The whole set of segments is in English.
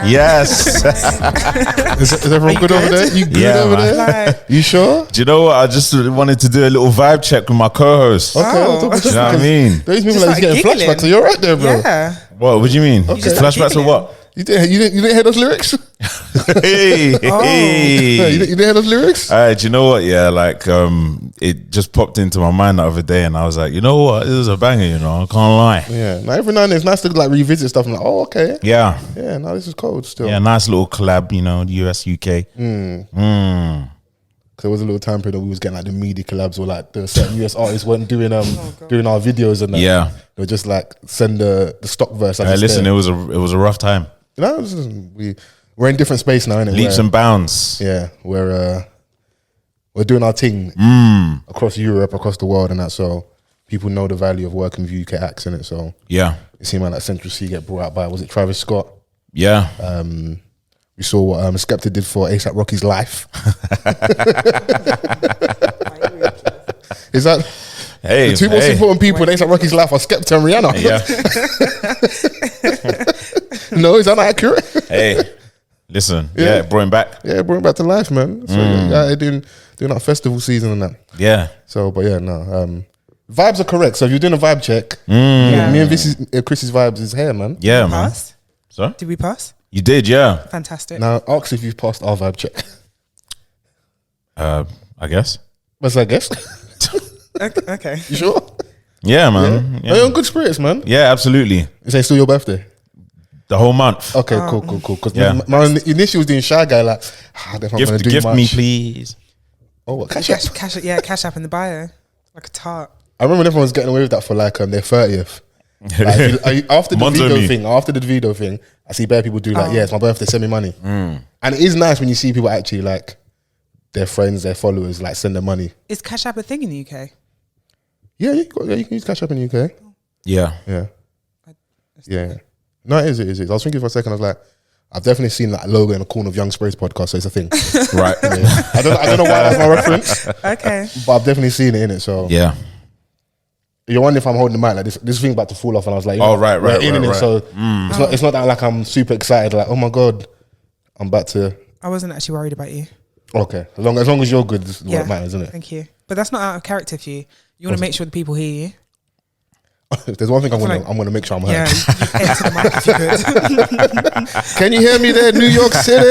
Yes. Is everyone good over there? You good over there? You sure? Do you know what? I just wanted to do a little vibe check with my co-host. Okay. Do you know what I mean? Those people like getting flashbacks. So you're right there, bro. Yeah. What do you mean? Okay. Flashbacks of what? You didn't hear those lyrics? Hey. You didn't hear those lyrics? Do you know what? Yeah, like it just popped into my mind the other day, and I was like, you know what? This is a banger. You know, I can't lie. Yeah. Now every now and then it's nice to like revisit stuff. And like, oh, okay. Yeah. Yeah. No, this is cold still. Yeah, nice little collab. You know, the US UK. There was a little time period that we was getting like the media collabs or like the certain US artists weren't doing doing our videos and that. Yeah. They would just like send the stock verse. Listen, it was a rough time. You know, we're in different space now, innit? Leaps and bounds. Yeah, we're doing our thing across Europe, across the world, and that. So people know the value of working with UK acts in it. So yeah, it seemed like that Central C get brought out by, was it Travis Scott? Yeah. We saw what Skepta did for A$AP Rocky's Life. Is that the two most important people in A$AP Rocky's life are Skepta and Rihanna? Yeah. No, is that not accurate? Hey, listen, it brought him back. Yeah, it brought him back to life, man. So they're doing that festival season and that. Yeah. So, but yeah, no. Vibes are correct. So if you're doing a vibe check, me and Chrissy's vibes is here, man. Yeah, man. Pass? So? Did we pass? You did, yeah. Fantastic. Now, ask if you've passed our vibe check. I guess. What's I guess? Okay. You sure? Yeah, man. Yeah. Are you on good spirits, man? Yeah, absolutely. Is it still your birthday? The whole month. Okay, cool. Because Yeah. initially was doing Shy Guy, like, Gift me, please. Oh, what? Cash Cash app in the bio. Like a tart. I remember when everyone was getting away with that for like their 30th. Like, after the Davido thing, I see bare people do like, it's my birthday, send me money. And it is nice when you see people actually like their friends, their followers, like send them money. Is Cash App a thing in the UK? Yeah, you can use Cash App in the UK. Yeah. Yeah. No, it is. I was thinking for a second, I was like, I've definitely seen that logo in the corner of Young Sprays podcast, so it's a thing. Right. Yeah. I don't know why that's my reference. Okay. But I've definitely seen it in it, so. Yeah. You're wondering if I'm holding the mic, like this thing about to fall off, and I was like, right. So it's not that like I'm super excited, like, oh my God, I'm about to. I wasn't actually worried about you. Okay. As long as you're good, this is what matters, isn't it? Thank you. But that's not out of character for you. You want to make sure the people hear you. If there's one thing I'm gonna make sure I'm heard. Yeah, you enter the mic if you could. Can you hear me there, New York City?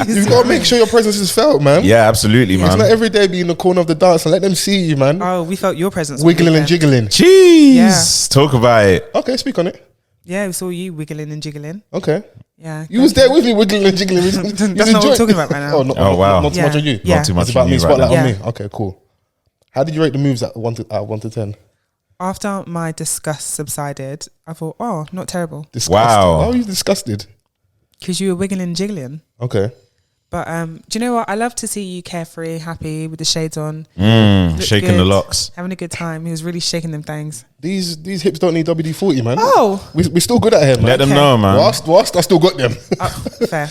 You've got to make sure your presence is felt, man. Yeah, absolutely, man. It's not every day be in the corner of the dance and let them see you, man. Oh, we felt your presence. Wiggling and jiggling. Jeez. Yeah. Talk about it. Okay, speak on it. Yeah, we saw you wiggling and jiggling. Okay. Yeah. You was there with me wiggling and jiggling. That's not what we're talking about right now. Oh, wow. Not too much on you. Yeah. Not too much It's about on me, you spotlight right on now. me. Okay, cool. How did you rate the moves at 1 to 10? After my disgust subsided, I thought, oh, not terrible. Disgusted. Wow. Why were you disgusted? Because you were wiggling and jiggling. Okay. But do you know what? I love to see you carefree, happy, with the shades on. Shaking the locks. Having a good time. He was really shaking them things. These hips don't need WD-40, man. Oh. We're still good at here, man. Let them know, man. Whilst I still got them. Fair.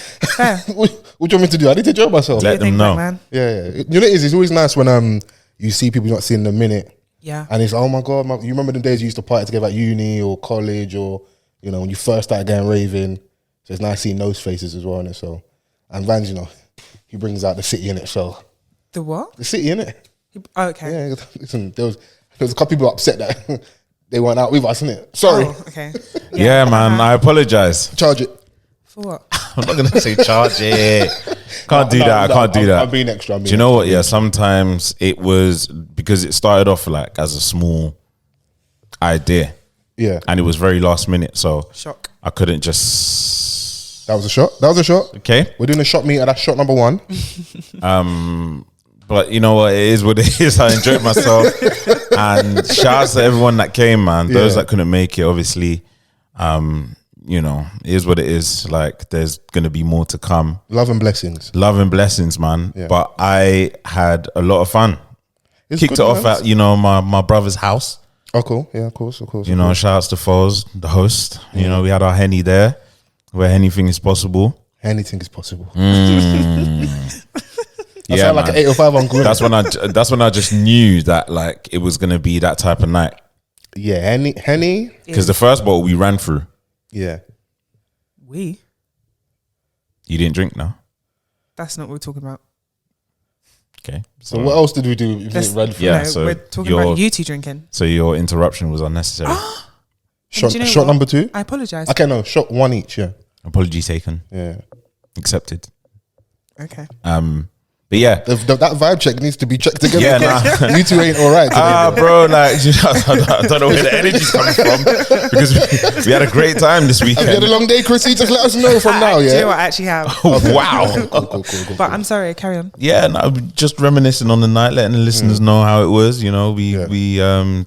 What do you want me to do? I need to enjoy myself. Let them know. Man. Yeah. You know what it is? It's always nice when you see people you're not seeing in a minute. Yeah. And it's, oh my God, you remember the days you used to party together at uni or college or, you know, when you first started going raving. So it's nice seeing those faces as well, innit? So, and Vans, you know, he brings out the city in it. So The what? the city in it. Oh, okay. Yeah, listen, there was a couple people upset that they weren't out with us, innit? Sorry. Oh, okay. Yeah, man. I apologize. Charge it. For what? I'm not gonna say charge it. Can't do that. I can't do that. I'm being extra. Do you know what? Yeah, sometimes it was because it started off like as a small idea. Yeah. And it was very last minute, so Shock. I couldn't just. That was a shot. Okay. We're doing a shot meter. That's shot number 1. But you know what? It is what it is. I enjoyed myself. And shout out to everyone that came, man. Those that couldn't make it, obviously. You know, it is what it is. Like, there's gonna be more to come. Love and blessings. Love and blessings, man. Yeah. But I had a lot of fun. It's Kicked good, it off man. at, you know, my brother's house. Oh, cool. Yeah, of course. You know, shout outs to Fols, the host. You know, we had our Henny there, where anything is possible. Anything is possible. Yeah, sound like an 805 on Grim. That's when I just knew that like it was gonna be that type of night. Yeah, Henny. Because the first bottle we ran through. Yeah. You didn't drink, no? That's not what we're talking about. Okay. So what else did we do? Yeah, so we're talking about you two drinking. So your interruption was unnecessary. Shot number 2? I apologise. Okay, no, shot 1 each, yeah. Apology taken. Yeah. Accepted. Okay. But yeah, that vibe check needs to be checked again. Yeah, nah. You two ain't all right today, bro, like I don't know where the energy's coming from because we had a great time this weekend. Have you had a long day, Chrissy? Just let us know from now, yeah? Do you know what I actually have? Wow. Cool. But I'm sorry, carry on. Yeah, no, just reminiscing on the night, letting the listeners know how it was. You know, we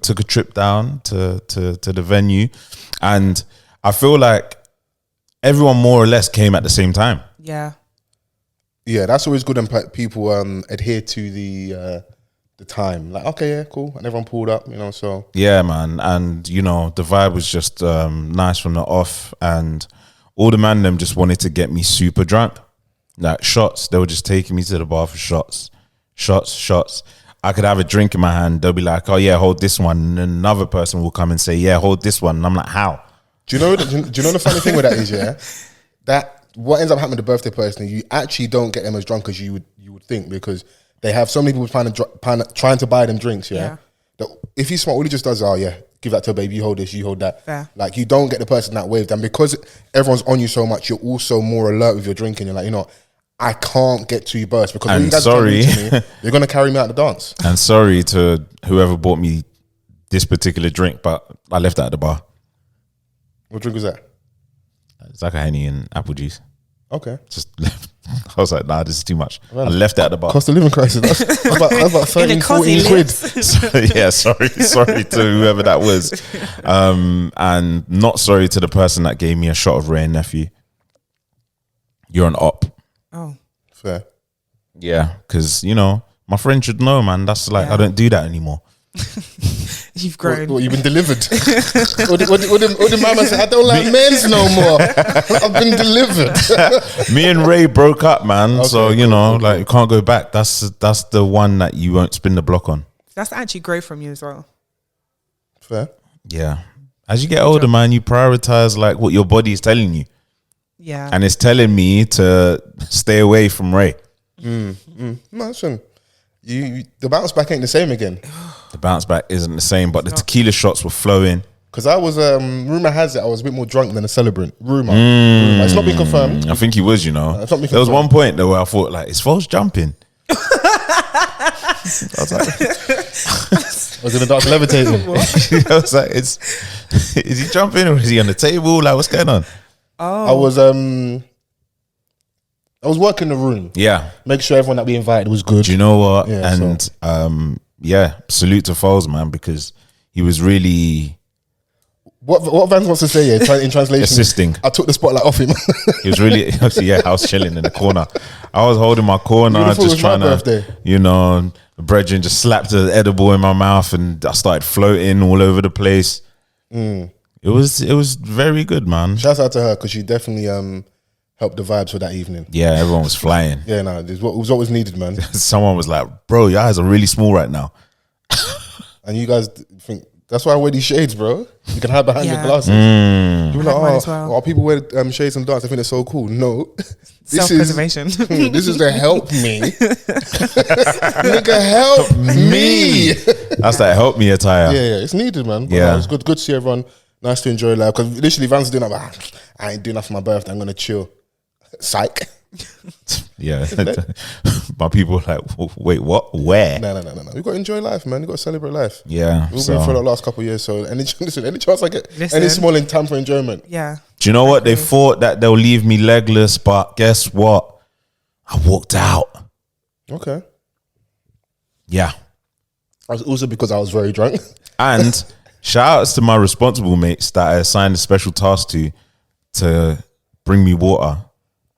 took a trip down to the venue, and I feel like everyone more or less came at the same time. Yeah. Yeah, that's always good when people adhere to the time. Like, okay, yeah, cool. And everyone pulled up, you know, so. Yeah, man. And, you know, the vibe was just nice from the off. And all the man them just wanted to get me super drunk. Like shots. They were just taking me to the bar for shots. Shots. I could have a drink in my hand. They'll be like, oh, yeah, hold this one. And another person will come and say, yeah, hold this one. And I'm like, how? Do you know the funny thing with that is, yeah? That what ends up happening to birthday person, you actually don't get them as drunk as you would think, because they have so many people trying to buy them drinks, yeah? That if he's smart, all he just does is, oh yeah, give that to a baby, you hold this, you hold that. Fair. Like, you don't get the person that waved. And because everyone's on you so much, you're also more alert with your drinking. You're like, you know, I can't get too burst, because when you guys come into me, you're going to carry me out the dance. And sorry to whoever bought me this particular drink, but I left that at the bar. What drink was that? It's like a Henny and apple juice. Okay. Just left. I was like, nah, this is too much. I left it at the bar. Cost of living crisis. That's about 13, 14 quid. So, yeah, sorry to whoever that was. And not sorry to the person that gave me a shot of Ray and Nephew. You're an op. Oh. Fair. Yeah, because, you know, my friend should know, man. That's like, I don't do that anymore. You've grown. What, you've been delivered. What the mama said, I don't like men's no more. I've been delivered. Me and Ray broke up, man. Okay, so, you know, like, you can't go back. That's the one that you won't spin the block on. That's actually growth from you as well. Fair. Yeah. As you get older, man, you prioritize like what your body is telling you. Yeah. And it's telling me to stay away from Ray. No, listen. The bounce back ain't the same again. The bounce back isn't the same, but the tequila shots were flowing. Because I was, rumor has it, I was a bit more drunk than a celebrant. Rumor. It's not been confirmed. I think he was, you know. There was one point though where I thought, like, is Fols jumping? I was like, I was in the dark levitating. I was like, is he jumping or is he on the table? Like, what's going on? Oh. I was working the room. Yeah. Make sure everyone that we invited was good. Do you know what? Yeah, and salute to Fols, man, because he was really... What Vans wants to say here, in translation, assisting. I took the spotlight off him. He was really... I was chilling in the corner. I was holding my corner, just trying to... You know, the brethren just slapped the edible in my mouth and I started floating all over the place. It was very good, man. Shouts out to her, because she definitely... helped the vibes for that evening. Yeah, everyone was flying. Yeah, no, it was what was needed, man. Someone was like, bro, your eyes are really small right now. And you guys think, that's why I wear these shades, bro. You can hide behind your glasses. You're like, people wear shades and dance. I think they're so cool. No. Self-preservation. This is to help me. Nigga, help me. That's that help me attire. Yeah, it's needed, man. But yeah. It's good to see everyone. Nice to enjoy life. Because literally, Vans is doing that. I ain't doing that for my birthday. I'm going to chill. Psych. Yeah. My people are like, wait, what? Where? No. We've got to enjoy life, man. We've got to celebrate life. Yeah. We've been for the last couple of years. So any chance I get, any small in time for enjoyment. Yeah. Do you know what? They thought that they'll leave me legless, but guess what? I walked out. Okay. Yeah. Also because I was very drunk. And shout outs to my responsible mates that I assigned a special task to bring me water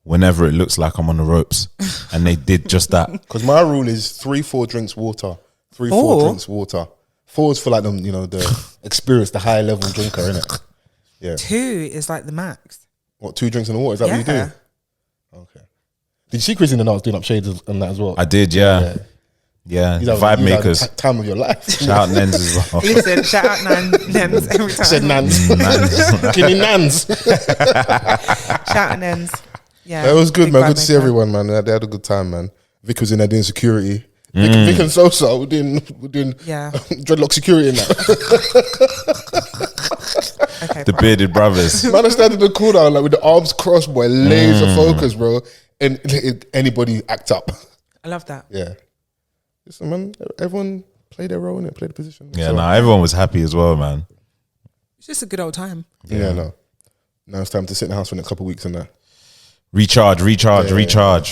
whenever it looks like I'm on the ropes. And they did just that. Because my rule is 3-4 drinks water. 3-4 drinks water. 4 is for like them, you know, the experience, the high level drinker, innit? Yeah. 2 is like the max. What, 2 drinks in the water? Is that what you do? Okay. Did you see Chris in the night doing up shades and that as well? I did, yeah. Yeah, He's vibe makers. Time of your life. Shout out Nens as well. Listen, shout out Nens every time. Said Nans. Can you Nans? Shout out Nens. Yeah, It was good, big man. vibe Good to see maker. everyone, man. They had a good time, man. Vic was in there doing security. Vic and Sosa were doing dreadlock security in that. Okay, The bearded brothers. Man, I started the cool down like with the arms crossed, boy, laser focus, bro. And anybody act up. I love that. Yeah. Listen, man, everyone played their role in it, played the position. Yeah, So, everyone was happy as well, man. It's just a good old time. Yeah, no. Now it's time to sit in the house for the next couple of weeks and that. Recharge,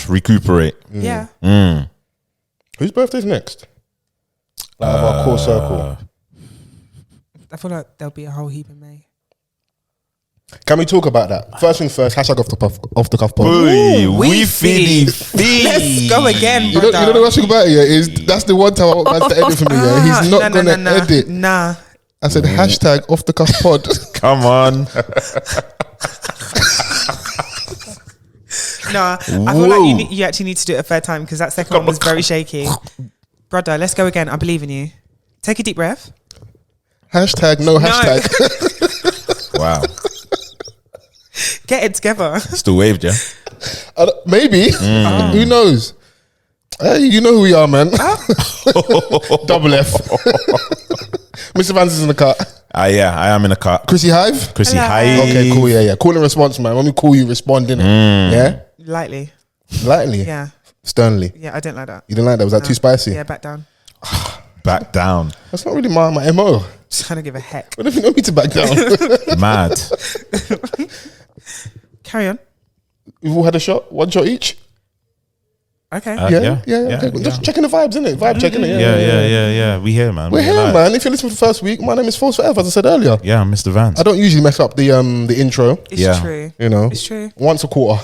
recuperate. Yeah. Whose birthday's next? Out of our core circle. I feel like there'll be a whole heap in May. Can we talk about that? First thing first, hashtag off the cuff pod. Ooh, we we feedy feed. Let's go again, You brother. know the worst thing about it, yeah, is that's the one time I want man to edit for me, yeah. He's not going to edit. Nah. I said hashtag off the cuff pod. Come on. Nah, I feel Whoa. like you actually need to do it a third time because that second one was very shaky. Brother, let's go again. I believe in you. Take a deep breath. Hashtag no hashtag. Wow. Get it together. Still waved, yeah? Maybe. Who knows? Hey, you know who we are, man. Double F. Mr. Vans is in the car. Yeah, I am in a car. Chrissy Hive? Chrissy, Hello. hi. Okay, cool, yeah. Call and response, man. When we call you, respond, innit? Yeah? Lightly. Lightly? Yeah. Sternly? Yeah, I don't like that. You didn't like that? Was that too spicy? Yeah, back down. Back down. That's not really my MO. Just trying to give a heck. What if you know me to back down? Mad. Carry on. We've all had a shot, one shot each. Okay. Yeah. Okay. Just checking the vibes, innit? Vibe checking it. Yeah. We here, man. We're here, alive. man. If you're listening for the first week, my name is Fols Forever, as I said earlier. Yeah, I'm Mr. Vans. I don't usually mess up the intro. It's true. You know, It's true. once a quarter.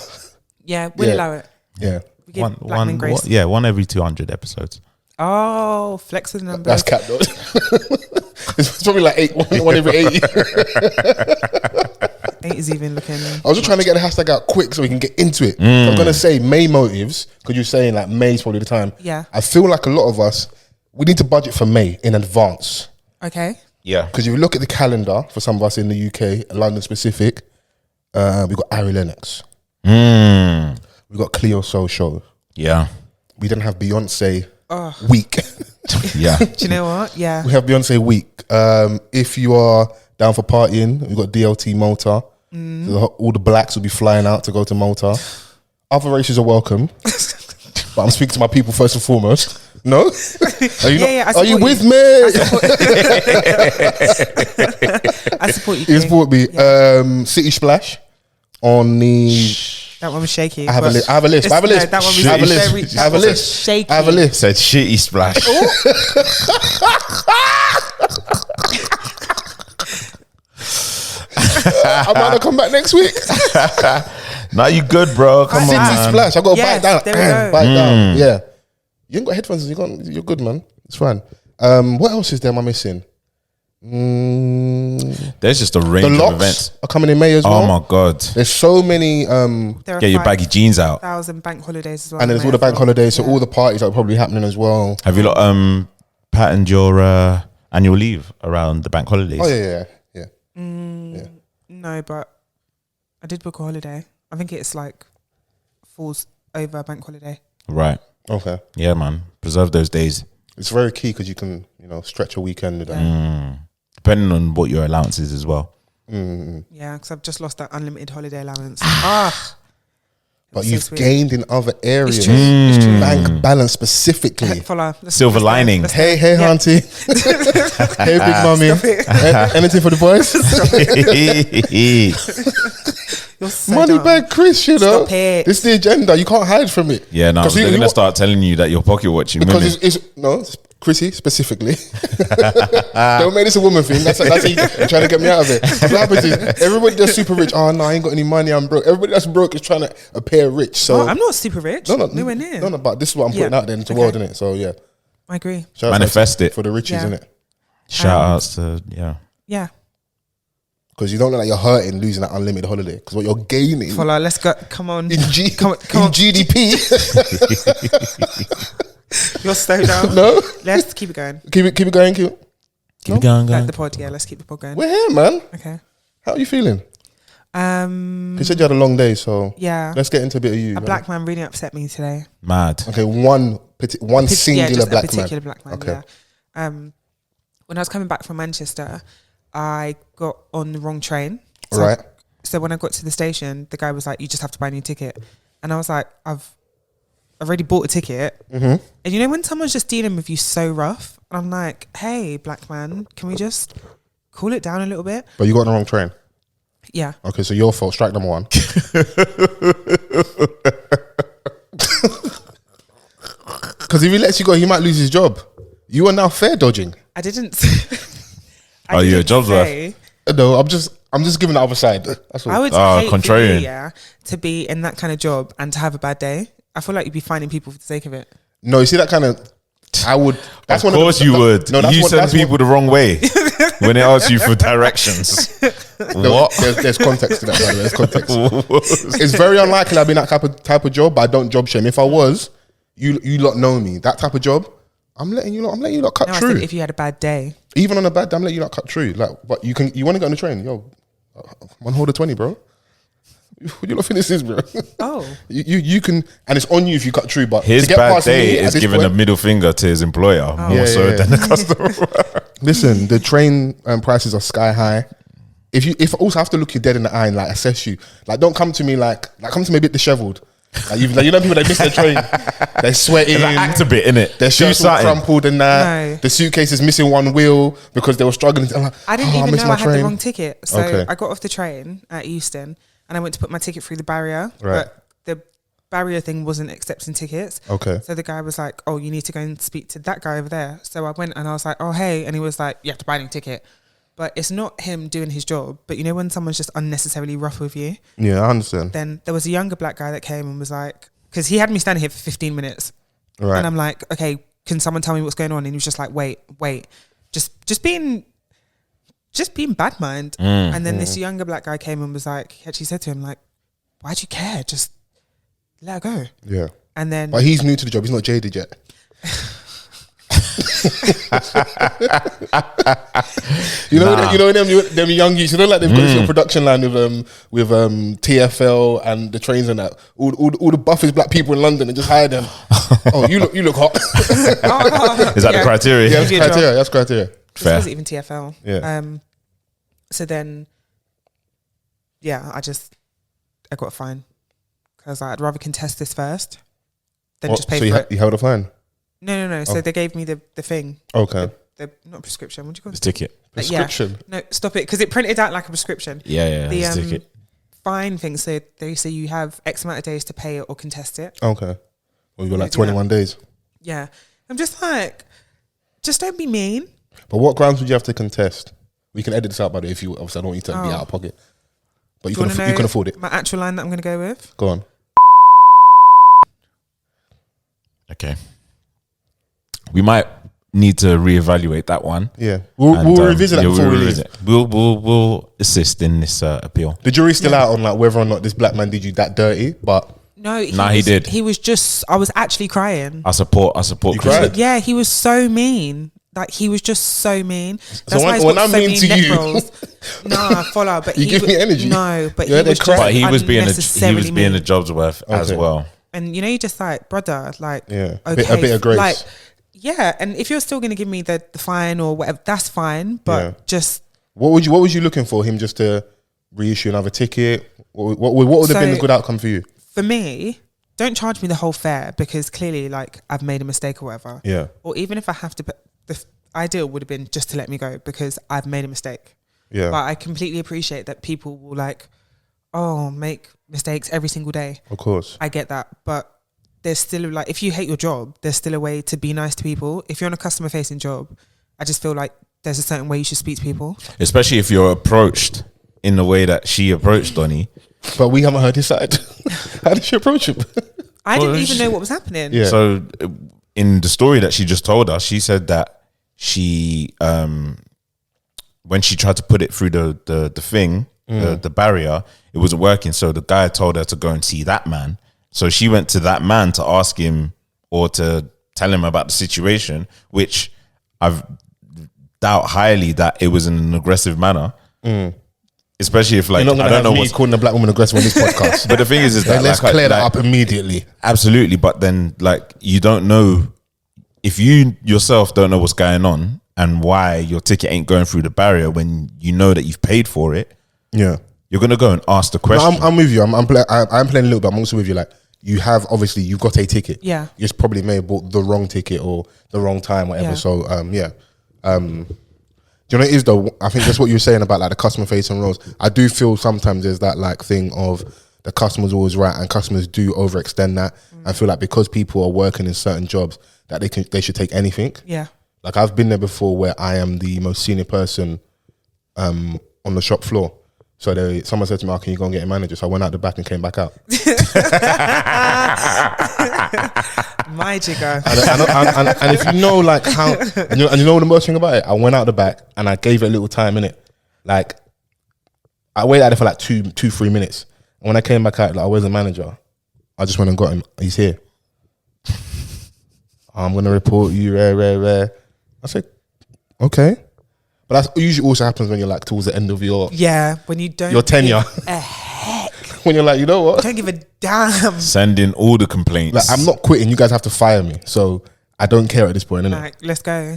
Yeah, we'll allow it. Yeah, We give Blackman grace. one every 200 episodes. Oh, flex with the numbers. that's cap though. It's probably like one every 80. 8 is even looking. I was just trying to get the hashtag out quick so we can get into it. So I'm gonna say May motives because you're saying like May's probably the time. Yeah. I feel like a lot of us we need to budget for May in advance Okay. Yeah. because if you look at the calendar for some of us in the UK, London specific, we got Ari Lennox, we got Cleo Soul Show, Yeah. we then have Beyonce week. Yeah. Do you know what? Yeah. We have Beyonce week. If you are down for partying, we've got DLT Malta. So all the blacks will be flying out to go to Malta. Other races are welcome. But I'm speaking to my people first and foremost. No? Are you, Yeah, I are you support with you. me? I support you. You Kay. support me. City Splash on the... That one was shaky. I have a but list. I have a list. I have a no, list. that one was I have a very- list. that I have a was list. shaky. I have a list. Said shitty splash. I might not come back next week. Now you good, bro. Come City on, man. Splash. I got to Yes, bite there we down. go. Bite down. Yeah. You ain't got headphones. You're good, man. It's fine. What else is there? Am I missing? There's just a The range of locks events. are coming in May as well. Oh my god. There's so many, There are Get your baggy jeans out. 5,000 bank holidays as well. and there's in all May the bank as well. holidays, so Yeah. all the parties are probably happening as well. Have you lot patterned your annual leave around the bank holidays? Oh yeah. No, but I did book a holiday. I think it's like falls over bank holiday. Right. Okay. Yeah, man. Preserve those days. It's very key because you can, stretch a weekend with that. Depending on what your allowance is as well. Yeah, because I've just lost that unlimited holiday allowance. But so you've sweet. gained in other areas. It's true. It's true. Bank balance specifically. Follow. Silver lining. Hey, Yeah. auntie. Hey, big mommy. Anything for the boys? You're so Money dumb. bag Chris, Stop it. This is the agenda. You can't hide from it. Yeah, no, 'Cause they're you- going to you- start telling you that you're pocket watching women. Because it's Chrissy specifically. Don't make this a woman thing. That's you trying to get me out of it. What happens is everybody that's super rich. Oh no, I ain't got any money. I'm broke. Everybody that's broke is trying to appear rich. So Oh, I'm not super rich. Nowhere near. No, but this is what I'm putting Yeah. out there into the Okay. world, innit? So yeah, I agree. shout out Manifest it. for the riches, Yeah. innit? Shout outs to, yeah. Yeah. Because you don't look like you're hurting losing that unlimited holiday. Because what you're gaining Follow. Let's go. Come on. in Come on. GDP. You're so down. No? Let's keep it going. Keep it going, keep it. Keep it going, Like the pod, yeah, let's keep the pod going. We're here, man. Okay. How are you feeling? You said you had a long day, so yeah. Let's get into a bit of you. A black man really upset me today. Mad. Okay, one singular black man. A particular black man, Okay. yeah. When I was coming back from Manchester, I got on the wrong train. So when I got to the station, the guy was like, you just have to buy a new ticket. And I was like, I've already bought a ticket. And you know when someone's just dealing with you so rough? And I'm like, hey, black man, can we just cool it down a little bit? But you got on the wrong train. Yeah. Okay, so your fault. Strike number one. Because if he lets you go, he might lose his job. You are now fare dodging. I didn't. Are you a job's worth? No, I'm just giving the other side. That's all. I would hate contrarian. for you, to be in that kind of job and to have a bad day. I feel like you'd be finding people for the sake of it. No, you see that kind of. I would. That's of course you would. No, you send people the wrong way when they ask you for directions. No, what? There's context to that. By the way. There's context. It's very unlikely I'd be in that type of job, but I don't job shame. If I was, you lot know me. That type of job, I'm letting you lot cut through. I said if you had a bad day, even on a bad day, I'm letting you lot cut through. Like, but you want to get on the train, yo, one hold of 20, bro. Would you not think this is, bro? Oh, you can, and it's on you if you cut through. But his bad day is giving a middle finger to his employer more so than the customer. Listen, the train prices are sky high. If also I have to look you dead in the eye and like assess you, like don't come to me like come to me a bit dishevelled. Like you know people that miss their train, they're sweating, like act a bit innit. Their shirts all crumpled and that. No. The suitcase is missing one wheel because they were struggling. I'm like, I didn't even know I had the wrong ticket. So Okay. I got off the train at Euston and I went to put my ticket through the barrier, Right. but the barrier thing wasn't accepting tickets. Okay. So the guy was like, oh, you need to go and speak to that guy over there. So I went and I was like, oh, hey. And he was like, you have to buy a new ticket. But it's not him doing his job. But you know when someone's just unnecessarily rough with you? Yeah, I understand. Then there was a younger black guy that came and was like, because he had me standing here for 15 minutes. Right. And I'm like, okay, can someone tell me what's going on? And he was just like, wait. Just being bad mind. And then this younger black guy came and was like, he actually said to him, like, why'd you care? Just let her go. Yeah. And then... But he's new to the job. He's not jaded yet. you know them young youths. You know, like they've got this little production line with TFL and the trains and that. All the buffest black people in London and just hire them. Oh, you look hot. Is that the criteria? Yeah, that's criteria. This wasn't even TFL. Yeah. So then, yeah, I got a fine because I'd rather contest this first than just pay for it. You held a fine? No. So they gave me the thing. Okay. The not prescription. What do you call it? The ticket. Prescription. Yeah. No, stop it, because it printed out like a prescription. Yeah. The ticket. fine thing. So they say you have X amount of days to pay it or contest it. Okay. Well, you got like 21 days. Yeah. I'm just like, just don't be mean. But what grounds would you have to contest? We can edit this out, by the way, if you obviously I don't want you to be out of pocket. But you can afford it. My actual line that I'm going to go with. Go on. Okay. We might need to reevaluate that one. Yeah. We'll revisit that before we leave. We'll assist in this appeal. The jury's still out on like whether or not this black man did you that dirty, but no, he did. He was just, I was actually crying. I support. You cried? Yeah, he was so mean. Like he was just so mean. That's so why when I'm mean to you, nah, follow. But you give me energy. No, but he was just but he was being mean. a job's worth as well. And you know, you just like, brother, like, yeah, okay, a bit of grace. Like, yeah, and if you're still going to give me the fine or whatever, that's fine. But just what was you looking for him just to reissue another ticket? What would have been a good outcome for you? For me, don't charge me the whole fare because clearly, like, I've made a mistake or whatever. Yeah. Or even if I have to, the ideal would have been just to let me go because I've made a mistake. Yeah. But I completely appreciate that people will like, make mistakes every single day. Of course. I get that, but there's still like, if you hate your job, there's still a way to be nice to people. If you're on a customer facing job, I just feel like there's a certain way you should speak to people. Especially if you're approached in the way that she approached Donnie. But we haven't heard his side. How did she approach him? I didn't even know what was happening. Yeah. So in the story that she just told us, she said that she, when she tried to put it through the thing, the barrier, it wasn't working. So the guy told her to go and see that man. So she went to that man to ask him or to tell him about the situation, which I've doubt highly that it was in an aggressive manner. Especially if like, you're not I don't know what's calling a black woman aggressive on this podcast. But the thing is that let's clear that up immediately. Absolutely. But then like, you don't know, if you yourself don't know what's going on and why your ticket ain't going through the barrier when you know that you've paid for it. Yeah. You're going to go and ask the question. No, I'm with you. I'm playing a little bit. I'm also with you. Like, you've got a ticket. Yeah. You just probably may have bought the wrong ticket or the wrong time, whatever. Yeah. So, do you know what it is though? I think that's what you were saying about like the customer facing roles. I do feel sometimes there's that like thing of the customer's always right, and customers do overextend that. I feel like because people are working in certain jobs that they should take anything. Yeah. Like I've been there before where I am the most senior person on the shop floor. So someone said to me, can you go and get a manager? So I went out the back and came back out. My jigger. And if you know like how, and you know the most thing about it, I went out the back and I gave it a little time in it. Like I waited out there for like 2-3 minutes. And when I came back out, like, where's the manager? I just went and got him. He's here. I'm going to report you, rare. I said, okay. But that usually also happens when you're like towards the end of your when you don't your tenure. A heck. When you're like, you know what? Don't give a damn. Send in all the complaints. Like, I'm not quitting. You guys have to fire me. So I don't care at this point, innit? Like, let's go.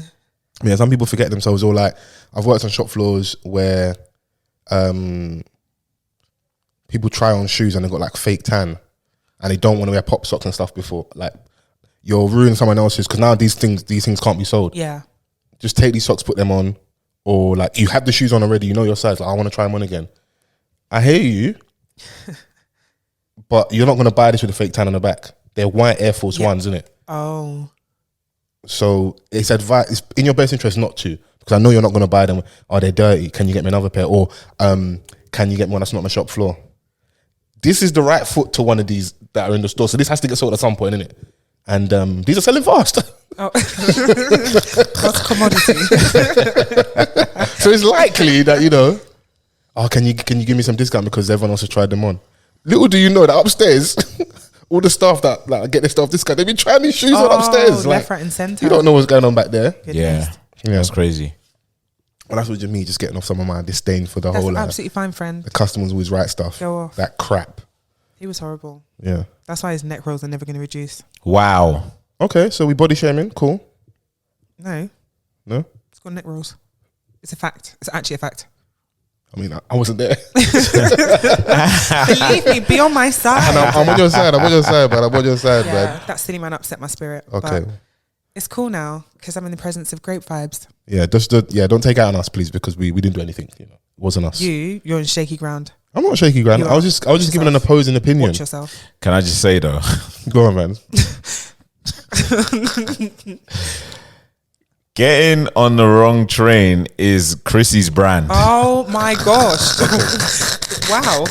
Yeah, some people forget themselves. Or like, I've worked on shop floors where people try on shoes and they've got like fake tan and they don't want to wear pop socks and stuff before. Like, you're ruining someone else's, because now these things can't be sold. Yeah. Just take these socks, put them on. Or like, you have the shoes on already, you know your size, like, I want to try them on again. I hear you, but you're not going to buy this with a fake tan on the back. They're white Air Force Ones, isn't it? Oh. So it's in your best interest not to, because I know you're not going to buy them. Oh, they're dirty. Can you get me another pair? Or can you get me one that's not on the shop floor? This is the right foot to one of these that are in the store. So this has to get sold at some point, innit? And these are selling fast. Oh. That's commodity. So it's likely that, you know, can you give me some discount because everyone else has tried them on? Little do you know that upstairs, all the staff that like get their stuff discount, they've been trying these shoes on upstairs. Left, like, right and centre. You don't know what's going on back there. Goodness. Yeah, that's crazy. Well, that's what just me just getting off some of my disdain for the that's whole. Absolutely fine, friend. The customers always write stuff. Go off. That crap. He was horrible. Yeah. That's why his neck rolls are never going to reduce. Wow. Okay, so we body shaming. Cool. No. It's got neck rolls. It's a fact. It's actually a fact. I mean, I wasn't there. Believe me, be on my side. I'm on your side. I'm on your side, man. I'm on your side, man. That silly man upset my spirit. Okay. But it's cool now because I'm in the presence of great vibes. Yeah, don't take it out on us, please, because we didn't do anything. You know, it wasn't us. You're on shaky ground. I'm not shaky ground. I was just giving an opposing opinion. Watch yourself. Can I just say though? Go on, man. Getting on the wrong train is Chrissy's brand. Oh my gosh! Wow.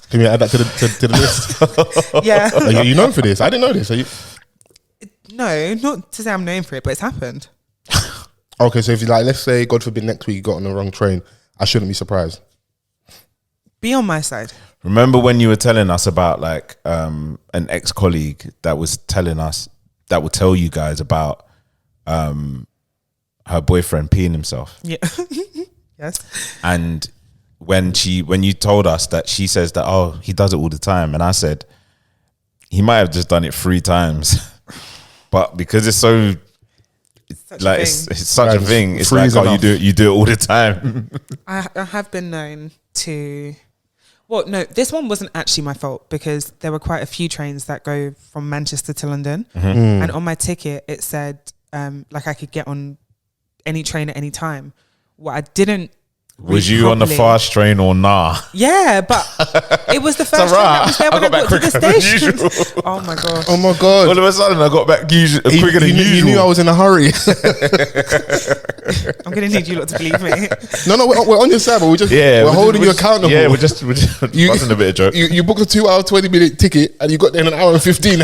Can you add that to the list? Yeah. Are you known for this? I didn't know this. Are you? No, not to say I'm known for it, but it's happened. Okay, so if you like, let's say, God forbid, next week you got on the wrong train, I shouldn't be surprised. Be on my side. Remember when you were telling us about like an ex-colleague that was telling us, that would tell you guys about her boyfriend peeing himself? Yeah. Yes. And when you told us that, she says that, he does it all the time. And I said, he might have just done it 3 times. But because it's so, it's such a thing. It's like, you do it all the time. I have been known to... Well, no, this one wasn't actually my fault because there were quite a few trains that go from Manchester to London. Mm-hmm. And on my ticket, it said like I could get on any train at any time. What I didn't... Was you on the fast train or nah? Yeah, but it was the first train that was there when I got to the station. Oh my gosh. Oh my God. All of a sudden I got back quicker than usual. You knew I was in a hurry. I'm going to need you lot to believe me. No, we're on your side, but we're holding you accountable. Yeah, we're just busting a bit of joke. You booked a 2 hour, 20-minute ticket and you got there in an hour and 15 and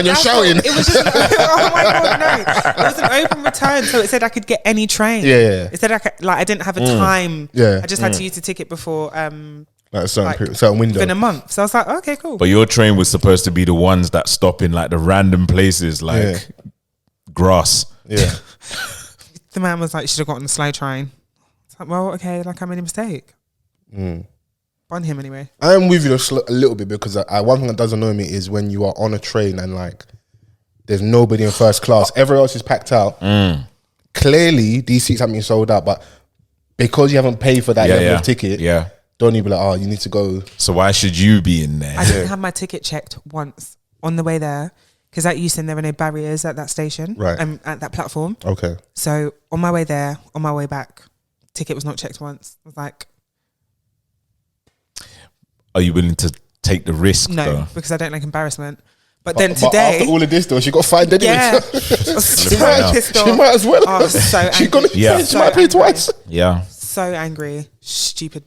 you're shouting. It was just, oh my God, no. It was an open return, so it said I could get any train. Yeah. It said I didn't have a time. Yeah. I just had to use the ticket before Like a certain window. Within a month. So I was like, okay, cool. But your train was supposed to be the ones that stop in like the random places, like grass. Yeah. The man was like, you should have gotten the slow train. It's like, well, okay, like I made a mistake. Bun him anyway. I am with you a little bit because one thing that does annoy me is when you are on a train and like there's nobody in first class. Everyone else is packed out. Clearly, these seats haven't been sold out, but because you haven't paid for that level of ticket, don't even be like, oh, you need to go. So why should you be in there? I didn't have my ticket checked once on the way there because at Euston there were no barriers at that station, right? At that platform. Okay. So on my way there, on my way back, ticket was not checked once. I was like, are you willing to take the risk? No, though? Because I don't like embarrassment. But then today, after all of this, though, she got fined anyway. Yeah, she might as well. Oh, so she gonna pay. She might pay twice. Yeah. So angry, stupid.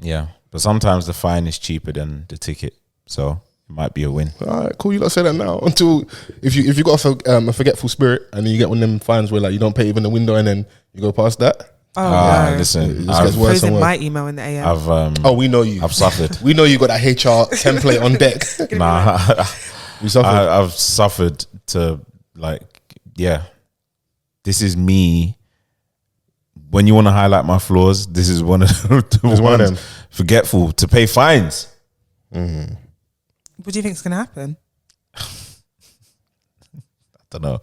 Yeah, but sometimes the fine is cheaper than the ticket, so it might be a win. All right, cool. You don't say that now. Until if you got a forgetful spirit, and then you get one of them fines where like you don't pay even the window, and then you go past that. Oh no! Listen, I've my email in the AM. We know you. I've suffered. We know you got that HR template on deck. Nah, you suffered. I've suffered to this is me. When you want to highlight my flaws, this is one of them. Forgetful to pay fines. What do you think is going to happen? I don't know.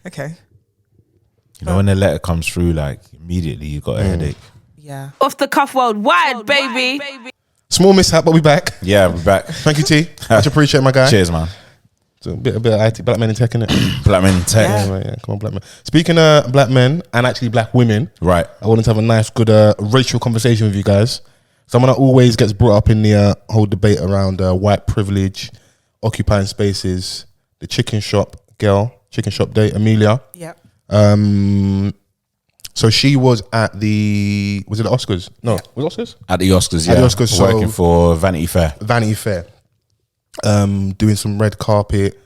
Okay. You know when the letter comes through, like immediately you got a headache. Yeah. Off the cuff worldwide, baby. Small mishap, but we back. Yeah, we're back. Thank you, T. Much appreciate, my guy. Cheers, man. So a bit of IT, black men in tech, innit? Black men in tech. Yeah, come on, black men. Speaking of black men and actually black women, Right. I wanted to have a nice, good racial conversation with you guys. Someone that always gets brought up in the whole debate around white privilege, occupying spaces, the chicken shop date, Amelia. Yeah. So she was at the Oscars? No, was it Oscars? At the Oscars, yeah. At the Oscars, working for Vanity Fair. Vanity Fair. Doing some red carpet,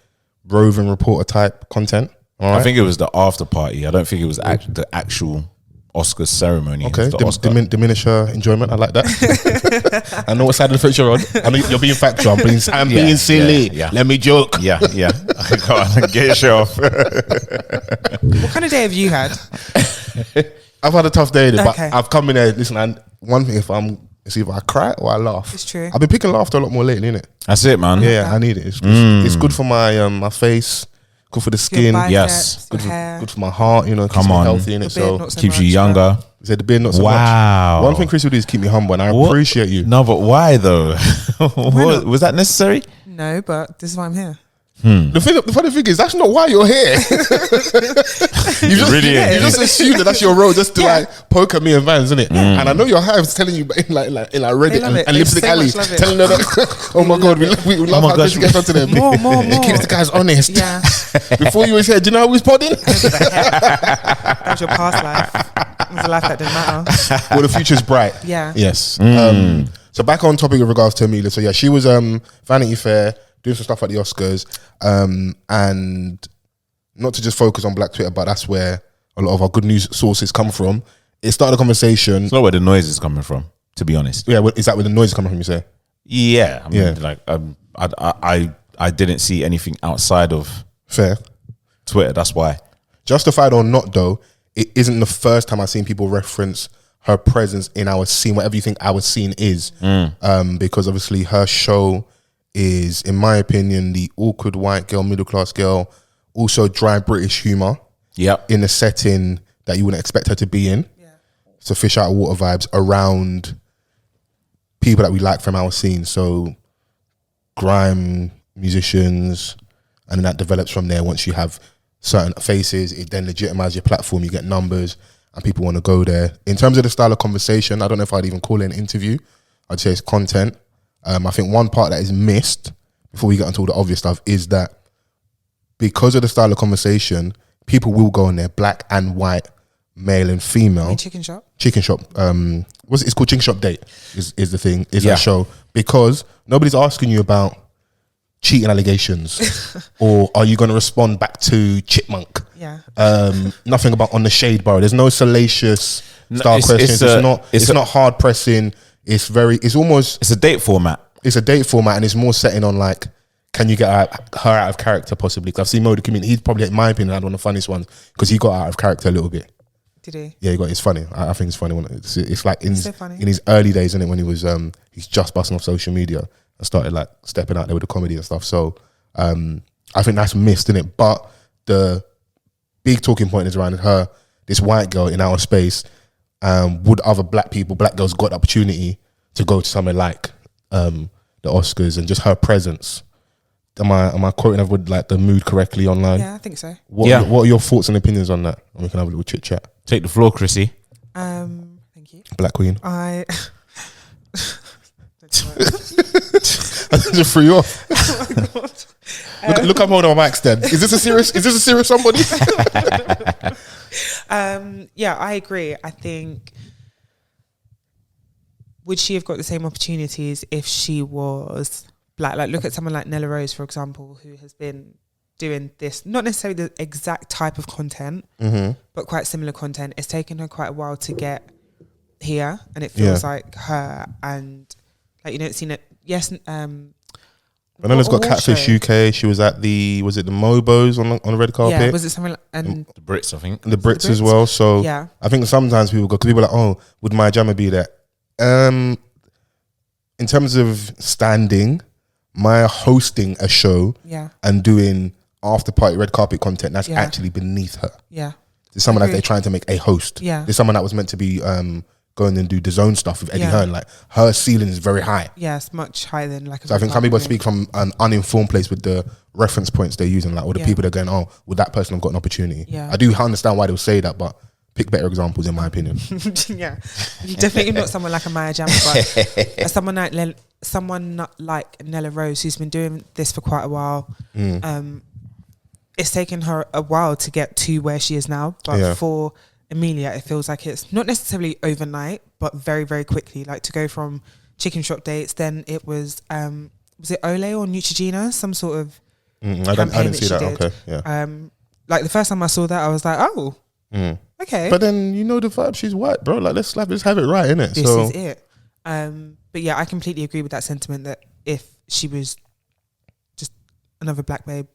roving reporter type content. All right? I think it was the after party. I don't think it was the actual Oscars ceremony. Okay, the diminish her enjoyment. I like that. I know what side of the fence you're on. I know you're being factual. I'm being silly. Yeah. Let me joke. Yeah. Go on, get your show off. What kind of day have you had? I've had a tough day, but Okay. I've come in there. Listen, and one thing, it's either I cry or I laugh. It's true. I've been picking laughter a lot more lately, innit? That's it, man. Yeah, I need it. It's good for my my face, good for the skin, Your Yes. biceps, your hair. good for my heart. You know, keeps Come me on. healthy in Your it. beard, So not so Keeps you much, younger. said the beard not so Wow. much. One thing Chris would do is keep me humble, and I What? appreciate you. No, but why though? not? Was that necessary? No, but this is why I'm here. The funny thing is, that's not why you're here. you just assume that that's your role, just to like poke at me and Vans, isn't it? And I know your hives telling you in like Reddit love it. and They Lipstick so Alley, much love it. telling her that. Oh my god, we love how Chris gets onto them. More. It keeps the guys honest. Yeah. Before you was here, do you know how we was podding? That was your past life. It was a life that didn't matter. Well, the future's bright. Yeah. Yes. So back on topic with regards to Amelia. So yeah, she was Vanity Fair doing some stuff at the Oscars, and not to just focus on Black Twitter, but that's where a lot of our good news sources come from. It started a conversation. It's not where the noise is coming from, to be honest. Yeah, is that where the noise is coming from? You say? Yeah, I mean, Yeah. like I didn't see anything outside of Fair. Twitter. That's why. Justified or not, though, it isn't the first time I've seen people reference her presence in our scene, whatever you think our scene is, because obviously her show is, in my opinion, the awkward white girl, middle class girl, also dry British humor. Yep. In a setting that you wouldn't expect her to be in. Yeah. So fish out of water vibes around people that we like from our scene. So grime musicians, and then that develops from there. Once you have certain faces, it then legitimizes your platform. You get numbers and people want to go there. In terms of the style of conversation, I don't know if I'd even call it an interview. I'd say it's content. I think one part that is missed before we get into all the obvious stuff is that because of the style of conversation, people will go in there, black and white, male and female. Chicken shop. It's called Chicken Shop Date is the thing, is Yeah. that show. Because nobody's asking you about cheating allegations or are you going to respond back to Chipmunk? Yeah. Nothing about on the shade bar. There's no salacious style it's questions. It's not hard pressing. it's a date format. It's a date format, and it's more setting on like, can you get her out of character possibly? Because I've seen Mo the Comedian. He's probably, in my opinion, one of the funniest ones because he got out of character a little bit. Did he? Yeah, it's funny. I think it's funny when it's like in funny. his early days, isn't it? When he was he's just busting off social media and started like stepping out there with the comedy and stuff. So I think that's missed, isn't it? But the big talking point is around her, this white girl in outer space. Would other black girls got the opportunity to go to somewhere like the Oscars, and just her presence? Am I quoting her with like the mood correctly online? Yeah, I think so. What are your thoughts and opinions on that? And we can have a little chit chat. Take the floor, Chrissy. Thank you. Black Queen. I just threw you off. Oh my God. Look, I'm holding my mics then. Is this a serious somebody? Yeah, I agree. I think, would she have got the same opportunities if she was black? Like, look at someone like Nella Rose, for example, who has been doing this, not necessarily the exact type of content, but quite similar content. It's taken her quite a while to get here, and it feels like her, and like, you don't see it. Yes, Nella's got Catfish UK. She was at the Mobos on the red carpet. Yeah, was it something like, and the Brits, I think. The Brits as well. So yeah. I think sometimes people go, because people are like, oh, would Maya Jama be there? In terms of standing, Maya hosting a show and doing after party red carpet content, that's actually beneath her. Yeah. There's someone that they're trying to make a host. Yeah. There's someone that was meant to be going and do the zone stuff with Eddie Hearn. Like, her ceiling is very high. Yeah, it's much higher than like. So I think some people speak from an uninformed place with the reference points they're using, like, or the people that are going, oh, would that person have got an opportunity? Yeah. I do understand why they'll say that, but pick better examples, in my opinion. Yeah, definitely not someone like a Maya Jama, but as someone like Nella Rose, who's been doing this for quite a while. It's taken her a while to get to where she is now, but for Amelia, it feels like it's not necessarily overnight, but very, very quickly. Like, to go from chicken shop dates, then it was it Olay or Neutrogena, some sort of I didn't see that. Did. Okay, yeah. Like, the first time I saw that, I was like, oh, okay. But then, you know the vibe. She's white, bro. Like, let's have it right, innit? This is it. But yeah, I completely agree with that sentiment that if she was just another black babe,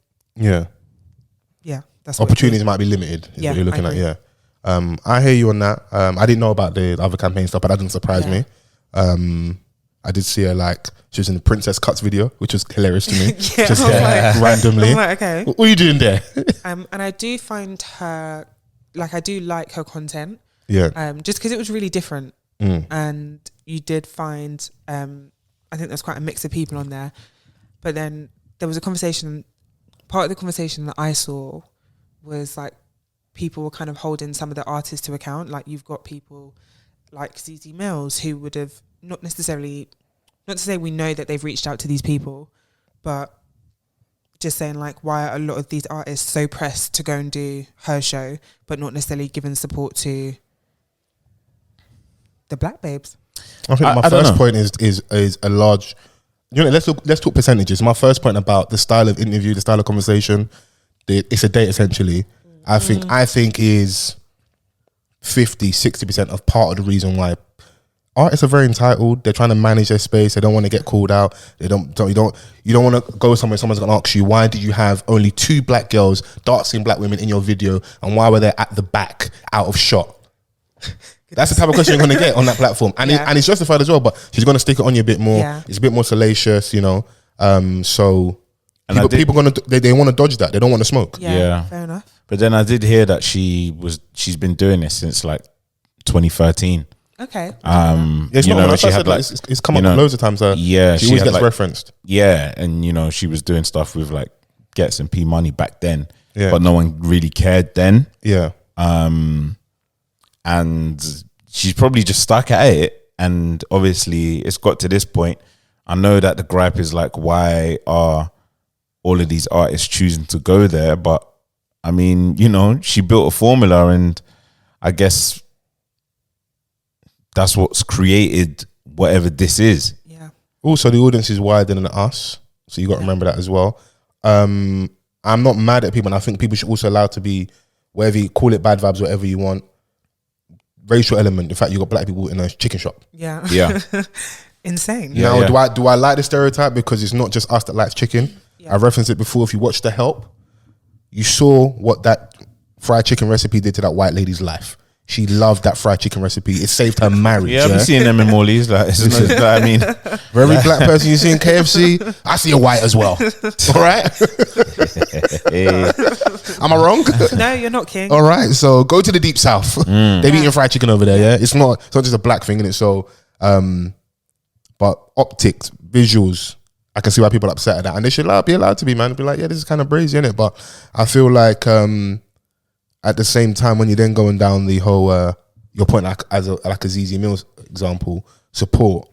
that's opportunities might be limited. Is what you're looking at. Yeah. I hear you on that. I didn't know about the other campaign stuff, but that didn't surprise me. I did see her, like, she was in the Princess Cuts video, which was hilarious to me. Just randomly. I'm like, okay. What are you doing there? And I do find her, like, I do like her content. Yeah. Just because it was really different. And you did find, I think there's quite a mix of people on there. But then there was a conversation, part of the conversation that I saw was like, people were kind of holding some of the artists to account. Like, you've got people like ZZ Mills who would have not to say we know that they've reached out to these people, but just saying, like, why are a lot of these artists so pressed to go and do her show, but not necessarily giving support to the black babes? I think my first point is a large, you know, let's talk percentages. My first point about the style of interview, the style of conversation, it's a date essentially. I think is 50-60% of part of the reason why artists are very entitled. They're trying to manage their space. They don't want to get called out. You don't want to go somewhere. Someone's going to ask you, why did you have only 2 black girls, dark-skinned black women in your video, and why were they at the back, out of shot? That's the type of question you're going to get on that platform, and it's justified as well. But she's going to stick it on you a bit more. Yeah. It's a bit more salacious, you know. So people going to they want to dodge that. They don't want to smoke. Yeah, fair enough. But then I did hear that she's been doing this since like 2013. Okay. It's you not, know, she had like it's come up loads of times. She always gets referenced. Yeah, and you know, she was doing stuff with like Gets and P Money back then, but no one really cared then. Yeah. And she's probably just stuck at it, and obviously it's got to this point. I know that the gripe is like, why are all of these artists choosing to go there? But I mean, you know, she built a formula, and I guess that's what's created whatever this is. Yeah. Also, the audience is wider than us, so you got to remember that as well. I'm not mad at people, and I think people should also allow to be, whatever you call it, bad vibes, whatever you want. racial element. In fact, you got black people in a chicken shop. Yeah. Yeah. Insane. Yeah, Now, yeah. do I like the stereotype because it's not just us that likes chicken? Yeah. I've referenced it before. If you watch The Help, you saw what that fried chicken recipe did to that white lady's life. She loved that fried chicken recipe. It saved her marriage. Yeah, I've been seeing them in Morley's. Like, I mean, For every black person you see in KFC, I see a white as well. All right? Am I wrong? No, you're not, King. All right, so go to the deep south. They've eating fried chicken over there. Yeah, it's not just a black thing, innit? So, but optics, visuals, I can see why people are upset at that, and they should be allowed to be, man. Be like, yeah, this is kind of brazy, innit? But I feel like at the same time, when you're then going down the whole your point, like a ZZ Mills example, support.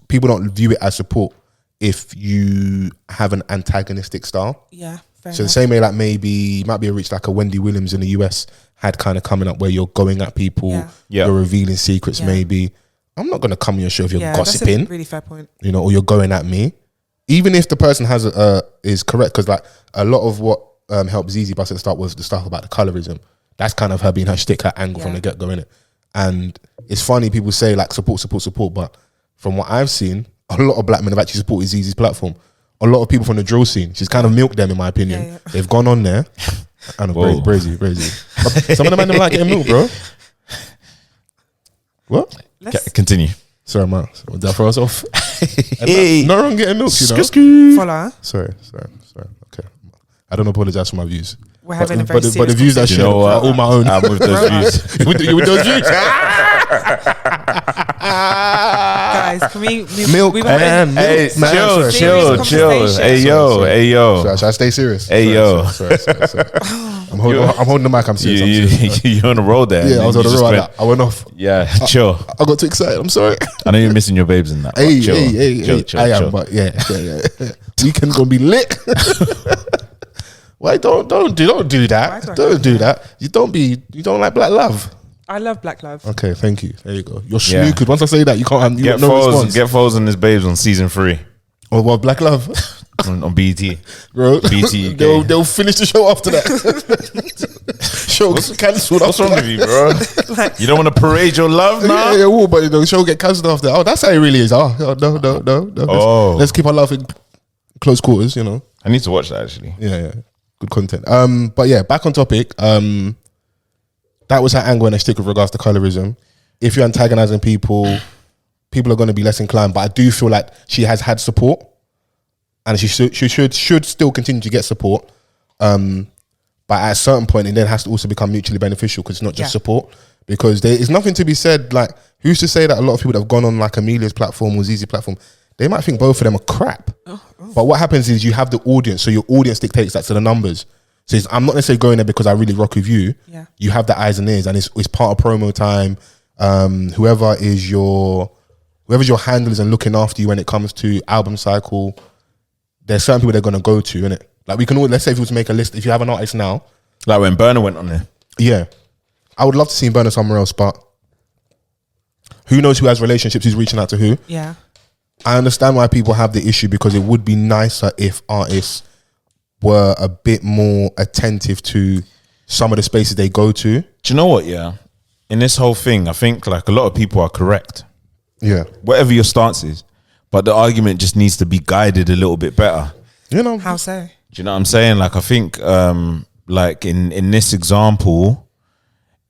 People don't view it as support if you have an antagonistic style. Yeah. Fair So enough. the same way, like maybe might be a reach like a Wendy Williams in the US had kind of coming up where you're going at people, Yeah. Yeah. you're revealing secrets. Yeah. Maybe I'm not gonna come on your show if you're Yeah, that's gossiping, a really fair point. you know, or you're going at me, even if the person has is correct. Because like a lot of what helped ZZ Bust at the start was the stuff about the colorism. That's kind of her being her shtick, her angle from Yeah. the get go, innit? And it's funny people say like support, but from what I've seen, a lot of black men have actually supported ZZ's platform. A lot of people from the drill scene, she's kind of milked them, in my opinion. Yeah. They've gone on there. I know, Whoa. brazy. But some of the men don't like getting milked, bro. What? continue. Sorry, man. Did I throw us off? Hey. No wrong getting milked, you know? Follow her. Sorry. Okay. I don't apologize for my views. We're having a very but the serious views I You share know are what? all my own. I'm with those views. You with those views? Guys, can we Milk we and Hey, milk, man. chill, Sorry. chill, chill. Hey, yo. Should I stay serious? Hey, yo. Sorry. I'm holding the mic. I'm serious. You're on the road there. Yeah, I was on the road. I went off. Yeah, chill. I got too excited. I'm sorry. I know you're missing your babes in that. but Hey, chill. I am, but yeah. Weekend gonna be lit. Why don't do that? Why Don't do that. You don't like black love. I love black love. Okay, thank you. There you go. You're Yeah. snookered. Once I say that, you can't. You Get got no response. Foles and his babes on season 3 Oh, well, black love, on BT. bro. BT. they'll finish the show after that. Show gets cancelled. What's wrong with you, bro? You don't want to parade your love now? Yeah, but the show get cancelled after. Oh, that's how it really is. Oh, no. Oh. Let's keep our love in close quarters. You know. I need to watch that actually. Yeah. Good content. But yeah, back on topic. That was her angle and her stick with regards to colorism. If you're antagonizing people are going to be less inclined. But I do feel like she has had support, and she should still continue to get support. But at a certain point, it then has to also become mutually beneficial because it's not just support. Because there is nothing to be said. Like, who's to say that a lot of people that have gone on like Amelia's platform or ZZ platform, they might think both of them are crap. But what happens is you have the audience, so your audience dictates that to the numbers. So I'm not necessarily going there because I really rock with you. Yeah. You have the eyes and ears, and it's part of promo time. Whoever's your handlers and looking after you when it comes to album cycle, there's certain people they're gonna go to, innit? Like we can all, let's say if we was to make a list, if you have an artist now, Like when Burner went on there. yeah, I would love to see him Burner somewhere else, but who knows who has relationships, who's reaching out to who. Yeah. I understand why people have the issue because it would be nicer if artists were a bit more attentive to some of the spaces they go to. Do you know what? Yeah, in this whole thing, I think like a lot of people are correct. Yeah. Whatever your stance is, but the argument just needs to be guided a little bit better. You know, How so? Do you know what I'm saying? Like I think, like in this example,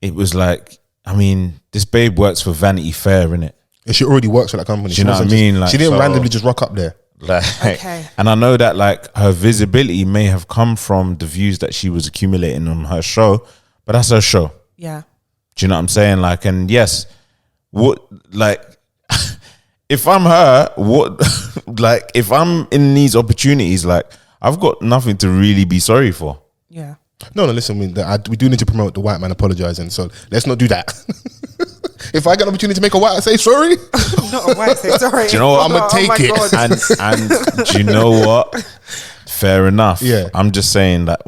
it was like, I mean, this babe works for Vanity Fair, innit? she already works for that company. Do you know what I mean? Like, she didn't so- randomly just rock up there. Like, Okay. and I know that like her visibility may have come from the views that she was accumulating on her show, but that's her show. Yeah. Do you know what I'm saying? Like, and yes, what like if I'm her, what like if I'm in these opportunities, like I've got nothing to really be sorry for. Yeah. No, listen, we do need to promote the white man apologizing, so let's not do that. If I get an opportunity to make a white say sorry, Not a white say sorry. Do you know what? I'ma take my it. God. And do you know what? Fair enough. Yeah. I'm just saying that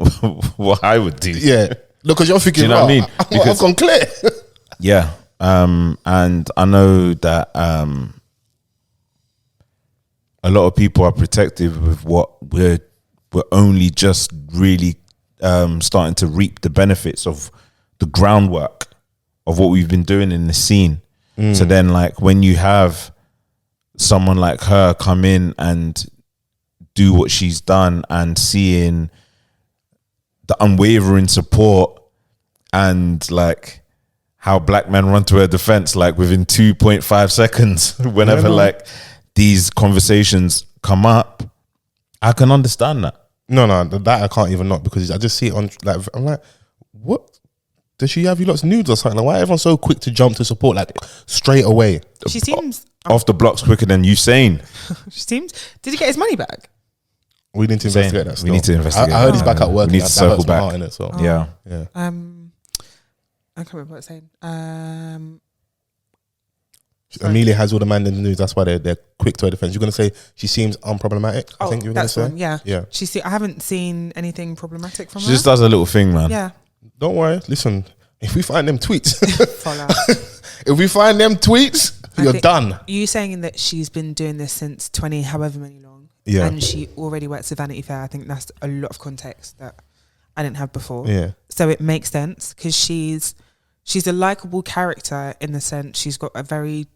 what I would do. yeah. Look, because you're thinking, Do you know what I mean? I've Because- gone clear. Yeah. And I know that a lot of people are protective with what we're only just really starting to reap the benefits of the groundwork of what we've been doing in the scene. So then, like, when you have someone like her come in and do what she's done, and seeing the unwavering support and like how black men run to her defense, like within 2.5 seconds, whenever like these conversations come up, I can understand that. No, that I can't even not, because I just see it on, like, I'm like, what? Does she have you lots of nudes or something? Like, why everyone's so quick to jump to support, like, straight away? She seems off the blocks quicker than Usain. She seems. Did he get his money back? We need to investigate that. We need to investigate. I heard he's back at work. We need to circle back. In it, so. Yeah. I can't remember what I was saying. Amelia has all the man in the news. That's why they're quick to her defense. You're going to say she seems unproblematic? I think you're going to say. One, yeah. Yeah. I haven't seen anything problematic from her. She just does a little thing, man. Yeah. Don't worry. Listen, if we find them tweets, Follow. if we find them tweets, you're done. You saying that she's been doing this since 20, however many long, and she already works at Vanity Fair. I think that's a lot of context that I didn't have before. Yeah. So it makes sense, because she's a likable character in the sense she's got a very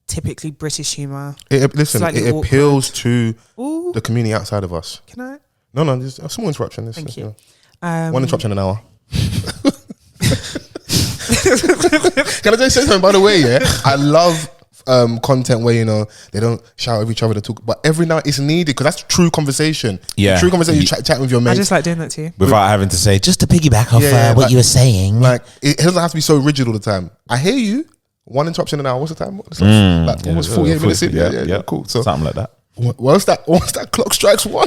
typically British humour. It appeals to Ooh. the community outside of us. Can I? No, there's a small interruption. Thank you. One interruption an hour. Can I just say something, by the way? Yeah, I love content where, you know, they don't shout at each other, they talk, but every now it's needed, because that's true conversation. Yeah, true conversation. You chat with your mates. I just like doing that to you without having to say, just to piggyback off what you were saying. Like, it doesn't have to be so rigid all the time. I hear you. One interruption an hour. What's the time? Like almost 48 minutes in. Yeah, cool. So something like that. Once that clock strikes 1,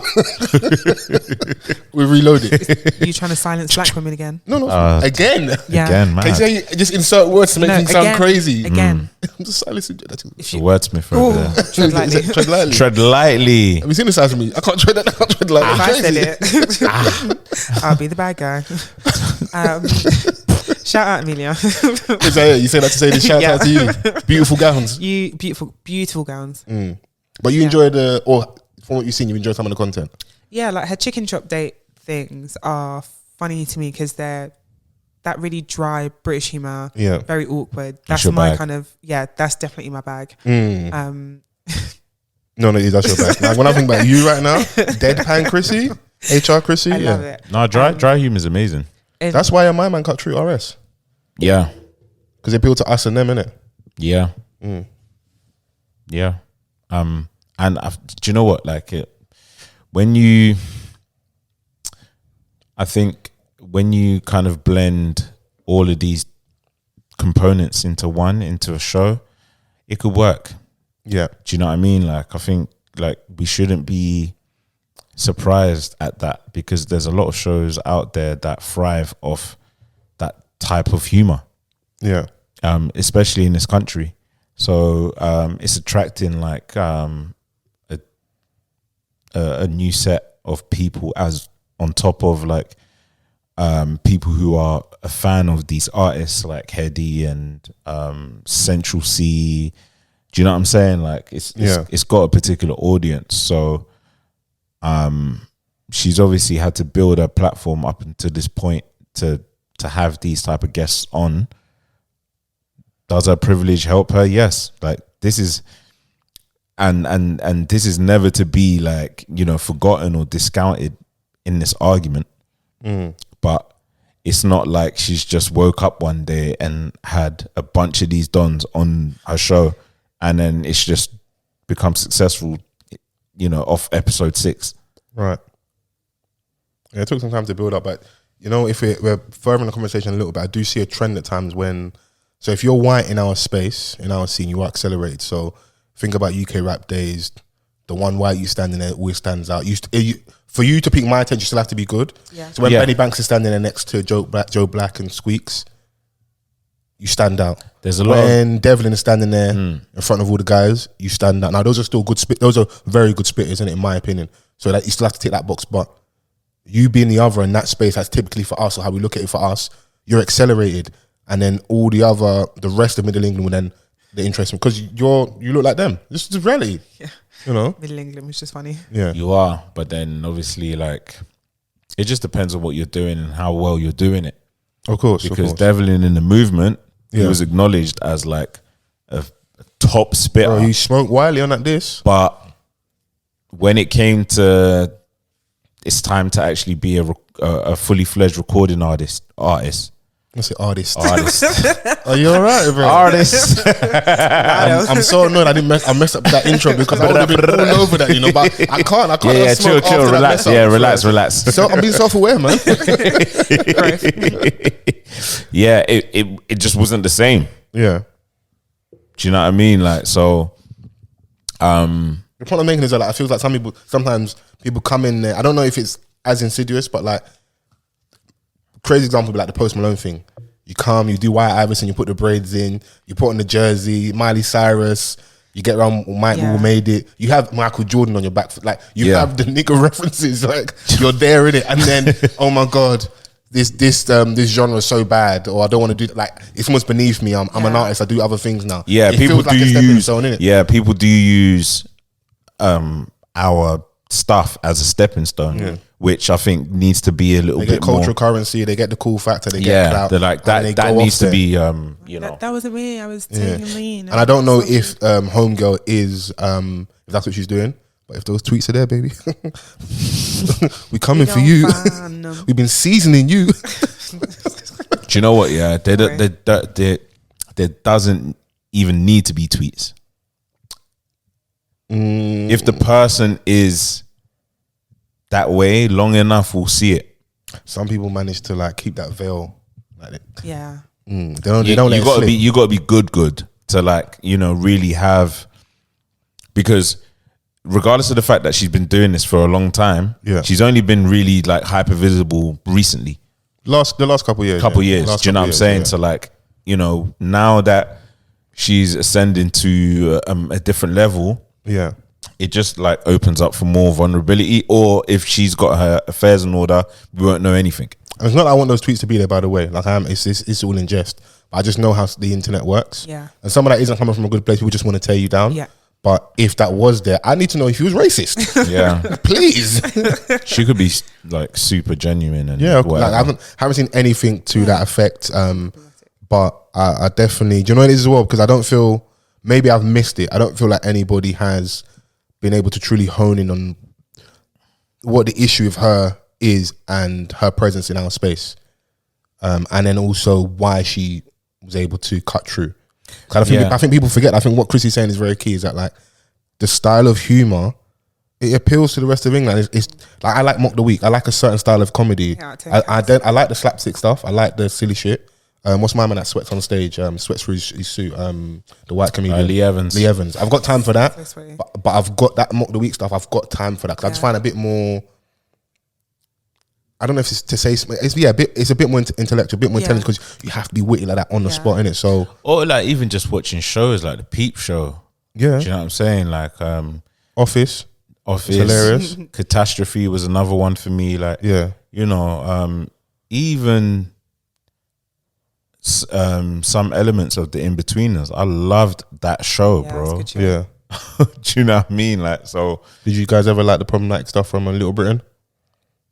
we reload it. You trying to silence black women again? No, again. Yeah, again, man. Can you just insert words to make things sound crazy? Again, I'm just silencing. It's a wordsmith over there. Tread lightly. Tread lightly. Tread lightly. Have you seen the size of me? I can't tread that. I can't tread lightly. If I said it, I'll be the bad guy. Shout out, Amelia. Is that it? You say that to say this? Shout out to you. Beautiful gowns. You beautiful gowns. But you enjoyed or from what you've seen, you enjoyed some of the content. Yeah, like her chicken chop date things are funny to me, because they're that really dry British humour. Yeah, very awkward. That's my bag. Kind of that's definitely my bag. No, that's your bag. Like, when I think about you right now, deadpan Chrissy, HR Chrissy. I love it. No, dry humour is amazing. That's why my man cut True RS. Yeah, because they appeal to us and them, innit? Yeah. Yeah. And do you know what? Like, I think when you kind of blend all of these components into a show, it could work. Yeah. Do you know what I mean? Like, I think like we shouldn't be surprised at that, because there's a lot of shows out there that thrive off that type of humor. Yeah. Especially in this country. So it's attracting like a new set of people, as on top of like people who are a fan of these artists like Hedy and Central C. Do you know what I'm saying? Like it's got a particular audience. So she's obviously had to build her platform up until this point to have these type of guests on. Does her privilege help her? Yes. Like, this is and this is never to be like, you know, forgotten or discounted in this argument. But it's not like she's just woke up one day and had a bunch of these dons on her show and then it's just become successful, you know, off episode 6. Right. Yeah, it took some time to build up, but you know, if we're furthering the conversation a little bit, I do see a trend at times when. So if you're white in our space, in our scene, you are accelerated. So think about UK rap days. The one white you standing there always stands out. For you to pique my attention, you still have to be good. Yeah. So when Benny Banks is standing there next to Joe Black and Squeaks, you stand out. There's a lot. When Devlin is standing there in front of all the guys, you stand out. Now those are still good those are very good spitters, isn't it, in my opinion. So that you still have to tick that box. But you being the other in that space, that's typically for us, or how we look at it for us, you're accelerated. And then all the rest of Middle England will then the interesting, because you look like them. This is reality. Yeah. You know? Middle England was just funny. Yeah. You are, but then obviously like it just depends on what you're doing and how well you're doing it. Of course. Because Devlin in the movement He was acknowledged as like a top spitter. Bro, he smoked Wiley on that disc. But when it came to it's time to actually be a fully fledged recording artist. What's it, artist? Are you all right, bro? Artist. I'm so annoyed. I messed up that intro because I would have been all over that, But I can't. Yeah, chill, relax. Yeah, relax. So I'm being self-aware, man. Yeah, it just wasn't the same. Yeah. Do you know what I mean? Like, so. The point I'm making is that I feel like sometimes people come in there. I don't know if it's as insidious, but like crazy example would be like the Post Malone thing. You come, you do White Iverson, you put the braids in, you put on the jersey, Miley Cyrus, you get around Mike Who Made It. You have Michael Jordan on your back, like you have the nigga references, like you're there in it, and then oh my god, this genre is so bad, or I don't want to do like it's almost beneath me. I'm an artist. I do other things now. Yeah, it people feels like do a stepping use. stone, innit? Yeah, people do use our stuff as a stepping stone, which I think needs to be a little bit more. They get cultural currency, they get the cool factor, they get clout. They're like that needs to be That wasn't me. I was taking lean. And I don't know if Homegirl is if that's what she's doing, but if those tweets are there, baby, we coming for you. We've been seasoning you. Do you know what? Yeah, there doesn't even need to be tweets. If the person is that way long enough, we'll see it. Some people manage to like keep that veil. Like yeah. They don't let it slip. You gotta be good to like, really have, because regardless of the fact that she's been doing this for a long time, she's only been really like hyper visible recently. The last couple years. Do you know what I'm saying? Yeah. So like, now that she's ascending to a different level, it just like opens up for more vulnerability. Or if she's got her affairs in order, we won't know anything. And it's not that I want those tweets to be there, by the way. Like it's all in jest. But I just know how the internet works. Yeah. And some of that isn't coming from a good place. People just want to tear you down. Yeah. But if that was there, I need to know if he was racist. Yeah. Please. She could be like super genuine and like I haven't seen anything to that effect. But I definitely, do you know what it is as well? Because I don't feel, maybe I've missed it. I don't feel like anybody has been able to truly hone in on what the issue with her is and her presence in our space. And then also why she was able to cut through. I think people forget. I think what Chrissy's saying is very key. Is that like the style of humor, it appeals to the rest of England. It's like I like Mock the Week. I like a certain style of comedy. I like the slapstick stuff. I like the silly shit. What's my man that sweats on stage? Sweats through his suit. The white comedian Lee Evans. I've got time for that. But I've got that Mock the Week stuff. I've got time for that because I just find it a bit more. I don't know if it's to say it's a bit more intellectual, a bit more intelligent because you have to be witty like that on the spot, innit? So, or like even just watching shows like the Peep Show. Yeah, do you know what I'm saying? Like Office, it's hilarious. Catastrophe was another one for me. Like even some elements of the In-Betweeners. I loved that show, bro. Yeah, do you know what I mean? Like, so did you guys ever like the problematic stuff from Little Britain?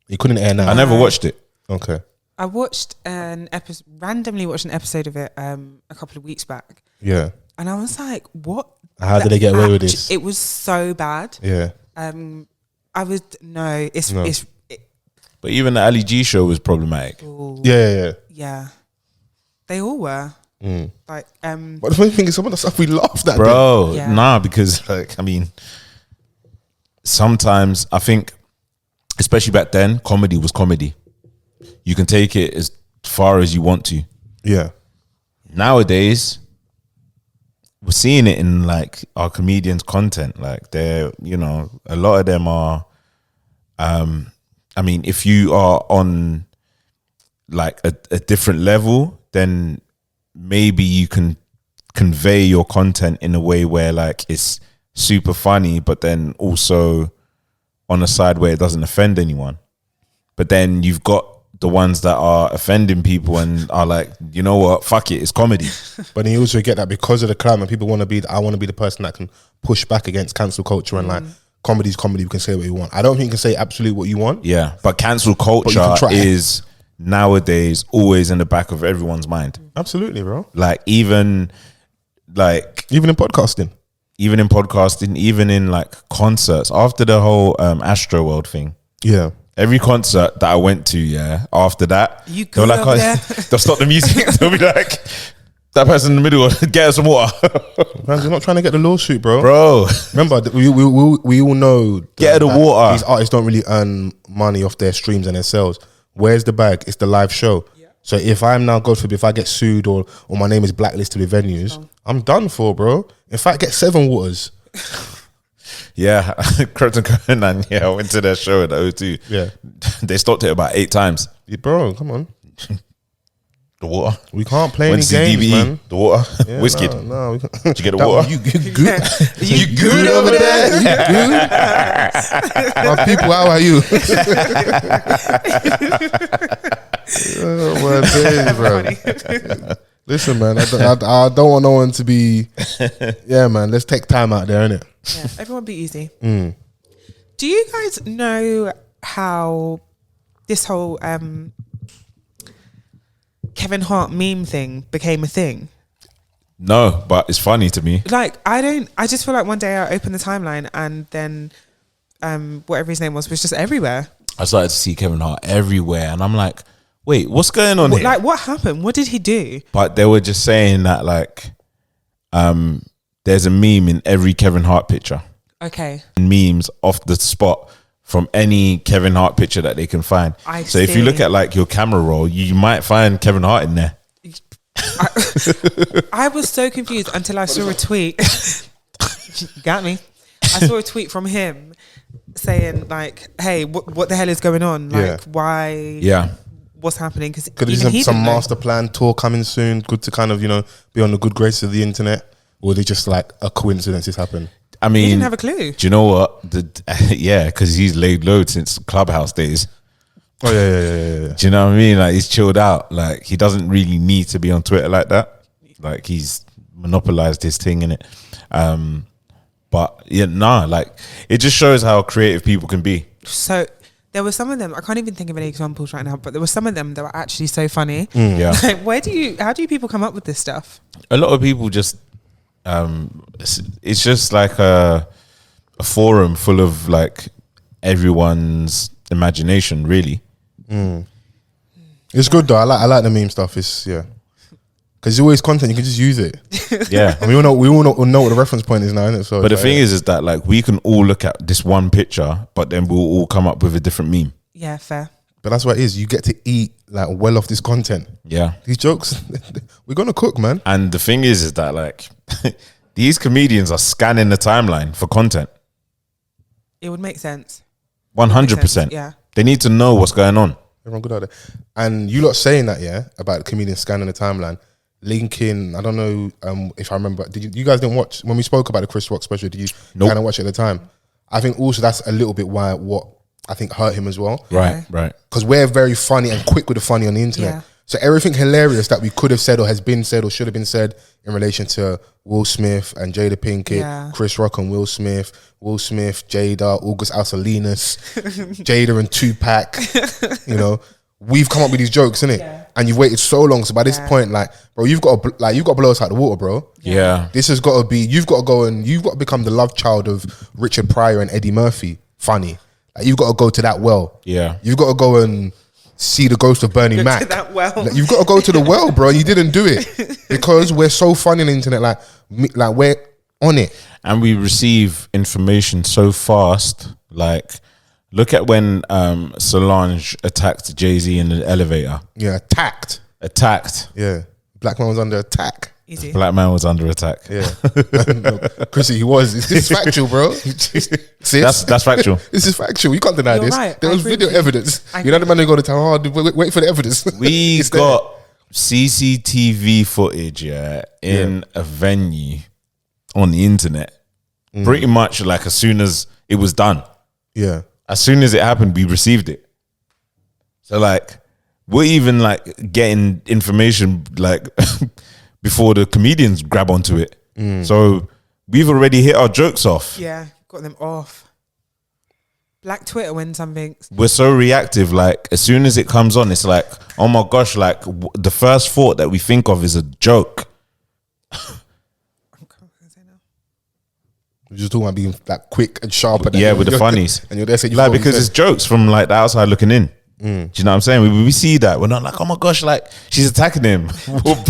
You couldn't air now. I never watched it. Okay. I watched randomly watched an episode of it a couple of weeks back. Yeah. And I was like, what? How did they get away with this? It was so bad. Yeah. It's but even the Ali G show was problematic. Ooh. Yeah. They all were. Like but the funny thing is some of the stuff we laughed at. Bro, nah, because like I mean sometimes I think, especially back then, comedy was comedy. You can take it as far as you want to. Yeah. Nowadays, we're seeing it in like our comedians' content. Like they're, a lot of them are. I mean, if you are on like a different level, then maybe you can convey your content in a way where like it's super funny, but then also on a side where it doesn't offend anyone. But then you've got the ones that are offending people and are like, you know what, fuck it, it's comedy. But then you also get that because of the climate, people want to be, I want to be the person that can push back against cancel culture and like, comedy's comedy, you can say what you want. I don't think you can say absolutely what you want. Yeah, but cancel culture is nowadays always in the back of everyone's mind. Absolutely, bro. Like even in podcasting, even in like concerts after the whole Astro World thing. Yeah. Every concert that I went to, after that, You good they're like, over there? they'll stop the music. They'll be like, that person in the middle, get us some water. Man, you're not trying to get the lawsuit, bro. Bro. Remember, we all know Get the water. These artists don't really earn money off their streams and their sales. Where's the bag? It's the live show. Yeah. So if I'm now, God forbid, if I get sued or my name is blacklisted with venues, I'm done for, bro. In fact, get 7 waters. Yeah, Krypton Conan, I went to their show at the O2. Yeah. They stopped it about 8 times. Yeah, bro, come on. The water. We can't play Went any games, DBE, man. The water. Yeah, Whiskey. No, we can't. Did you get the water? You good? You good over there? You good? My people, how are you? Oh, my days, bro. Listen, man, I don't want no one to be... Yeah, man, let's take time out there, innit? Yeah, everyone be easy. Do you guys know how this whole Kevin Hart meme thing became a thing? No, but it's funny to me. Like, I just feel like one day I opened the timeline and then whatever his name was just everywhere. I started to see Kevin Hart everywhere and I'm like, wait, what's going on here? Like, what happened? What did he do? But they were just saying that like there's a meme in every Kevin Hart picture. Okay. Memes off the spot from any Kevin Hart picture that they can find. So if you look at like your camera roll, you might find Kevin Hart in there. I was so confused until I saw a tweet. Got me. I saw a tweet from him saying like, hey, what the hell is going on? Like, why? Yeah. What's happening? Because could there be some master plan tour coming soon? Good to kind of, be on the good graces of the internet? Or are they just like a coincidence this happened? I mean, he didn't have a clue. Do you know what? Because he's laid low since Clubhouse days. Oh yeah. Do you know what I mean? Like he's chilled out. Like he doesn't really need to be on Twitter like that. Like he's monopolized his thing in it. But like it just shows how creative people can be. So there were some of them, I can't even think of any examples right now, but there were some of them that were actually so funny. Yeah. Like, how do people come up with this stuff? A lot of people just, it's just like a forum full of like everyone's imagination, really. It's good though. I like the meme stuff. It's because it's always content. You can just use it. Yeah, and we all know what the reference point is now, isn't it? So, but the thing is that like we can all look at this one picture, but then we'll all come up with a different meme. Yeah, fair. But that's what it is. You get to eat like well off this content. Yeah, these jokes, we're gonna cook, man. And the thing is that like these comedians are scanning the timeline for content. It would make sense. 100%. Yeah, they need to know what's going on. Everyone good out there. And you lot saying that, about the comedians scanning the timeline, linking, I don't know if I remember, you guys didn't watch, when we spoke about the Chris Rock special, did you kind of watch it at the time? I think also that's a little bit what I think hurt him as well. Right. Because we're very funny and quick with the funny on the internet. Yeah. So everything hilarious that we could have said or has been said or should have been said in relation to Will Smith and Jada Pinkett, Chris Rock and Will Smith, Jada, August Alsalinas, Jada and Tupac, we've come up with these jokes, innit? Yeah. And you've waited so long. So by this point, like, bro, you've got to blow us out the water, bro. Yeah. This has got to be, you've got to become the love child of Richard Pryor and Eddie Murphy. Funny. Like, you've got to go to that well. Yeah. You've got to go and see the ghost of Bernie Mac. To that well. Like, you've got to go to the well, bro. You didn't do it because we're so funny on the internet. Like we're on it. And we receive information so fast. Like, look at when Solange attacked Jay-Z in the elevator. Yeah, attacked. Yeah. Black man was under attack. Easy. Black man was under attack. Yeah. No, Chrissy, he was. This is factual, bro. That's factual. This is factual. You can't deny this. Right. There was video evidence. You're not the man who go to town hall. Wait for the evidence. We got CCTV footage in a venue on the internet. Pretty much like as soon as it was done. Yeah. As soon as it happened, we received it. So like we're even like getting information like before the comedians grab onto it. So we've already hit our jokes off. Yeah, got them off. Black Twitter when something. We're so reactive. Like as soon as it comes on, it's like, oh my gosh! Like the first thought that we think of is a joke. You're just talking about being like quick and sharp. And with the funnies. And you're there saying, like because it's jokes from like the outside looking in. Do you know what I'm saying? We see that. We're not like, oh my gosh, like she's attacking him. Wait, what?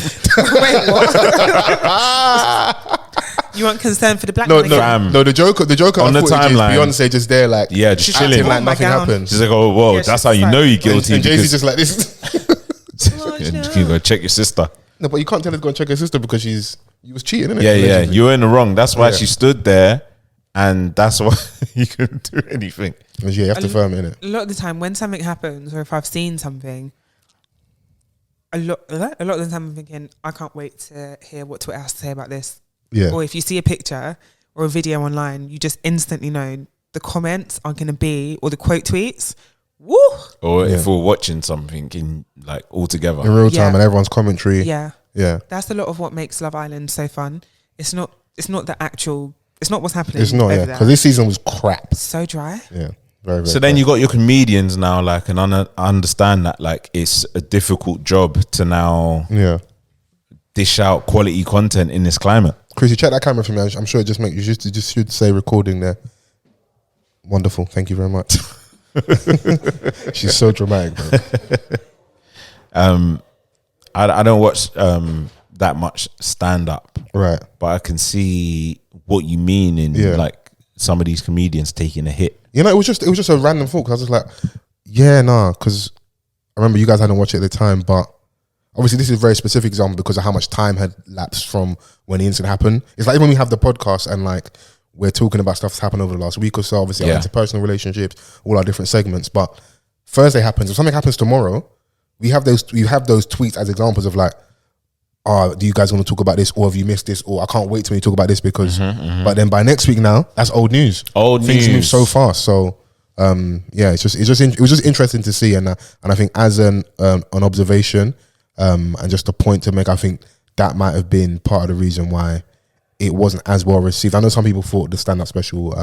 You weren't concerned for the black man again? No, the joke on the timeline. Beyonce just there, like just chilling, like nothing happened. She's like, oh whoa, that's how you know you're guilty. And Jay-Z's just like this. You go check your sister. No, but you can't tell her to go and check her sister because you was cheating, innit? Yeah, you were in the wrong. That's why she stood there, and that's why you couldn't do anything. Yeah, you have to firm it, innit? A lot of the time, when something happens, or if I've seen something, a lot of the time I'm thinking, I can't wait to hear what Twitter has to say about this. Yeah. Or if you see a picture or a video online, you just instantly know the comments are going to be, or the quote tweets. Woo! Or if we're watching something in like all together in real time and everyone's commentary. Yeah. That's a lot of what makes Love Island so fun. It's not the actual. It's not what's happening. It's not. Over Because this season was crap. So dry. Yeah. Very, very so then you got your comedians now, like, and I understand that like it's a difficult job to now dish out quality content in this climate. Chrissy, check that camera for me. I'm sure it just makes you just should say recording there. Wonderful. Thank you very much. She's so dramatic, bro. I don't watch that much stand up, right? But I can see what you mean in like some of these comedians taking a hit. You know, it was just a random thought because I was just like, because I remember you guys hadn't watched it at the time, but obviously this is a very specific example because of how much time had lapsed from when the incident happened. It's like when we have the podcast and like we're talking about stuff that's happened over the last week or so, obviously our interpersonal relationships, all our different segments. But Thursday happens. If something happens tomorrow, we have those tweets as examples of like, do you guys want to talk about this, or have you missed this, or I can't wait till you talk about this because but then by next week now, that's old news. Things move so fast. So it was just interesting to see, and I think as an observation, and just a point to make, I think that might have been part of the reason why it wasn't as well received. I know some people thought the stand-up special,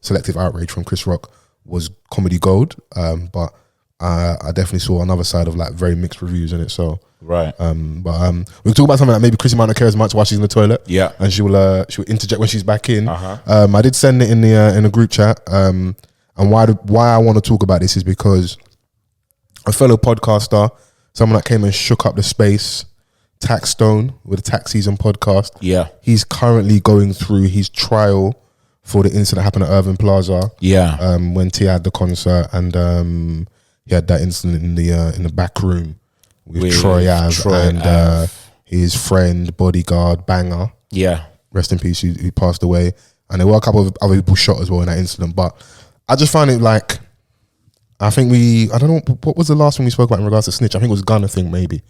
Selective Outrage from Chris Rock, was comedy gold, but I definitely saw another side of like very mixed reviews in it. So right, we'll talk about something that maybe Chrissy might not care as much while she's in the toilet. Yeah, and she'll interject when she's back in. I did send it in the group chat, and why I want to talk about this is because a fellow podcaster, someone that came and shook up the space, Taxstone with the Tax Season podcast. Yeah, he's currently going through his trial for the incident that happened at Irving Plaza. Yeah, when T had the concert and he had that incident in the back room with TroyAve and his friend, bodyguard, Banger. Yeah, rest in peace. He passed away, and there were a couple of other people shot as well in that incident. But I just find it like, I don't know, what was the last thing we spoke about in regards to snitch? I think it was Gunner thing, maybe.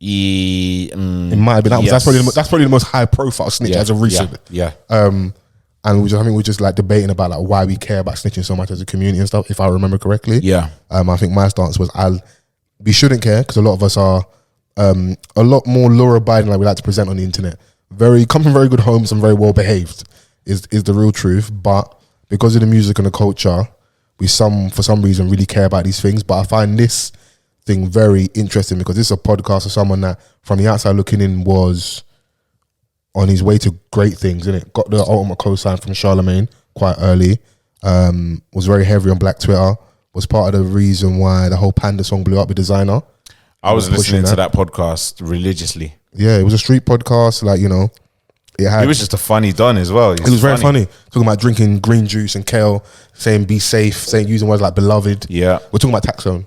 It might have been that. Yes. That's probably the most high profile snitch as of recent. Yeah. And I think we're just like debating about like why we care about snitching so much as a community and stuff, if I remember correctly. Yeah. I think my stance was we shouldn't care because a lot of us are a lot more law abiding, like we like to present on the internet. Come from very good homes and very well behaved is the real truth. But because of the music and the culture, for some reason really care about these things. But I find this thing very interesting because this is a podcast of someone that from the outside looking in was on his way to great things, innit? Got the ultimate co-sign from Charlemagne quite early. Was very heavy on Black Twitter. Was part of the reason why the whole Panda song blew up with Designer. I was listening to that podcast religiously. Yeah, it was a street podcast. Like, you know, it was just a funny don as well. It was very funny. Talking about drinking green juice and kale, saying be safe, using words like beloved. Yeah. We're talking about Taxstone.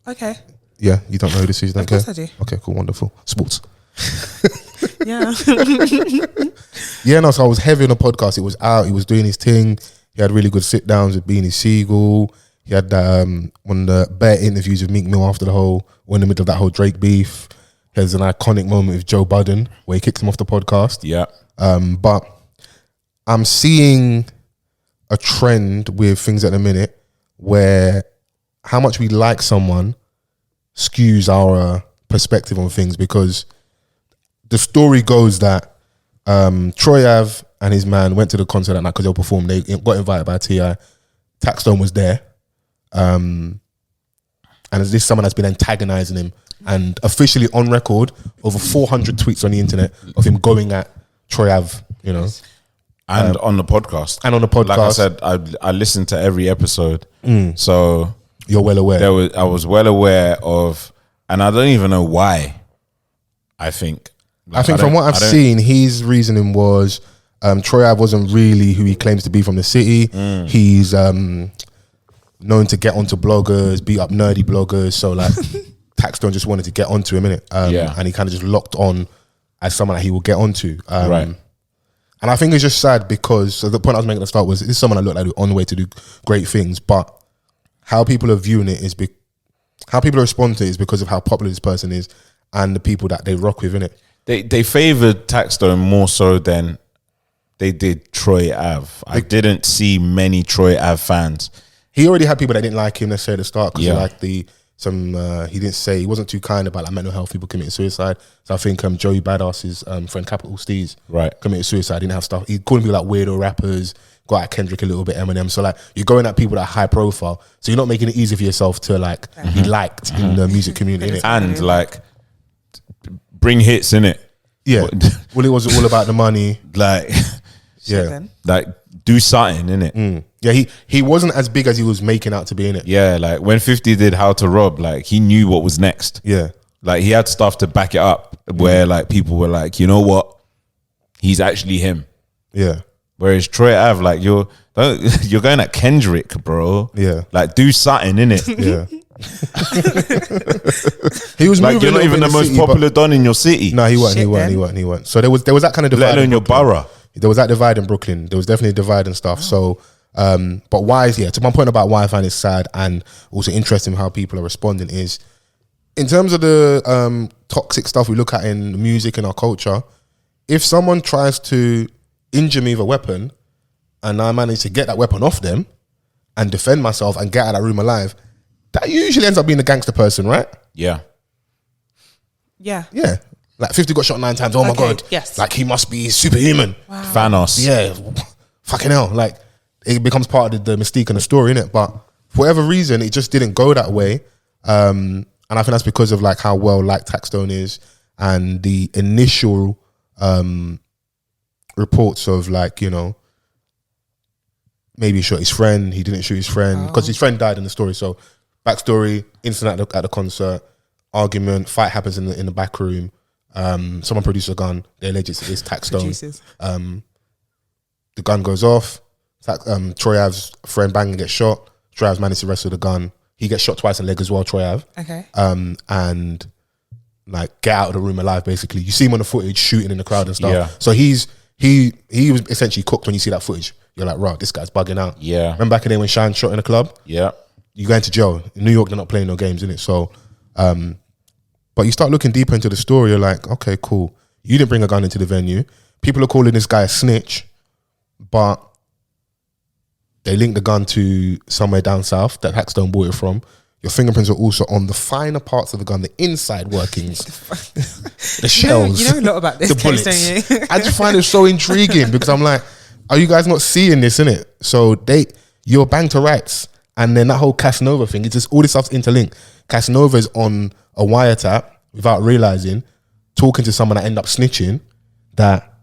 Okay. Yeah, you don't know who this is, don't care? Of course I do. Okay, cool, wonderful. Sports. Yeah. Yeah, no, so I was heavy on the podcast. It was out, he was doing his thing. He had really good sit downs with Beanie Siegel. He had that one of the better interviews with Meek Mill after in the middle of that whole Drake beef. There's an iconic moment with Joe Budden where he kicks him off the podcast. Yeah. But I'm seeing a trend with things at the minute where how much we like someone skews our perspective on things, because the story goes that TroyAve and his man went to the concert that night because they'll perform. They got invited by T.I. Taxstone was there. And is this someone that's been antagonizing him and officially on record over 400 tweets on the internet of him going at TroyAve, you know. And on the podcast. And on the podcast. Like I said, I listened to every episode. So you're well aware. I was well aware of, and I don't even know why, I think. I think from what I've seen, his reasoning was TroyAve wasn't really who he claims to be from the city. He's known to get onto bloggers, beat up nerdy bloggers. So like Taxstone just wanted to get onto him, innit? And he kind of just locked on as someone that he will get onto. Right. And I think it's just sad because so the point I was making at the start was this is someone I look like on the way to do great things, but how people are viewing it is how people respond to it is because of how popular this person is and the people that they rock with, innit? They favoured Taxstone more so than they did TroyAve. I didn't see many TroyAve fans. He already had people that didn't like him necessarily at the start because like he didn't say, he wasn't too kind about like mental health, people committing suicide. So I think Joey Badass's friend Capital Steez committed suicide, didn't have stuff. He called people like weirdo rappers, got at Kendrick a little bit, Eminem. So like you're going at people that are high profile. So you're not making it easy for yourself to like be liked in the music community. Innit? And like bring hits in it. Yeah. Well, it was all about the money. Like Yeah. Like do something, innit? Yeah, he wasn't as big as he was making out to be, innit? Yeah, like when 50 did How to Rob, like he knew what was next. Yeah. Like he had stuff to back it up where like people were like, you know what? He's actually him. Yeah. Whereas TroyAve, like you're going at Kendrick, bro. Yeah. Like do something, innit? Yeah. He was like you're not even the most popular don in your city. No, he weren't. So there was that kind of divide. Let alone your borough. There was that divide in Brooklyn. There was definitely a divide and stuff. So, but why to my point about why I find it sad and also interesting how people are responding is in terms of the toxic stuff we look at in music and our culture. If someone tries to injure me with a weapon and I manage to get that weapon off them and defend myself and get out of that room alive, that usually ends up being the gangster person, right? Yeah. Yeah. Yeah. Like 50 got shot 9 times. Oh my God. Yes. Like he must be superhuman. Wow. Thanos. Yeah. Fucking hell. Like it becomes part of the mystique and the story, innit? But for whatever reason, it just didn't go that way. And I think that's because of like how well liked Taxstone is and the initial reports of like, you know, maybe he shot his friend, he didn't shoot his friend because his friend died in the story. So backstory, incident at the concert, argument, fight happens in the back room. Someone produced a gun. They allege it's Taxstone. The gun goes off. TroyAve's friend Bang gets shot. TroyAve's managed to wrestle the gun. He gets shot twice in the leg as well, TroyAve. Okay. And like get out of the room alive. Basically, you see him on the footage shooting in the crowd and stuff. Yeah. So he was essentially cooked when you see that footage. You're like, right, this guy's bugging out. Yeah. Remember back in the day when Shine shot in the club? Yeah. You go into jail. In New York, they're not playing no games, innit? So, but you start looking deeper into the story, you're like, okay, cool. You didn't bring a gun into the venue. People are calling this guy a snitch, but they linked the gun to somewhere down south that Taxstone bought it from. Your fingerprints are also on the finer parts of the gun, the inside workings, the shells. You know a lot about this the case, bullets. don't you? I just find it so intriguing because I'm like, are you guys not seeing this, innit? So you're bang to rights. And then that whole Casanova thing, it's just all this stuff's interlinked. Casanova is on a wiretap without realizing, talking to someone that end up snitching that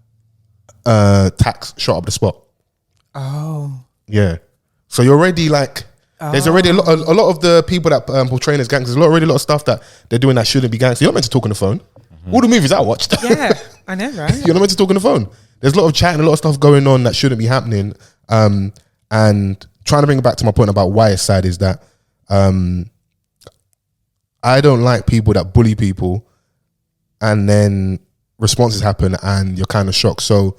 Tax shot up the spot. Oh. Yeah. So you're already like, there's already a lot of the people that portray as gangsters, already a lot of stuff that they're doing that shouldn't be gangsters. You're not meant to talk on the phone. All the movies I watched. Yeah, I know, right? You're not meant to talk on the phone. There's a lot of chatting, a lot of stuff going on that shouldn't be happening. And trying to bring it back to my point about why it's sad is that I don't like people that bully people and then responses happen and you're kind of shocked. So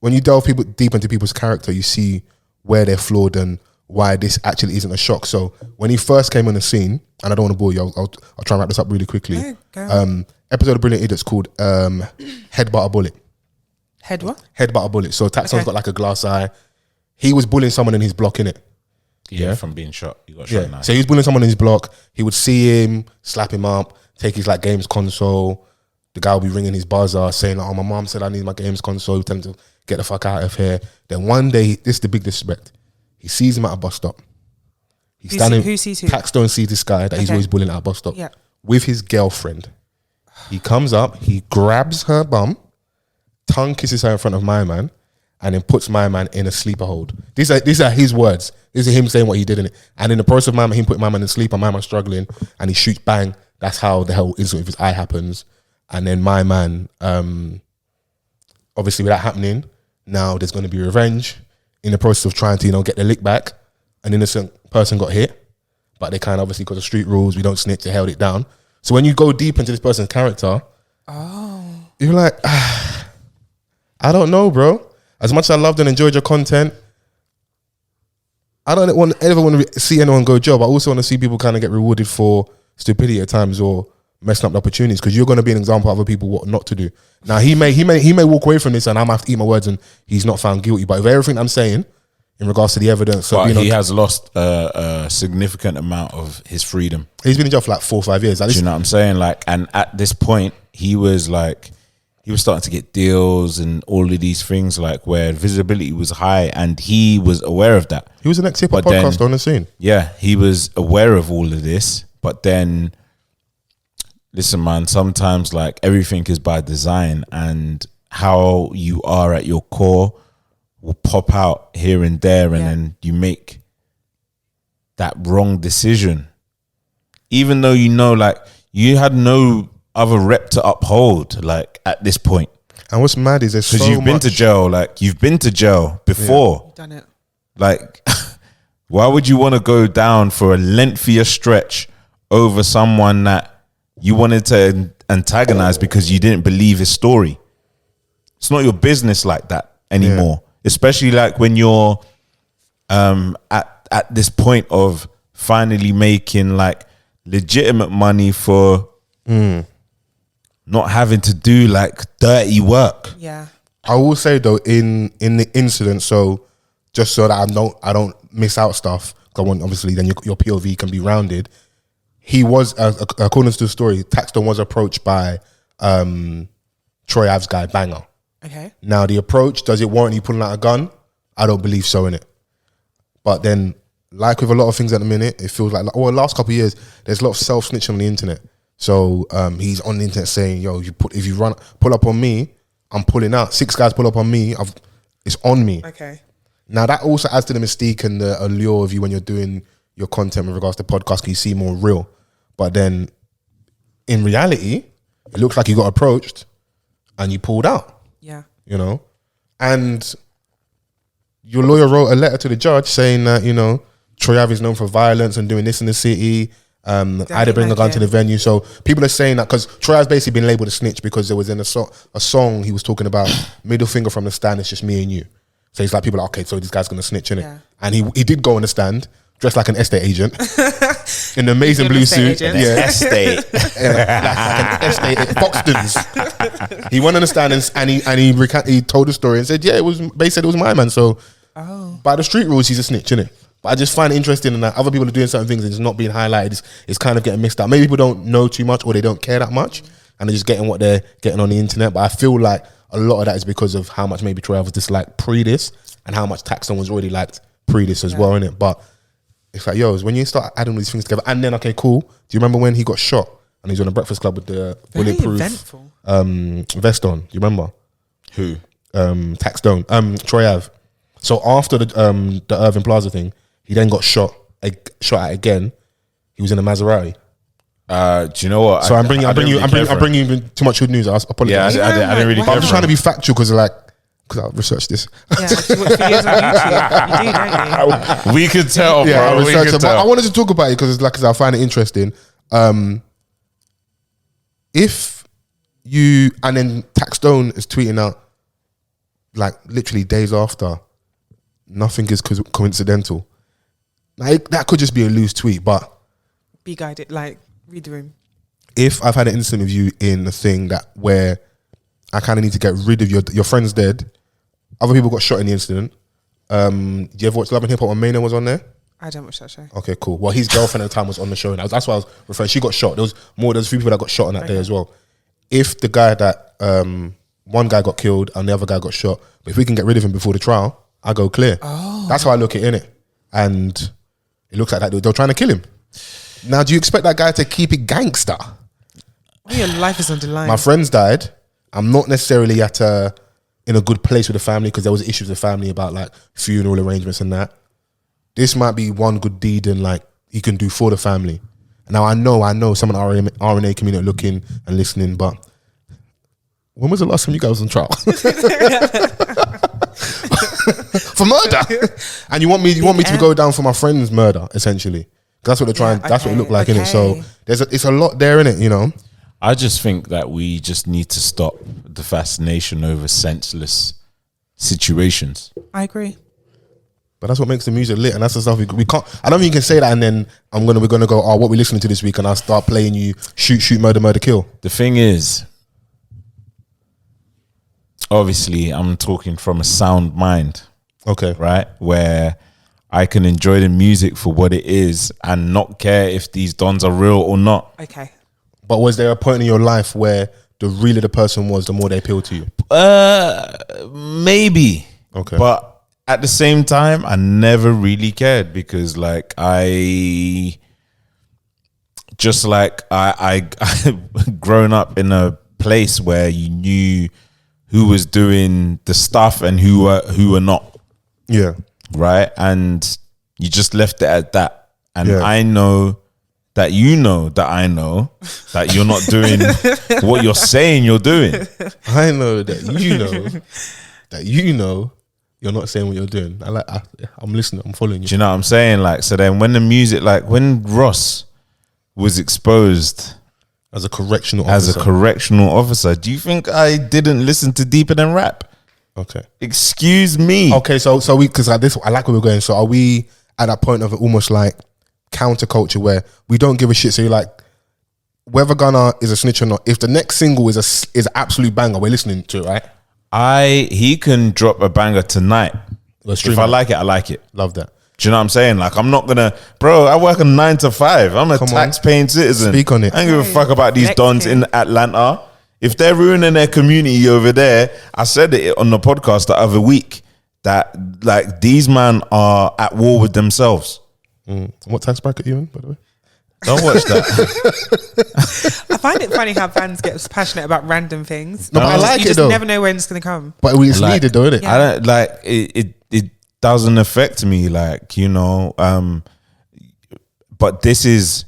when you delve deep into people's character, you see where they're flawed and why this actually isn't a shock. So when he first came on the scene, and I don't want to bore you, I'll try and wrap this up really quickly. Yeah, episode of Brilliant Idiots called Headbutt a Bullet. Head what? Headbutt a Bullet. So Taxstone's got like a glass eye. He was bullying someone in his block, innit? Yeah, from being shot. You got shot now. So he was bullying someone in his block. He would see him, slap him up, take his like games console. The guy would be ringing his buzzer saying like, oh, my mom said I need my games console. He would tell him to get the fuck out of here. Then one day, this is the big disrespect. He sees him at a bus stop. He's Who sees who? Taxstone sees this guy that he's always bullying at a bus stop with his girlfriend. He comes up, he grabs her bum, tongue kisses her in front of my man, and then puts my man in a sleeper hold. These are his words. This is him saying what he did in it. And in the process of him putting my man in sleep and my man struggling, and he shoots bang. That's how the hell incident with his eye happens. And then my man, obviously with that happening, now there's going to be revenge. In the process of trying to, get the lick back, an innocent person got hit, but they can't, obviously, because of street rules, we don't snitch, they held it down. So when you go deep into this person's character, you're like, I don't know, bro. As much as I loved and enjoyed your content, I don't ever want to see anyone go job. I also want to see people kind of get rewarded for stupidity at times or messing up the opportunities, because you're going to be an example of other people what not to do. Now he may walk away from this and I'm gonna have to eat my words and he's not found guilty. But with everything I'm saying in regards to the evidence, but he has lost a significant amount of his freedom. He's been in jail for like 4 or 5 years. Do you know what I'm saying? Like, and at this point, he was starting to get deals and all of these things, like where visibility was high, and he was aware of that. He was the next hip-hop podcast on the scene. Yeah, he was aware of all of this, but then, listen, man, sometimes like everything is by design, and how you are at your core will pop out here and there, and then you make that wrong decision, even though like you had no other rep to uphold, like at this point. And what's mad is there's because you've been to jail, like you've been to jail before. You've done it. Like, why would you want to go down for a lengthier stretch over someone that you wanted to antagonize because you didn't believe his story? It's not your business like that anymore. Especially like when you're at this point of finally making like legitimate money for not having to do like dirty work. Yeah. I will say though, in the incident, so just so that I don't miss out stuff, because I want, obviously then your POV can be rounded. He was, according to the story, Taxstone was approached by TroyAve's guy, Banger. Okay. Now the approach, does it warrant you pulling out a gun? I don't believe so, innit? But then, like with a lot of things at the minute, it feels like the last couple of years, there's a lot of self-snitching on the internet. So he's on the internet saying, yo, if you pull up on me, I'm pulling out. 6 guys pull up on me, it's on me. Okay. Now that also adds to the mystique and the allure of you when you're doing your content with regards to podcasts, you see more real. But then in reality, it looks like you got approached and you pulled out. Yeah. And your lawyer wrote a letter to the judge saying that, TroyAve is known for violence and doing this in the city. I didn't bring a gun to the venue. So people are saying that because TroyAve's basically been labeled a snitch because there was in a song he was talking about middle finger from the stand, it's just me and you. So he's like, people are like, okay, so this guy's going to snitch, innit? Yeah. And he did go on the stand, dressed like an estate agent, in an amazing blue suit. Yeah, estate. like an estate at Foxton's. He went on the stand and he told the story and said, yeah, they said it was my man. So by the street rules, he's a snitch, innit? But I just find it interesting in that other people are doing certain things and it's not being highlighted. It's kind of getting missed out. Maybe people don't know too much or they don't care that much and they're just getting what they're getting on the internet. But I feel like a lot of that is because of how much maybe TroyAve was disliked pre this and how much Taxstone was already liked pre this as well, innit? But it's like, yo, when you start adding these things together, and then, okay, cool. Do you remember when he got shot and he was on a Breakfast Club with the bulletproof vest on? Do you remember? Who? Taxstone, TroyAve. So after the Irving Plaza thing, he then got shot at again. He was in a Maserati. Do you know what? So I'm bringing you too much good news. I apologize. Yeah, I didn't really. But I'm just trying to be factual because I researched this. Yeah, you watch videos on YouTube. You do, don't you? We could tell, bro. I researched it. But I wanted to talk about it because I find it interesting. If you and then Taxstone is tweeting out like literally days after, nothing is coincidental. Like that could just be a loose tweet, but be guided. Like read the room. If I've had an incident with you in a thing where I kind of need to get rid of your friend's dead, other people got shot in the incident. Do you ever watch Love and Hip Hop when Amelia was on there? I don't watch that show. Okay, cool. Well, his girlfriend at the time was on the show, and that's why I was referring. She got shot. There's a few people that got shot on that day as well. If the guy that one guy got killed and the other guy got shot, but if we can get rid of him before the trial, I go clear. Oh. That's how I look at it, innit? and it looks like that they're trying to kill him. Now, do you expect that guy to keep it gangster? Well, your life is on the line. My friends died. I'm not necessarily in a good place with the family because there was issues with the family about like funeral arrangements and that. This might be one good deed and like he can do for the family. Now I know some of the RNA community are looking and listening, but when was the last time you guys was on trial? For murder. And you want me to go down for my friend's murder, essentially. That's what they're trying, that's what it looked like, innit? So it's a lot there, innit, you know? I just think that we just need to stop the fascination over senseless situations. I agree. But that's what makes the music lit, and that's the stuff we can't. I don't think you can say that, and then we're gonna go, oh, what we listening to this week, and I'll start playing you shoot, murder, kill. The thing is, obviously, I'm talking from a sound mind. Okay, right, where I can enjoy the music for what it is and not care if these dons are real or not. Okay. But was there a point in your life where the realer the person was, the more they appealed to you? Maybe. Okay. But at the same time, I never really cared because like I grown up in a place where you knew who was doing the stuff and who were not. Yeah. Right? And you just left it at that. And Yeah. I know that you know that I know that you're not doing what you're saying you're doing. I know that you know you're not saying what you're doing. I'm listening, I'm following you. Do you know what I'm saying? Like, so then when the music, like when Ross was exposed as a correctional officer, do you think I didn't listen to Deeper Than Rap? Okay. Excuse me. Okay, so we, because I like where we're going. So are we at that point of almost like counterculture where we don't give a shit? So you're like, whether Gunna is a snitch or not, if the next single is an absolute banger, we're listening to it, right? He can drop a banger tonight. If I like it, I like it. Love that. Do you know what I'm saying? Like, I'm not gonna, bro, I work a 9 to 5. I'm a tax-paying citizen. Speak on it. I don't give a fuck about these dons in Atlanta. If they're ruining their community over there, I said it on the podcast the other week that like these men are at war with themselves. What tax bracket are you in, by the way? Don't watch that. I find it funny how fans get passionate about random things. No, but I like you it just though. never know when it's going to come. But it's needed though, isn't it? Yeah. I don't like it. It doesn't affect me, like, you know. But this is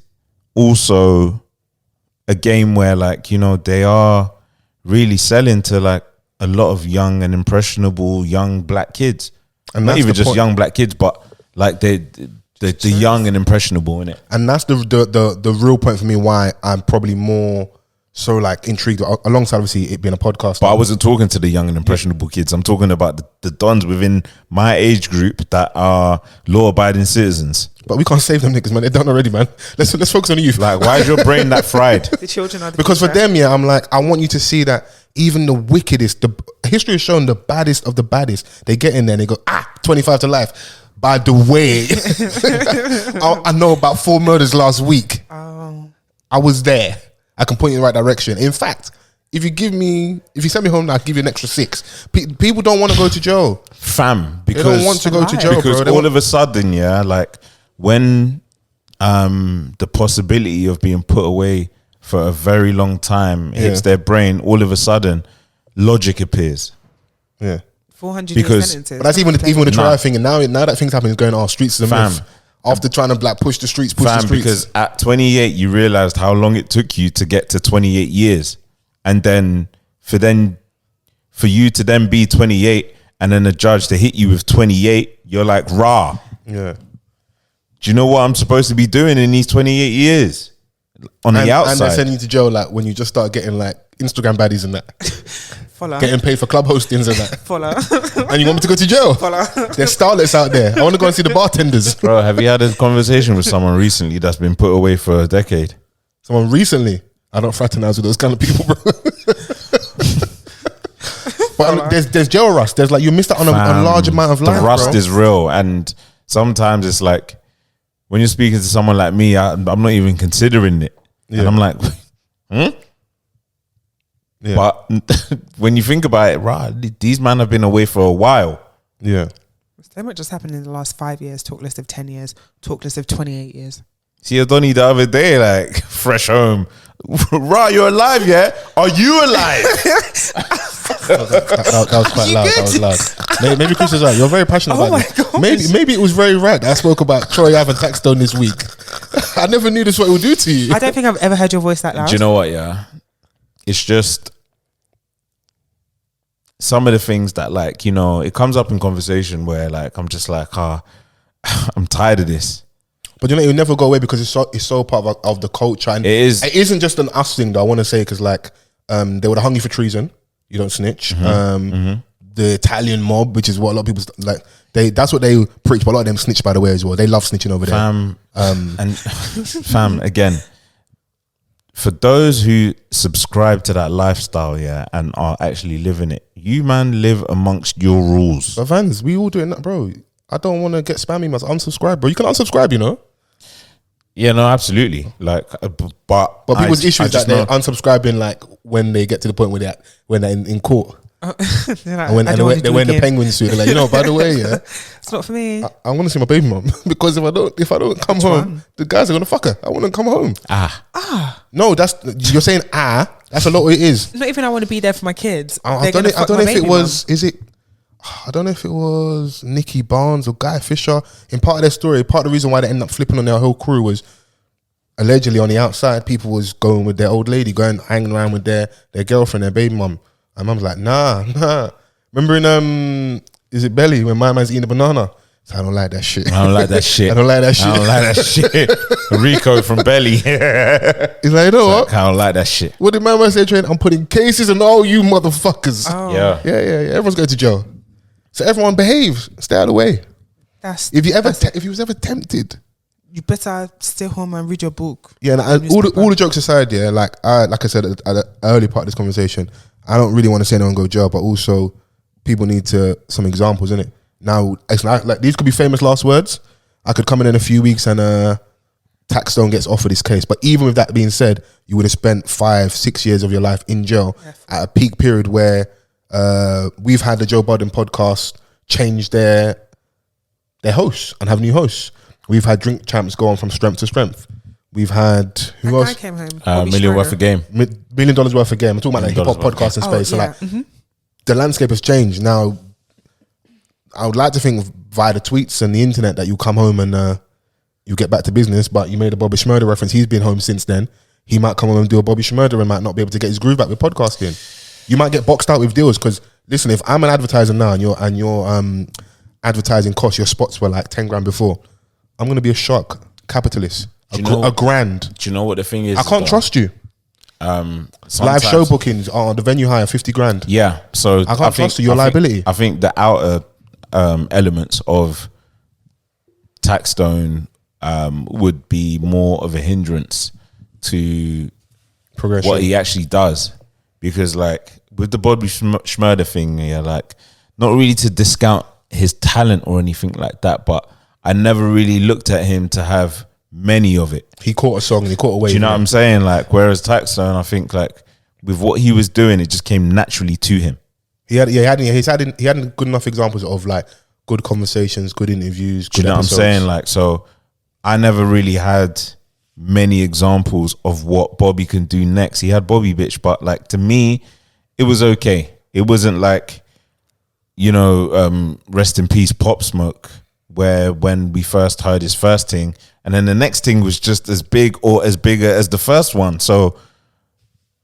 also a game where, like, you know, they are really selling to like a lot of young and impressionable young black kids, and not even just point. Young black kids, but like the young and impressionable in it. And that's the real point for me why I'm probably more so like intrigued, alongside obviously it being a podcast. But I wasn't talking to the young and impressionable kids. I'm talking about the dons within my age group that are law-abiding citizens. But we can't save them niggas, man. They're done already, man. Let's focus on the youth. Like, why is your brain that fried? The children are the because future. for them, yeah, I'm like, I want you to see that even the wickedest, the history has shown the baddest of the baddest, they get in there and they go, 25 to life. By the way, I know about 4 murders last week. Oh. I was there. I can point you in the right direction. In fact, if you send me home now, I'll give you an extra 6. People don't want to go to jail. Fam, because they don't want to go to jail, because bro. all of a sudden, yeah, like when the possibility of being put away for a very long time hits their brain, all of a sudden, logic appears. Yeah. 400 year sentences. But that's even with the TroyAve thing, and now that thing's happening, it's going, streets is a myth. After trying to like push the streets. Because at 28, you realized how long it took you to get to 28 years. And then for you to then be 28 and then the judge to hit you with 28, you're like, rah. Yeah. Do you know what I'm supposed to be doing in these 28 years? On the outside. And they're sending you to jail like when you just start getting like Instagram baddies and that. Follow. Getting paid for club hostings and that. Follow. And you want me to go to jail? Follow. There's starlets out there. I want to go and see the bartenders. Bro, have you had a conversation with someone recently that's been put away for a decade? Someone recently? I don't fraternize with those kind of people, bro. But there's jail rust. There's like, you missed out on a large amount of life, the rust bro. is real. And sometimes it's like, when you're speaking to someone like me, I'm not even considering it. Yeah. And I'm like, Yeah. But when you think about it, right, these men have been away for a while. Yeah. So much just happened in the last 5 years. Talk list of 10 years. Talk list of 28 years. See Adoni the other day, like, fresh home. Right, you're alive, yeah? Are you alive? that was quite loud. That was loud. Maybe Chris is right. You're very passionate about it. Maybe it was very right that I spoke about TroyAve and Taxstone this week. I never knew this what it would do to you. I don't think I've ever heard your voice that loud. Do you know what, yeah? It's just some of the things that, like, you know, it comes up in conversation where, like, I'm just like, I'm tired of this. But you know, it will never go away because it's so part of the culture. And it isn't just an us thing, though, I want to say, because, like, they would have hung you for treason. You don't snitch. The Italian mob, which is what a lot of people like, that's what they preach. But a lot of them snitch, by the way, as well. They love snitching over there. And fam, again, for those who subscribe to that lifestyle, yeah, and are actually living it, you man live amongst your rules. But Vans, we all doing that, bro. I don't want to get spammy, must unsubscribe, bro. You can unsubscribe, you know. Yeah, no, absolutely. Like, but people's issue is that they're unsubscribing, like, when they get to the point where they're in court. Like, and when they wear the penguin suit, they're like, you know, by the way, yeah, it's not for me. I want to see my baby mom because if I don't come home, the guys are gonna fuck her. I want to come home. No, you're saying that's a lot what it is. Not even I want to be there for my kids. I don't know if it was. Is it? I don't know if it was Nicky Barnes or Guy Fisher. In part of their story, part of the reason why they ended up flipping on their whole crew was allegedly on the outside, people was going with their old lady, hanging around with their girlfriend, their baby mum. And mum's like, nah. Remember in is it Belly when my man's eating a banana? So I don't like that shit. I don't like that shit. Rico from Belly. He's like, you know what? I don't like that shit. What did my man say, Train? I'm putting cases on all you motherfuckers. Oh. Yeah. Everyone's going to jail. So everyone behave. Stay out of the way. If you was ever tempted, you better stay home and read your book. Yeah, and all the jokes aside, yeah, like I said at the early part of this conversation, I don't really want to say anyone go to jail, but also people need some examples, innit? Now, it's like these could be famous last words. I could come in a few weeks and Taxstone gets offered this case. But even with that being said, you would have spent 5-6 years of your life in jail at a peak period where we've had the Joe Budden podcast change their hosts and have new hosts. We've had Drink Champs go on from strength to strength. We've had who else? Guy came home. $1 million worth of game. $1 million worth of game. I'm talking about like hip hop podcasting space. So like the landscape has changed. Now, I would like to think via the tweets and the internet that you come home and you get back to business. But you made a Bobby Shmurda reference. He's been home since then. He might come home and do a Bobby Shmurda and might not be able to get his groove back with podcasting. You might get boxed out with deals because listen, if I'm an advertiser now and your advertising costs, your spots were like 10 grand before, I'm going to be a shark capitalist. A grand. Do you know what the thing is? I can't trust you. Live show bookings are the venue hire 50 grand. Yeah, so I can't trust you. Your liability. I think the outer elements of Taxstone would be more of a hindrance to progression. What he actually does, because like with the Bobby Shmurda thing, yeah, like not really to discount his talent or anything like that, but I never really looked at him to have many of it. He caught a song and he caught a wave. Do you know what I'm saying? Like, whereas Taxstone, I think like with what he was doing, it just came naturally to him. He hadn't good enough examples of like good conversations, good interviews. Do you know episodes. What I'm saying? Like, so I never really had many examples of what Bobby can do next. He had Bobby Bitch, but like to me, it was okay. It wasn't like, you know, rest in peace Pop Smoke, where when we first heard his first thing, and then the next thing was just as big or as bigger as the first one. So,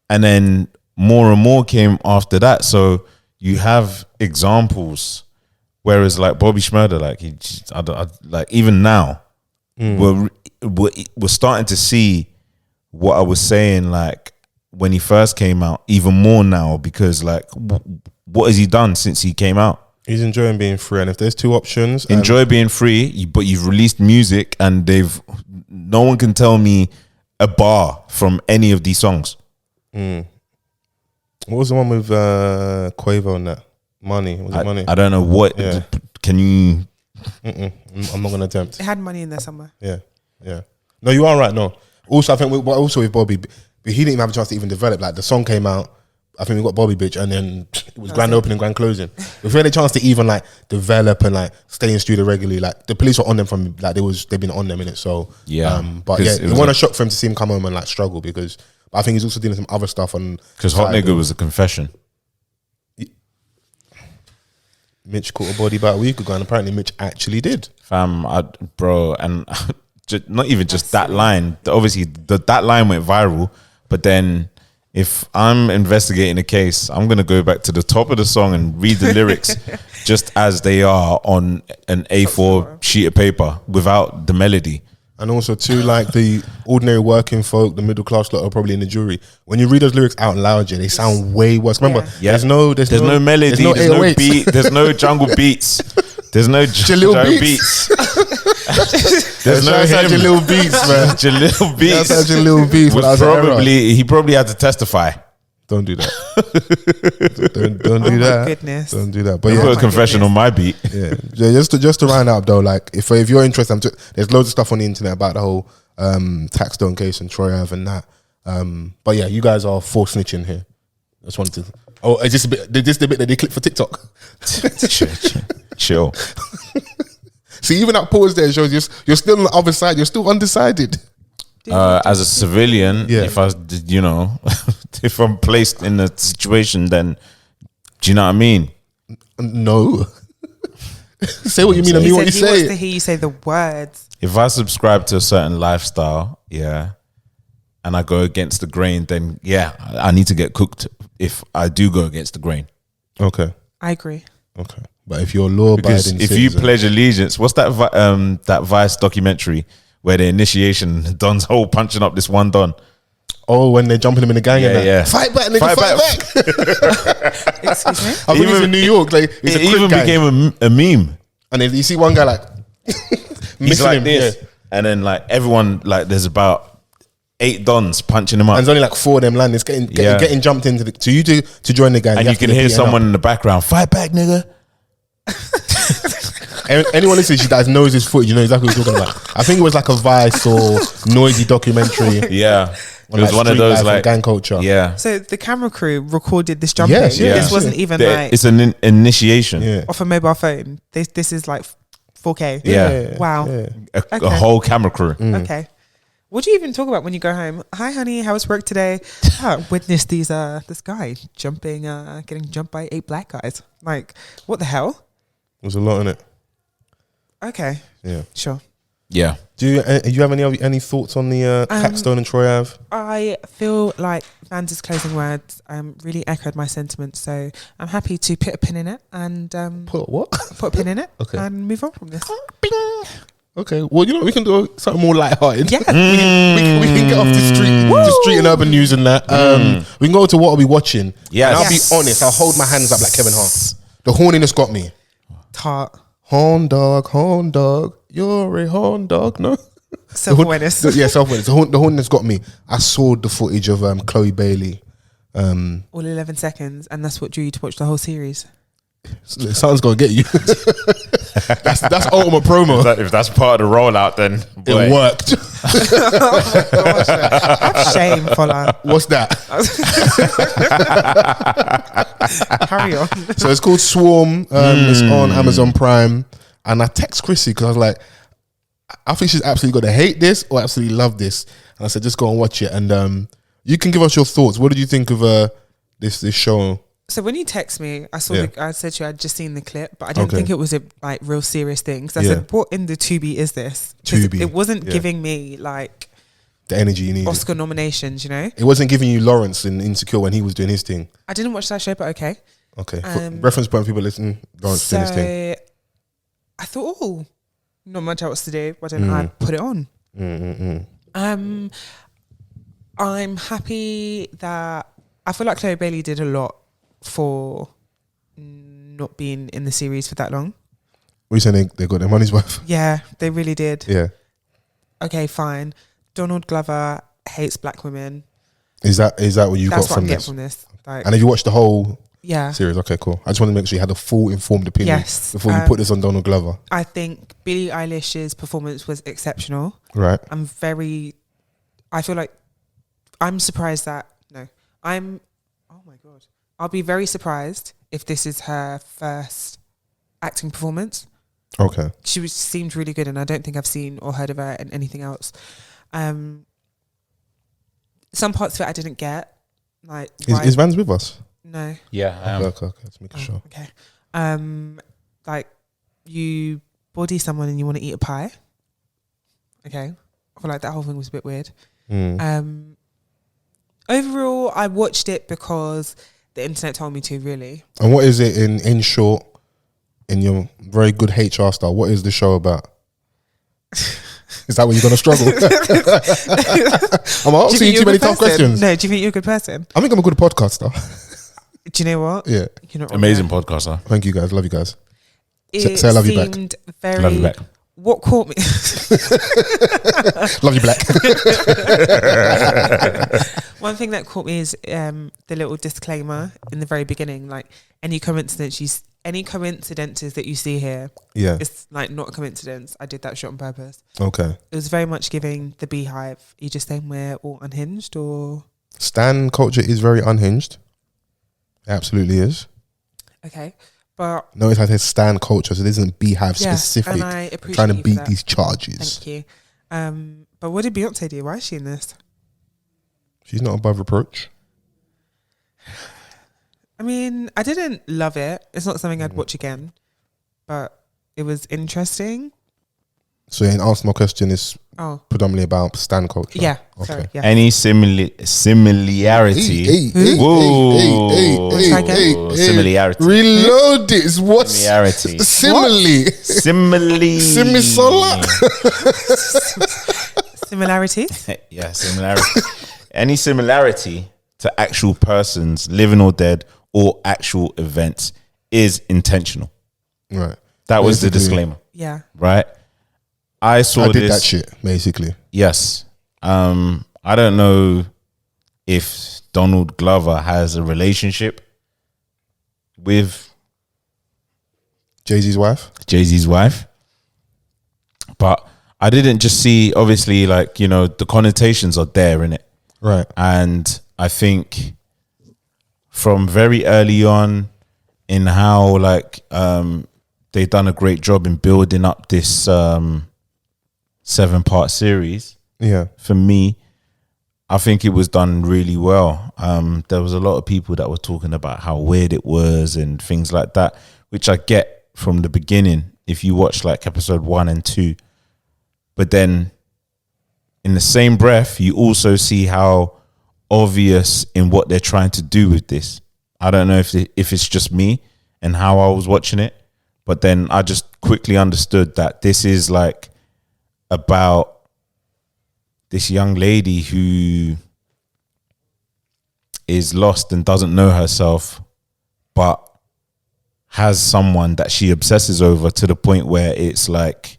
and then more and more came after that. So you have examples, whereas like Bobby Shmurda, like like even now, we're starting to see what I was saying like when he first came out, even more now, because like what has he done since he came out? He's enjoying being free, and if there's two options, enjoy being free, but you've released music, and no one can tell me a bar from any of these songs. What was the one with Quavo and that? Money. Was it Money? I don't know what. Yeah. Can you? I'm not gonna attempt. It had money in there somewhere. Yeah. No, you are right. No. Also, I think with Bobby, he didn't even have a chance to even develop. Like the song came out, I think we got Bobby Bitch, and then it was grand opening, grand closing. If we had a chance to even like develop and like stay in studio regularly, like the police were on them from like they've been on them in it. So but yeah, it wasn't a shock for him to see him come home and like struggle because I think he's also doing some other stuff on because Hot Nigga was a confession. Mitch caught a body about a week ago, and apparently Mitch actually did. Fam, bro, and not even just that line. Obviously, that line went viral, but then. If I'm investigating a case, I'm going to go back to the top of the song and read the lyrics just as they are on an A4 sheet of paper without the melody. And also too, like the ordinary working folk, the middle class lot are probably in the jury. When you read those lyrics out loud, they sound way worse. Remember, there's no melody, there's no beat, there's no jungle beats, there's no Jalil beats. There's no Jalil beats, man. Jalil beats. That's Jalil beats. He probably had to testify. Don't do that. don't do that. Goodness. Don't do that. But put a confession on my beat. Yeah. Just to round up though, like if you're interested, there's loads of stuff on the internet about the whole Taxstone case and TroyAve and that. But yeah, you guys are for snitching here. I just wanted to. Oh, is this the bit that they clip for TikTok? Chill. See, even that pause there shows you're still on the other side. You're still undecided. As a civilian, if if I'm placed in a situation, then do you know what I mean? No. Say what you mean. I mean what you say. He wants to hear you say the words. If I subscribe to a certain lifestyle, and I go against the grain, then I need to get cooked. If I do go against the grain, okay, I agree. Okay, but if you're law-abiding, if you pledge allegiance, what's that? That Vice documentary where the initiation Don's whole punching up this one Don. Oh, when they're jumping him in the gang and that. Yeah. Fight back, nigga, fight back. Excuse me? I think it's in New York. Like, it's it even became a meme. And then you see one guy like he's like this. Yeah. And then like everyone, like there's about 8 Dons punching him up. And there's only like 4 of them landing. It's getting jumped into the... So you to join the gang. And you can hear someone in the background, fight back, nigga. Anyone listening to you guys knows this footage, you know exactly what we're talking about. I think it was like a Vice or noisy documentary. Yeah. It was one of those like gang culture. Yeah. So the camera crew recorded this jumping. Yes, yeah. This wasn't even like it's an initiation off a mobile phone. This is like 4K. Yeah. Wow. Yeah. A whole camera crew. Okay. What do you even talk about when you go home? Hi, honey. How was work today? Witnessed this guy jumping, getting jumped by 8 black guys. Like, what the hell? There's a lot in it. Okay. Yeah. Sure. Yeah. Do you have any thoughts on the Taxstone and TroyAve? I feel like Vans' closing words really echoed my sentiments, so I'm happy to put a pin in it and Put what? Put a pin in it Okay. and move on from this. Bing. Okay. Well, you know we can do something more lighthearted. Yeah. we can get off the street and urban news and that. We can go to what are we watching? Yes. And I'll be honest. I'll hold my hands up like Kevin Hart. The horniness got me. Tart. Horn dog, you're a horn dog, no? Self-awareness. Yeah, self-awareness. The horniness got me. I saw the footage of Chloe Bailey. All 11 seconds, and that's what drew you to watch the whole series. Something's gonna get you. that's ultimate promo. If that's part of the rollout, then boy. It worked. Oh my gosh. Have shame, Fola. What's that? Carry on. So it's called Swarm. It's on Amazon Prime. And I text Chrissy because I was like, I think she's absolutely going to hate this or absolutely love this. And I said, just go and watch it. And you can give us your thoughts. What did you think of this show? So when you text me, I said to you I'd just seen the clip, but I didn't think it was a like real serious thing. Because I said, what in the Tubi is this? Tubi. It wasn't giving me like the energy you needed. Oscar nominations, you know? It wasn't giving you Lawrence in Insecure when he was doing his thing. I didn't watch that show, but okay. Okay. For reference point, people listening, Lawrence doing his thing. I thought, not much else to do. Why don't I put it on? I'm happy that I feel like Chloe Bailey did a lot for not being in the series for that long. What are you saying? They got their money's worth? Yeah, they really did. Yeah. Okay, fine. Donald Glover hates black women. Is that what you got from this? That's what I get from this. Like, and have you watched the whole series? Okay, cool. I just want to make sure you had a full informed opinion before you put this on Donald Glover. I think Billie Eilish's performance was exceptional. Right. I feel like I'm surprised that Oh my God. I'll be very surprised if this is her first acting performance. Okay. She seemed really good, and I don't think I've seen or heard of her in anything else. Some parts of it I didn't get. Like, is Vans with us? No. Yeah, I am. Okay, let's make sure. Okay. Like, you body someone and you want to eat a pie. Okay. I feel like that whole thing was a bit weird. Overall, I watched it because the internet told me to, really. And what is it in short, in your very good HR style, what is the show about? Is that where you're going to struggle? I'm asking you too many tough questions. No, do you think you're a good person? I think I'm a good podcaster. Do you know what? Yeah. You're not Amazing podcaster. Thank you guys. Love you guys. It say I love you back. seemed very... Love you back. What caught me... Love you, Black. One thing that caught me is the little disclaimer in the very beginning, like any coincidences that you see here, it's like not a coincidence. I did that shot on purpose. Okay. It was very much giving the Beehive. You just saying we're all unhinged, or Stan culture is very unhinged. It absolutely is. Okay, but notice I said Stan culture, so this isn't Beehive specific. And I appreciate trying to you beat for that. these charges. Thank you. But what did Beyonce do? Why is she in this? She's not above reproach. I mean, I didn't love it. It's not something I'd watch again, but it was interesting. So in answer my question is predominantly about Stan culture. Yeah. Okay. Sorry, yeah. Any similarity? Similarity. Reload it. What's similarity? Similarity. Yeah, similarity. Any similarity to actual persons, living or dead, or actual events is intentional. Right. That was the disclaimer. Yeah. Right. I did that shit, basically. Yes. I don't know if Donald Glover has a relationship with Jay-Z's wife. But I didn't just see, obviously, like, the connotations are there, innit? Right. And I think from very early on in how, like, they've done a great job in building up this 7-part series. Yeah. For me, I think it was done really well. There was a lot of people that were talking about how weird it was and things like that, which I get from the beginning if you watch like episode 1 and 2. But then in the same breath, you also see how obvious in what they're trying to do with this. I don't know if it's just me and how I was watching it, but then I just quickly understood that this is like about this young lady who is lost and doesn't know herself, but has someone that she obsesses over to the point where it's like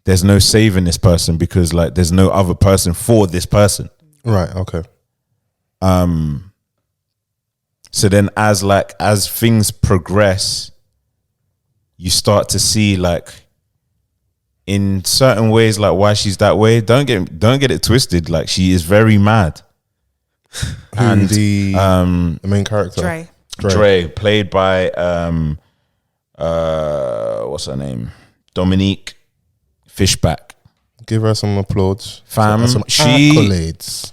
there's no saving this person because like there's no other person for this person. Right. Okay. So then as things progress, you start to see like in certain ways like why she's that way. Don't get it twisted. Like she is very mad. And the main character, Dre, played by what's her name? Dominique Fishback. Give her some applause. Fam, some accolades.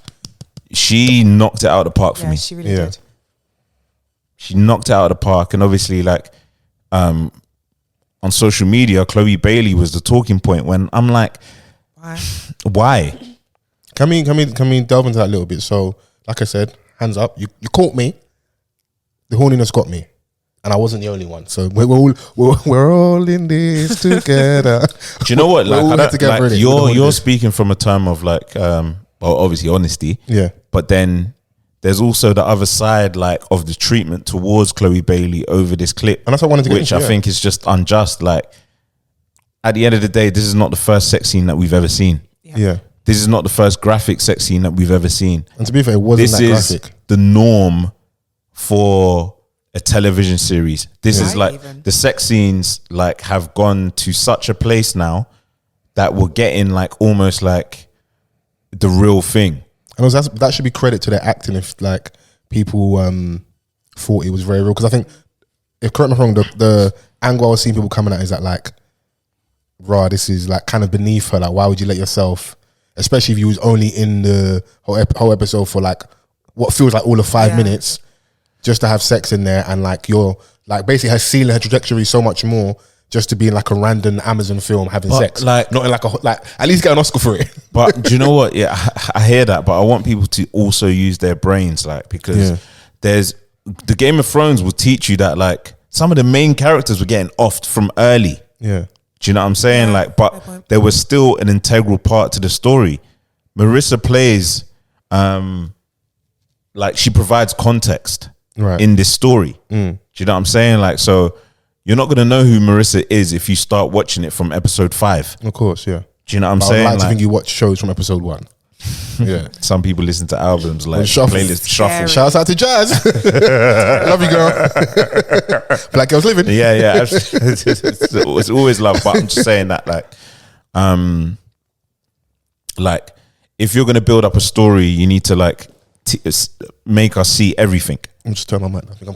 She knocked it out of the park for me. She really did. She knocked it out of the park, and obviously, like, on social media, Chloe Bailey was the talking point. When I'm like, why? Can we delve into that a little bit? So, like I said, hands up. You caught me. The horniness got me, and I wasn't the only one. So we're all in this together. Do you know what? Like, you're speaking from a term of like, well, obviously honesty. Yeah. But then there's also the other side, like, of the treatment towards Chloe Bailey over this clip, and that's what I wanted to get into, I think is just unjust. Like, at the end of the day, this is not the first sex scene that we've ever seen. Yeah. This is not the first graphic sex scene that we've ever seen. And to be fair, it wasn't that graphic. This is the norm for a television series. This is like the sex scenes like have gone to such a place now that we're getting like almost like the real thing. And that should be credit to their acting. If like people thought it was very real. Because I think, if correct me if I'm wrong, the angle I was seeing people coming at is that like, rah, this is like kind of beneath her. Like, why would you let yourself, especially if you was only in the whole episode for like what feels like all of 5 minutes, just to have sex in there, and like you're like basically her ceiling, her trajectory so much more just to be in like a random Amazon film having sex, like not in like at least get an Oscar for it. But do you know what? Yeah, I hear that, but I want people to also use their brains, like, because there's the Game of Thrones will teach you that like some of the main characters were getting offed from early. Yeah. Do you know what I'm saying? Like, but there was still an integral part to the story. Marissa plays, like she provides context in this story. Do you know what I'm saying? Like, so you're not going to know who Marissa is if you start watching it from episode 5. Of course, yeah. Do you know what I'm saying? I like to think you watch shows from episode 1. Yeah. Some people listen to albums like playlist shuffle. Shouts out to Jazz. Love you, girl. Black girls living. Yeah. It's always love, but I'm just saying that like if you're going to build up a story, you need to like make us see everything. I'm just turning my mic. I think I'm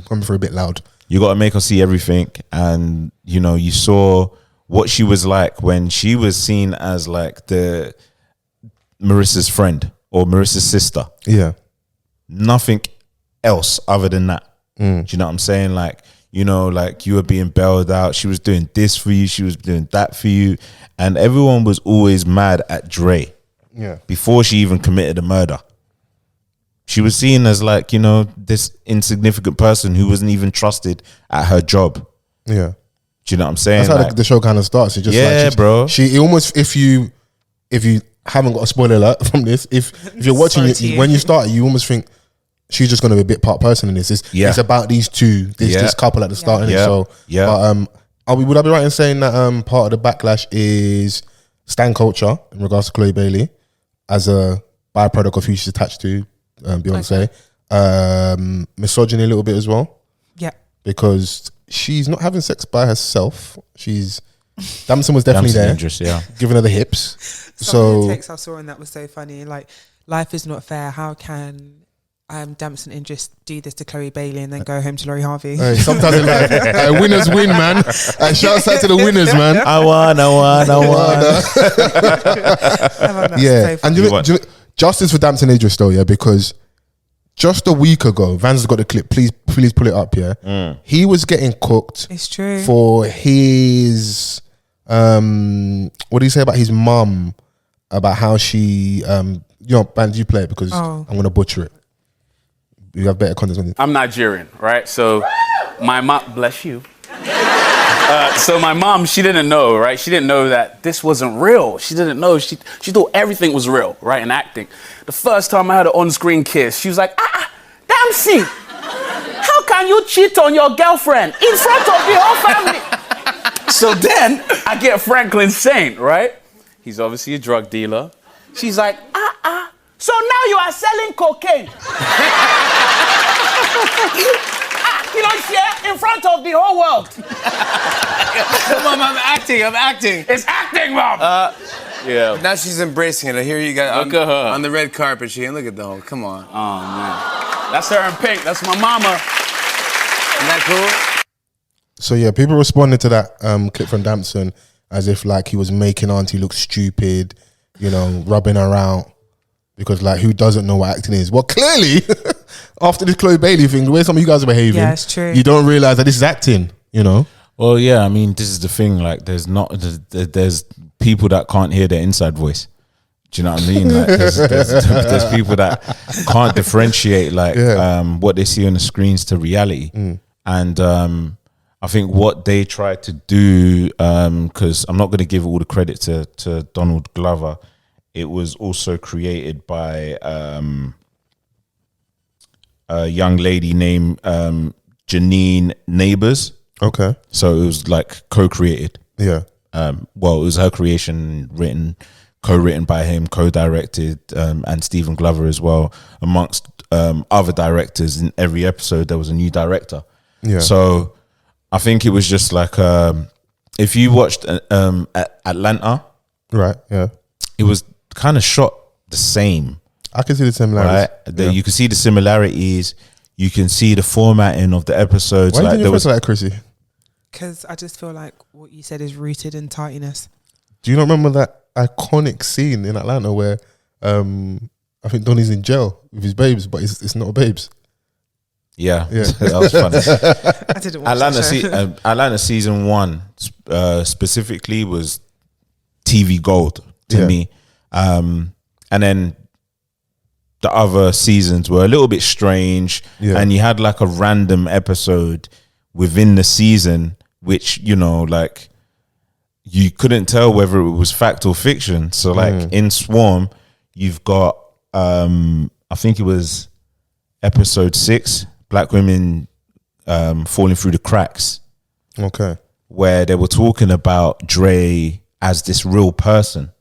coming for a bit loud. You got to make us see everything. And, you know, you saw what she was like when she was seen as like the Marissa's friend or Marissa's sister. Yeah. Nothing else other than that. Do you know what I'm saying? Like, you know, like you were being bailed out. She was doing this for you. She was doing that for you. And everyone was always mad at Dre. Yeah. Before she even committed a murder. She was seen as like, you know, this insignificant person who wasn't even trusted at her job. Yeah. Do you know what I'm saying? That's how the show kind of starts. It's just bro. She almost, if you haven't got a spoiler alert from this, if you're watching it, when you start, you almost think she's just going to be a bit part person in this. It's about these two, this couple at the start. Yeah. So, but would I be right in saying that part of the backlash is stan culture in regards to Chloe Bailey as a byproduct of who she's attached to, Beyonce, misogyny a little bit as well. Yeah, because she's not having sex by herself. Damson was definitely there, giving her the hips. Some of the texts I saw and that was so funny. Like, life is not fair. How can Damson and just do this to Chloe Bailey and then go home to Laurie Harvey? Hey, sometimes in life, winners win, man. Shouts out to the winners, man. I won. Yeah, and you know, justice for Damson Idris though, yeah, because just a week ago, Vans has got the clip. Please pull it up. Yeah, he was getting cooked. It's true for his what do you say about his mum? About how she Vans, you play it because I'm gonna butcher it. You have better context on it. I'm Nigerian, right? So my mom, bless you. So my mom, she didn't know, right? She didn't know that this wasn't real. She didn't know. She thought everything was real, right? In acting. The first time I had an on-screen kiss, she was like, Damson, how can you cheat on your girlfriend in front of the whole family? So then I get Franklin Saint, right? He's obviously a drug dealer. She's like, so now you are selling cocaine. You don't share in front of the whole world. Mom, I'm acting. It's acting, Mom. Yeah. Now she's embracing it. I hear you guys. Look at her. On the red carpet, look at the whole, come on. Oh, man. That's her in pink. That's my mama. Isn't that cool? So, yeah, people responded to that clip from Damson as if, like, he was making Auntie look stupid, you know, rubbing her out. Because, like, who doesn't know what acting is? Well, clearly, after this Chloe Bailey thing, the way some of you guys are behaving, yeah, it's true. You don't realise that this is acting, you know? Well, yeah, I mean, this is the thing. Like, there's people that can't hear their inside voice. Do you know what I mean? Like, there's people that can't differentiate, like, what they see on the screens to reality. And I think what they tried to do, because I'm not going to give all the credit to Donald Glover, it was also created by a young lady named Janine Neighbors. Okay. So it was like co-created. Yeah. Well, it was her creation, co-written by him, co-directed, and Stephen Glover as well. Amongst other directors, in every episode there was a new director. Yeah. So I think it was just like if you watched Atlanta, right? Yeah. It was kind of shot the same. I can see the similarities. Right? You can see the similarities. You can see the formatting of the episodes. Why like, did you refer to like Chrissy? Because I just feel like what you said is rooted in tidiness. Do you not remember that iconic scene in Atlanta where I think Donnie's in jail with his babes, but it's not babes? Yeah. That was funny. I didn't watch that show. Atlanta season 1 specifically was TV gold to me. And then the other seasons were a little bit strange, and you had like a random episode within the season, which, you know, like you couldn't tell whether it was fact or fiction. So like in Swarm, you've got, I think it was episode 6, Black women falling through the cracks. Okay. Where they were talking about Dre as this real person,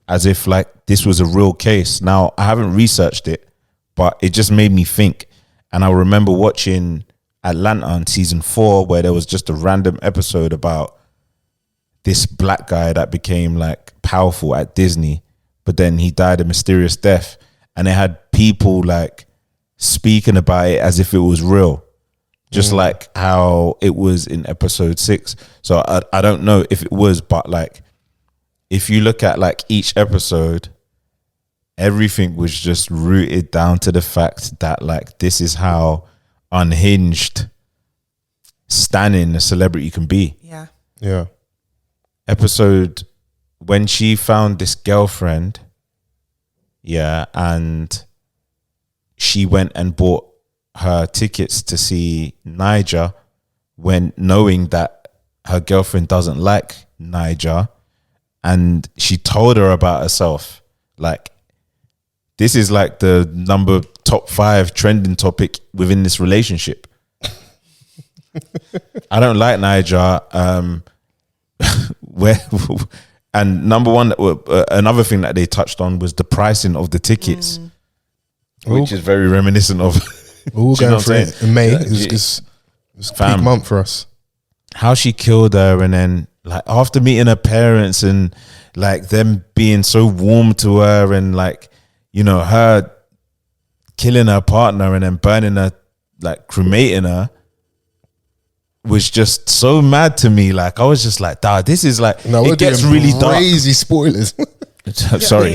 as if like this was a real case. Now, I haven't researched it, but it just made me think. And I remember watching Atlanta on season 4, where there was just a random episode about this black guy that became like powerful at Disney, but then he died a mysterious death. And they had people like speaking about it as if it was real, just like how it was in episode 6. So I don't know if it was, but like, if you look at like each episode, everything was just rooted down to the fact that like this is how unhinged stunning a celebrity can be. Yeah. Episode when she found this girlfriend, and she went and bought her tickets to see Niger, when knowing that her girlfriend doesn't like Niger. And she told her about herself. Like, this is like the top 5 trending topic within this relationship. I don't like Niger. And number one, another thing that they touched on was the pricing of the tickets, which is very reminiscent of. We're going for it in May. It's a big month for us. How she killed her, and then like after meeting her parents and like them being so warm to her, and like, you know, her killing her partner and then burning her, like cremating her, was just so mad to me. Like, I was just like, this is like, it gets really dark. Crazy spoilers. Sorry.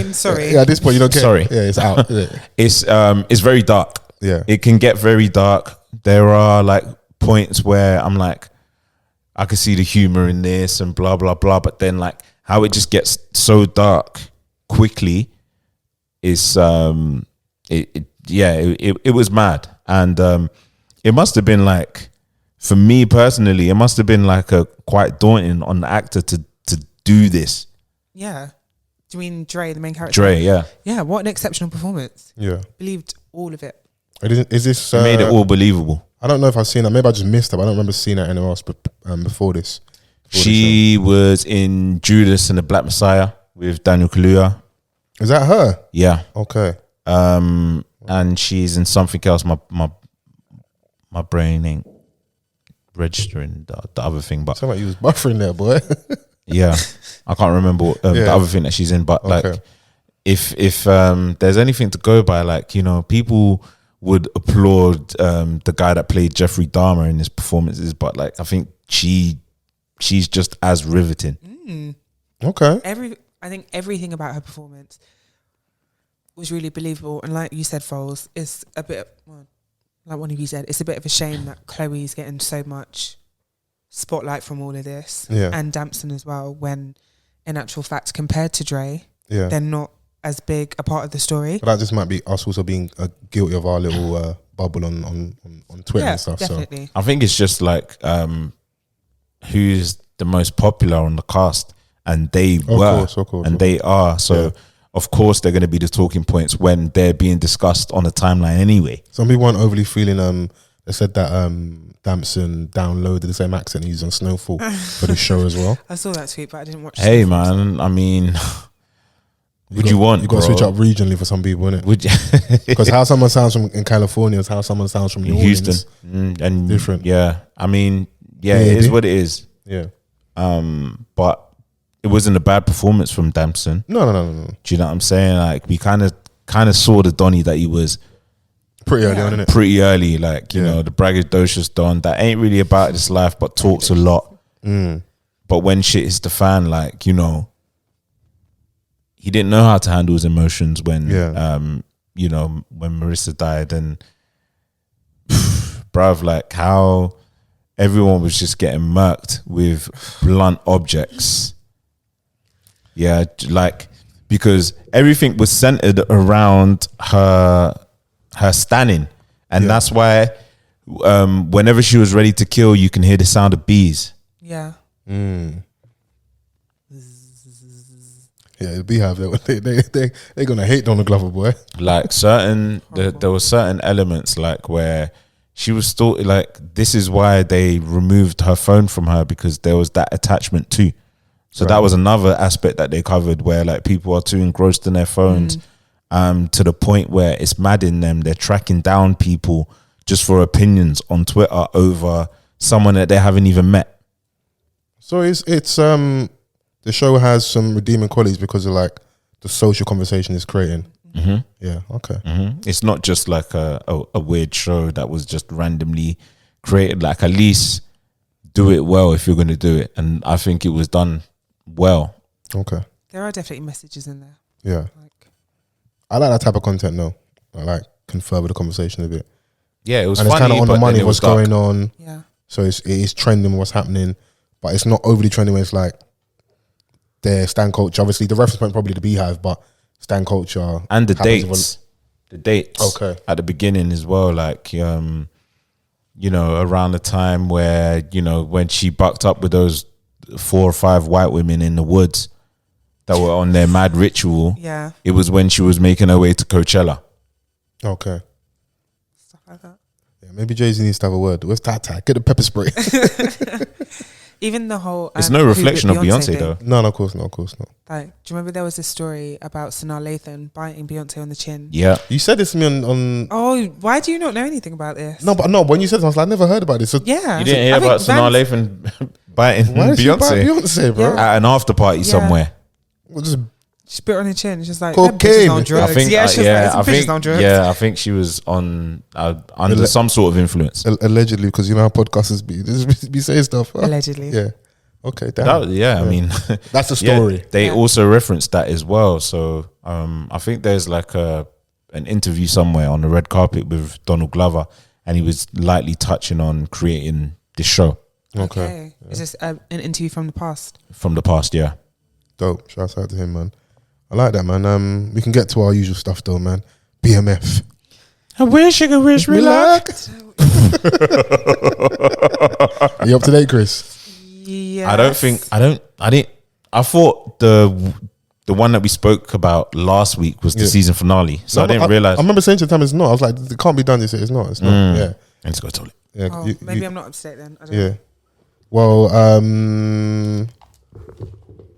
Yeah, at this point you don't care. Sorry. Yeah, it's out. It's very dark. Yeah. It can get very dark. There are like points where I'm like, I can see the humor in this and blah, blah, blah. But then like how it just gets so dark quickly is, it was mad. And it must have been like, for me personally, it must have been like quite daunting on the actor to do this. Yeah. Do you mean Dre, the main character? Dre, yeah. Yeah, what an exceptional performance. Yeah. Believed all of it. Is this... It made it all believable. I don't know if I've seen her. Maybe I just missed her. But I don't remember seeing her anywhere else before this. She was in Judas and the Black Messiah with Daniel Kaluuya. Is that her? Yeah. Okay. And she's in something else. My brain ain't registering the other thing, but sound like you was buffering there, boy. Yeah, I can't remember the other thing that she's in, but like if there's anything to go by, like, you know, people would applaud the guy that played Jeffrey Dahmer in his performances, but like I think she's just as riveting. Okay. I think everything about her performance was really believable, and like you said, Fols, it's a bit like one of you said, it's a bit of a shame that Chloe's getting so much spotlight from all of this, and Damson as well, when in actual fact, compared to Dre, they're not as big a part of the story. But that just might be us also being guilty of our little bubble on Twitter and stuff. Definitely. So I think it's just like who's the most popular on the cast, and they they are. So of course they're going to be the talking points when they're being discussed on the timeline anyway. Some people weren't overly feeling. They said that Damson downloaded the same accent he used on Snowfall for the show as well. I saw that tweet, but I didn't watch. Hey man, I mean, you got to switch up regionally for some people, innit? Would you? Because how someone sounds in California is how someone sounds from New Orleans. Houston, and different. Yeah, I mean, it is what it is. Yeah. But it wasn't a bad performance from Damson. No. Do you know what I'm saying? Like, we kind of kind of saw the Donny that he was pretty early on, innit? Pretty early, like, you know, the braggadocious Don that ain't really about his life but talks a lot. But when shit hits the fan, like, you know, he didn't know how to handle his emotions when, you know, when Marissa died. And, bruv, like, how everyone was just getting murked with blunt objects. Yeah, like, because everything was centered around her standing. And that's why whenever she was ready to kill, you can hear the sound of bees. Yeah. Yeah, the Beehive, they're gonna hate Donald Glover, boy. Like there were certain elements like where she was still like, this is why they removed her phone from her, because there was that attachment too. So that was another aspect that they covered, where like people are too engrossed in their phones to the point where it's madding them. They're tracking down people just for opinions on Twitter over someone that they haven't even met. So it's the show has some redeeming qualities because of like the social conversation it's creating. Yeah, okay. It's not just like a weird show that was just randomly created. Like, at least do it well if you're going to do it. And I think it was done well. Okay. There are definitely messages in there. Yeah. I like that type of content though. I like can further the conversation a bit. Yeah, it was and funny, it's kind of on the money what's dark. going on. Yeah. So it is trending what's happening, but it's not overly trending where it's like their stan culture. Obviously, the reference point probably the Beehive, but stan culture and the dates. The dates. Okay. At the beginning as well, like you know, around the time where, you know, when she bucked up with those 4 or 5 white women in the woods that were on their mad ritual. Yeah. It was when she was making her way to Coachella. Okay. Stuff like that. Yeah, maybe Jay-Z needs to have a word. Where's Tata? Get the pepper spray. Even the whole... it's no reflection of Beyonce though. No, of course not. Like, do you remember there was this story about Sanaa Lathan biting Beyonce on the chin? Yeah. You said this to me on... Oh, why do you not know anything about this? No, when you said this, I was like, I never heard about this. So Yeah. You didn't hear about Sanaa Lathan biting why did she bite Beyonce? Beyonce, bro? At an after party somewhere. Well, just She spit on her chin. She's like, cocaine. "Them bitches on drugs." I think, yeah, she's like, "Them bitches on drugs." Yeah, I think she was on under some sort of influence. Allegedly, because you know how podcasters be saying stuff. Huh? Allegedly. Yeah. Okay, damn. I mean, that's a story. Yeah, they also referenced that as well. So I think there's like an interview somewhere on the red carpet with Donald Glover, and he was lightly touching on creating this show. Okay. Is this an interview from the past? From the past, yeah. Dope. Shout out to him, man. I like that, man. We can get to our usual stuff though, man. BMF. I wish I could wish me luck. Are you up to date, Chris? Yeah. I thought the one that we spoke about last week was the season finale. So I didn't realize. I remember saying to the time it's not. I was like, it can't be done this year. It's not. Yeah. And it's got to toilet. Yeah. Oh, maybe I'm not up to date then. I don't Yeah. know. Well,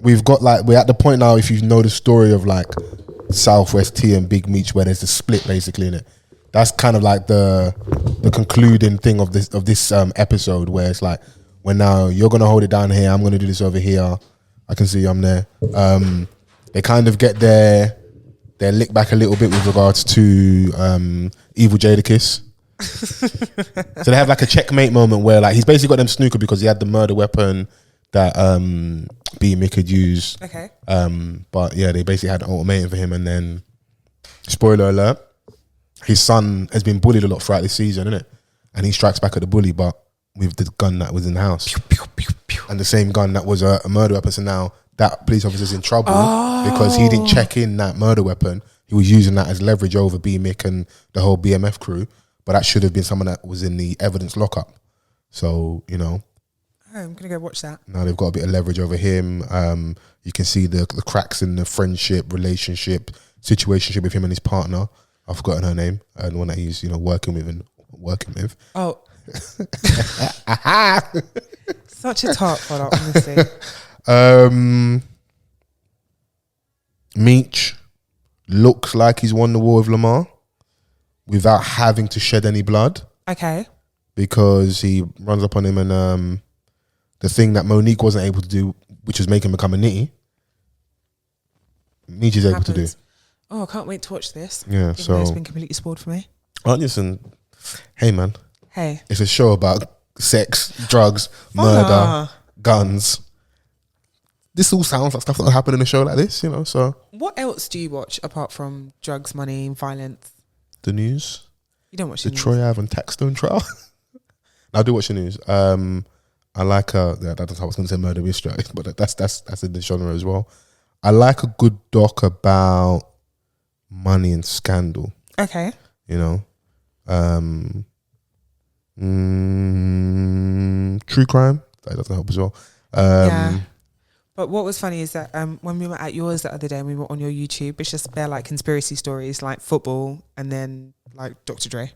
we've got like, we're at the point now, if you know the story of like Southwest T and Big Meech, where there's a split basically in it. That's kind of like the concluding thing of this episode, where it's like, when now you're gonna hold it down here, I'm gonna do this over here. I can see I'm there. They kind of get their lick back a little bit with regards to Evil Jadakiss. So they have like a checkmate moment where like he's basically got them snookered because he had the murder weapon that B Mick had used. Okay. But yeah, they basically had an ultimatum for him, and then spoiler alert, his son has been bullied a lot throughout this season, isn't it? And he strikes back at the bully, but with the gun that was in the house. Pew, pew, pew, pew. And the same gun that was a murder weapon. So now that police officer's in trouble because he didn't check in that murder weapon. He was using that as leverage over B Mick and the whole BMF crew. But that should have been someone that was in the evidence lockup. So, you know. Oh, I'm going to go watch that. Now they've got a bit of leverage over him. You can see the cracks in the friendship, relationship, situationship with him and his partner. I've forgotten her name. The one that he's, working with. Oh. Such a tart product, honestly. Meech looks like he's won the war with Lamar without having to shed any blood. Okay. Because he runs up on him and the thing that Monique wasn't able to do, which was make him become a nitty, Meech is able to do. Oh, I can't wait to watch this. Yeah, even so though it's been completely spoiled for me. listen, hey man, Hey, it's a show about sex, drugs, murder, guns. This all sounds like stuff that would happen in a show like this, you know. So, what else do you watch apart from drugs, money, violence? the news, You don't watch the the news. TroyAve and Taxstone trial. I do watch the news. I like that's how I was going to say murder mystery, but that's in the genre as well. I like a good doc about money and scandal. Okay. You know, true crime, that doesn't help as well. Yeah. But what was funny is that when we were at yours the other day and we were on your YouTube, it's just bare like conspiracy stories like football and then like Dr. Dre.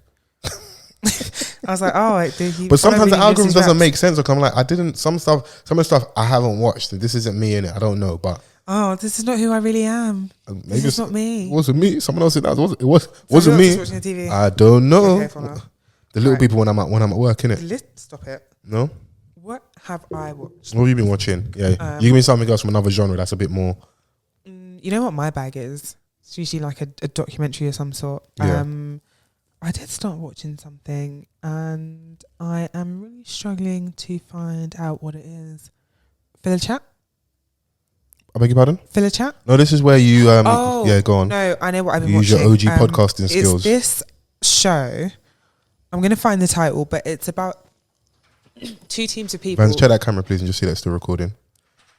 I was like, oh, but sometimes the algorithm doesn't make sense. Like I'm like, some of the stuff I haven't watched. This isn't me in it. I don't know, but this is not who I really am. Maybe it's not me. It wasn't me. Someone else did that. Wasn't me. Watching the TV. I don't know. The little Right. people when I'm at work, innit? Stop it. No. What have I watched? What have you been watching? Yeah, you give me something else from another genre that's a bit more. You know what my bag is? It's usually like a documentary of some sort. Yeah. I did start watching something and I am really struggling to find out what it is. Filler chat? I beg your pardon? Filler chat? No, this is where you. Yeah, go on. No, I know what I've been Use watching. your OG podcasting skills. It's this show. I'm going to find the title, but it's about two teams of people. Vans, check that camera, please, and just see that it's still recording.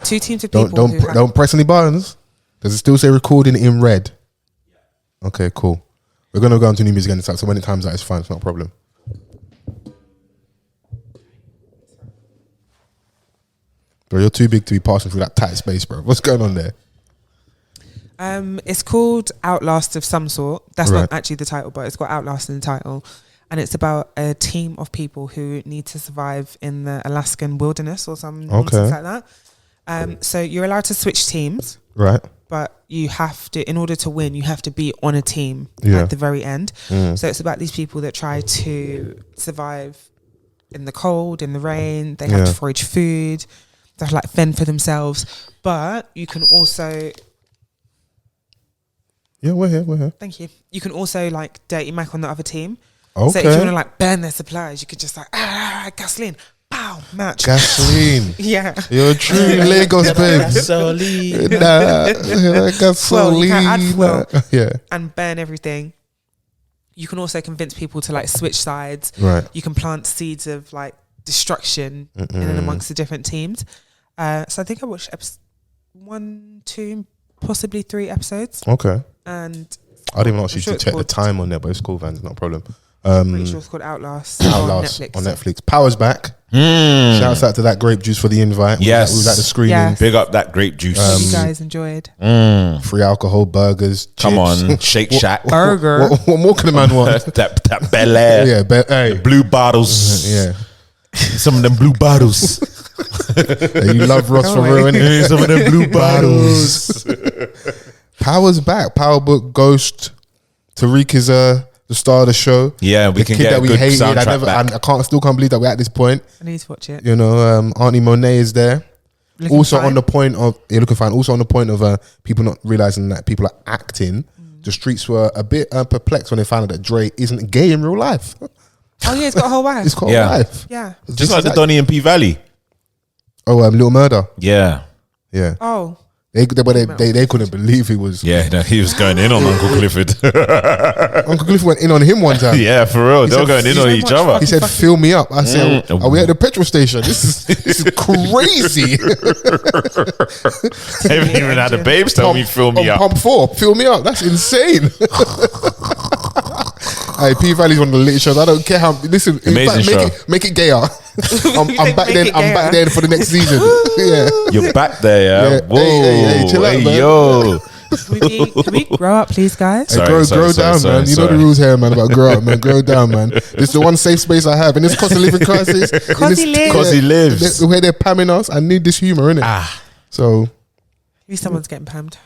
Two teams of people. Don't press any buttons. Does it still say recording in red? Okay, cool. We're gonna go on to new music and stuff. So when it times out, it's fine. It's not a problem. Bro, you're too big to be passing through that tight space, bro. What's going on there? It's called Outlast of some sort. That's Right. not actually the title, but it's got Outlast in the title. And it's about a team of people who need to survive in the Alaskan wilderness or some nonsense like that. So you're allowed to switch teams. Right. But you have to, in order to win, you have to be on a team at the very end. So it's about these people that try to survive in the cold, in the rain. They have to forage food. They have to like fend for themselves. But you can also... Yeah, we're here. Thank you. You can also like dirty mac on the other team. Okay. So if you want to like burn their supplies, you could just like, gasoline. Pow, match. Gasoline. Yeah. You're a true Lagos babe. Gasoline. Gasoline. Well, you can add fuel Yeah. and burn everything. You can also convince people to like switch sides. Right. You can plant seeds of like destruction in and amongst the different teams. So I think I watched 1, 2, possibly 3 episodes. Okay. And I didn't even ask you sure to it's check the called- time on there, but it's cool, Van. It's not a problem. pretty sure it's called Outlast. Outlast on Netflix. on Netflix. Power's back. Shouts out to that grape juice for the invite. Yes. We was at the screening. Yes. Big up that grape juice. Hope you guys enjoyed. Free alcohol, burgers. Come chips. on, Shake Shack. Burger. What more can a man want? that Bel Air. Yeah, hey. Blue bottles. Yeah. Some of them blue bottles. You love Ross for real, innit? Some of them blue bottles. Power's back. Power book Ghost. Tariq is the star of the show. Yeah, we The can kid get that a we good hated. soundtrack back. I still can't believe that we're at this point. I need to watch it. You know, Auntie Monet is there. Looking also fine. on the point of looking fine. Also on the point of people not realizing that people are acting. The streets were a bit perplexed when they found out that Dre isn't gay in real life. Oh yeah, he's got a whole wife. It's got Yeah. a life. Yeah. Just like the Donny and P Valley. Little Murder. Yeah. Yeah. Oh. They couldn't believe he was. Yeah, no, he was going in on Uncle Clifford. Uncle Cliff went in on him one time. Yeah, for real. They were going in on each other. He said, "Fill me up." I said, "Are we at the petrol station? This is crazy." They haven't even had the babes tell me, fill me up. Pump 4, fill me up. That's insane. Hey, P Valley's one of the lit shows. I don't care how. Listen, in Amazing fact, make it gayer. I'm back make then. it I'm back gayer. there for the next season. Yeah. You're back there, yeah? Yeah. Whoa. Hey, chill out, man. Yo. Can we grow up, please, guys? Hey, Sorry, grow down, sorry, man. You know the rules here, man. About grow up, man. Grow down, man. This is the one safe space I have in this cost of living crisis. Cause he lives. 'Cause he lives. The way they're pamming us, I need this humor, innit? So, At least someone's getting pammed.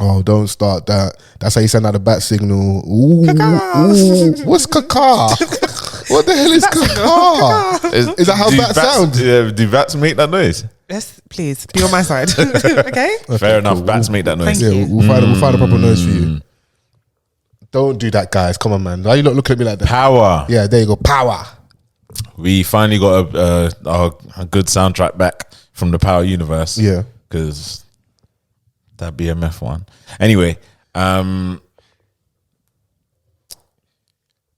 oh, don't start that. That's how you send out a bat signal. Ooh, what's caca? What the hell is caca? Is that how bats sound? Yeah, do bats make that noise? Yes, please be on my side. Okay. Fair enough. Bats make that noise. Thank Yeah, you. we'll find a proper noise for you. Don't do that, guys. Come on, man. Why you not looking at me like that? Power. Yeah, there you go. Power. We finally got a good soundtrack back from the Power universe. Yeah. Because that BMF one. Anyway,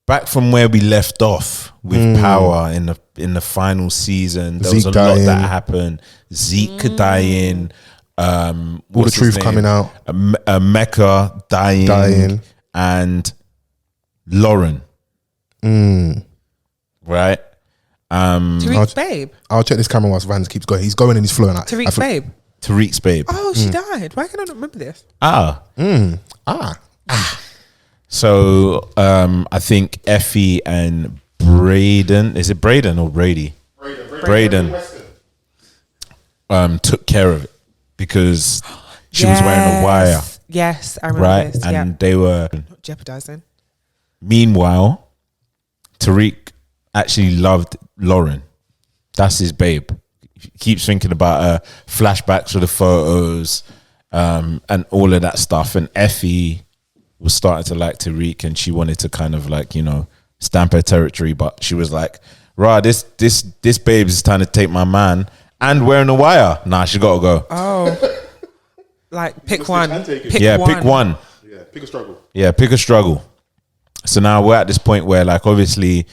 back from where we left off with Power in the final season, there was a lot that happened. Zeke dying, all the truth coming out, Mecca dying, and Lauren, right? Tariq's babe. I'll check this camera whilst Vans keeps going. He's going and he's flowing out. Tariq's babe. Tariq's babe. Oh, she died. Why can I not remember this? So I think Effie and Braden, is it Braden or Brady? Braden took care of it because she was wearing a wire. Yes, I remember this. And they were not jeopardizing. Meanwhile, Tariq actually loved Lauren. That's his babe. He keeps thinking about her flashbacks of the photos and all of that stuff. And Effie was starting to like Tariq, and she wanted to kind of like, you know, stamp her territory, but she was like, "Rah, this babe is trying to take my man and wearing a wire. Nah, she gotta go." Oh, like pick one. Pick one. Yeah, pick a struggle. Yeah, pick a struggle. So now we're at this point where, like, obviously,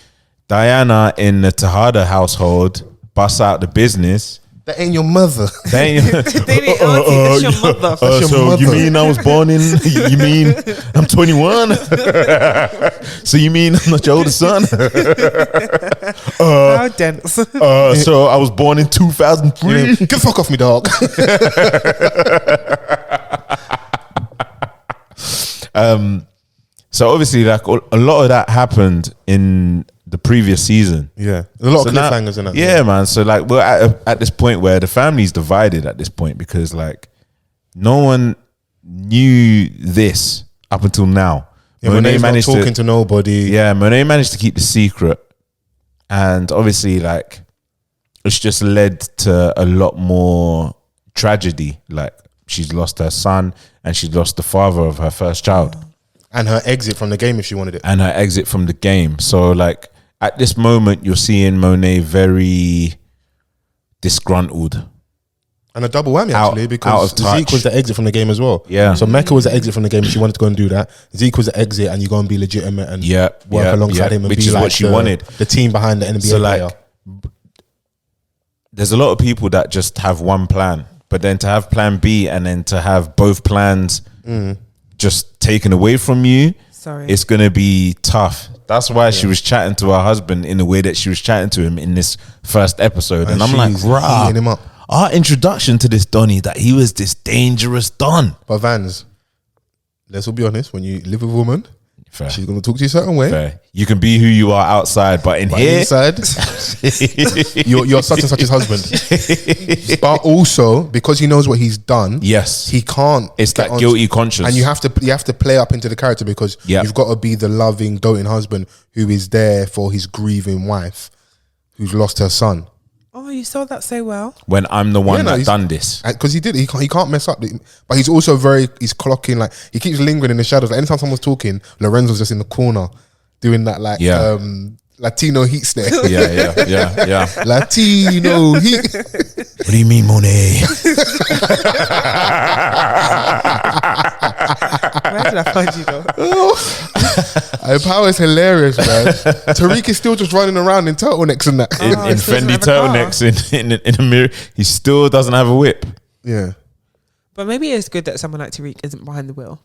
Diana in the Tejada household busts out the business. That ain't your mother. They didn't auntie, that's your mother. That's your mother. You mean I was born in? You mean I'm 21? So you mean I'm not your older son? How dense. So I was born in 2003. Get the fuck off me, dog. So obviously, like, a lot of that happened in the previous season. Yeah, a lot of cliffhangers in that. Yeah, man. So like, we're at this point where the family's divided at this point because like no one knew this up until now. Yeah, Monet's not talking to nobody. Yeah, Monet managed to keep the secret, and obviously, like, it's just led to a lot more tragedy. Like, she's lost her son, and she's lost the father of her first child. And her exit from the game if she wanted it. So like at this moment, you're seeing Monet very disgruntled. And a double whammy actually, because Zeke was the exit from the game as well. Yeah. So Mecca was the exit from the game and she wanted to go and do that. Zeke was the exit and you go and be legitimate and work alongside him and which be is like what she wanted. The team behind the NBA so player. Like, there's a lot of people that just have one plan, but then to have plan B and then to have both plans just taken away from you, it's gonna be tough. That's why she was chatting to her husband in the way that she was chatting to him in this first episode, and I'm like, rah, him up. Our introduction to this Donny, that he was this dangerous Don. But Vans, let's all be honest, when you live with a woman, Fair. she's gonna talk to you a certain way. Fair. You can be who you are outside, but here, inside, you're such and such his husband. But also, because he knows what he's done, he can't. It's that guilty conscience, and you have to play up into the character because you've got to be the loving, doting husband who is there for his grieving wife, who's lost her son. Oh, you saw that so well. When I'm the one that done this, because he did. He can't mess up. But he's also he's clocking, like, he keeps lingering in the shadows. Like, anytime someone's talking, Lorenzo's just in the corner doing that, like, Latino heat stare. Yeah. Latino heat. What do you mean, Monet? Where did I find you though? Power is hilarious, man. Tariq is still just running around in turtlenecks and that. In Fendi turtlenecks in a mirror. He still doesn't have a whip. Yeah. But maybe it's good that someone like Tariq isn't behind the wheel.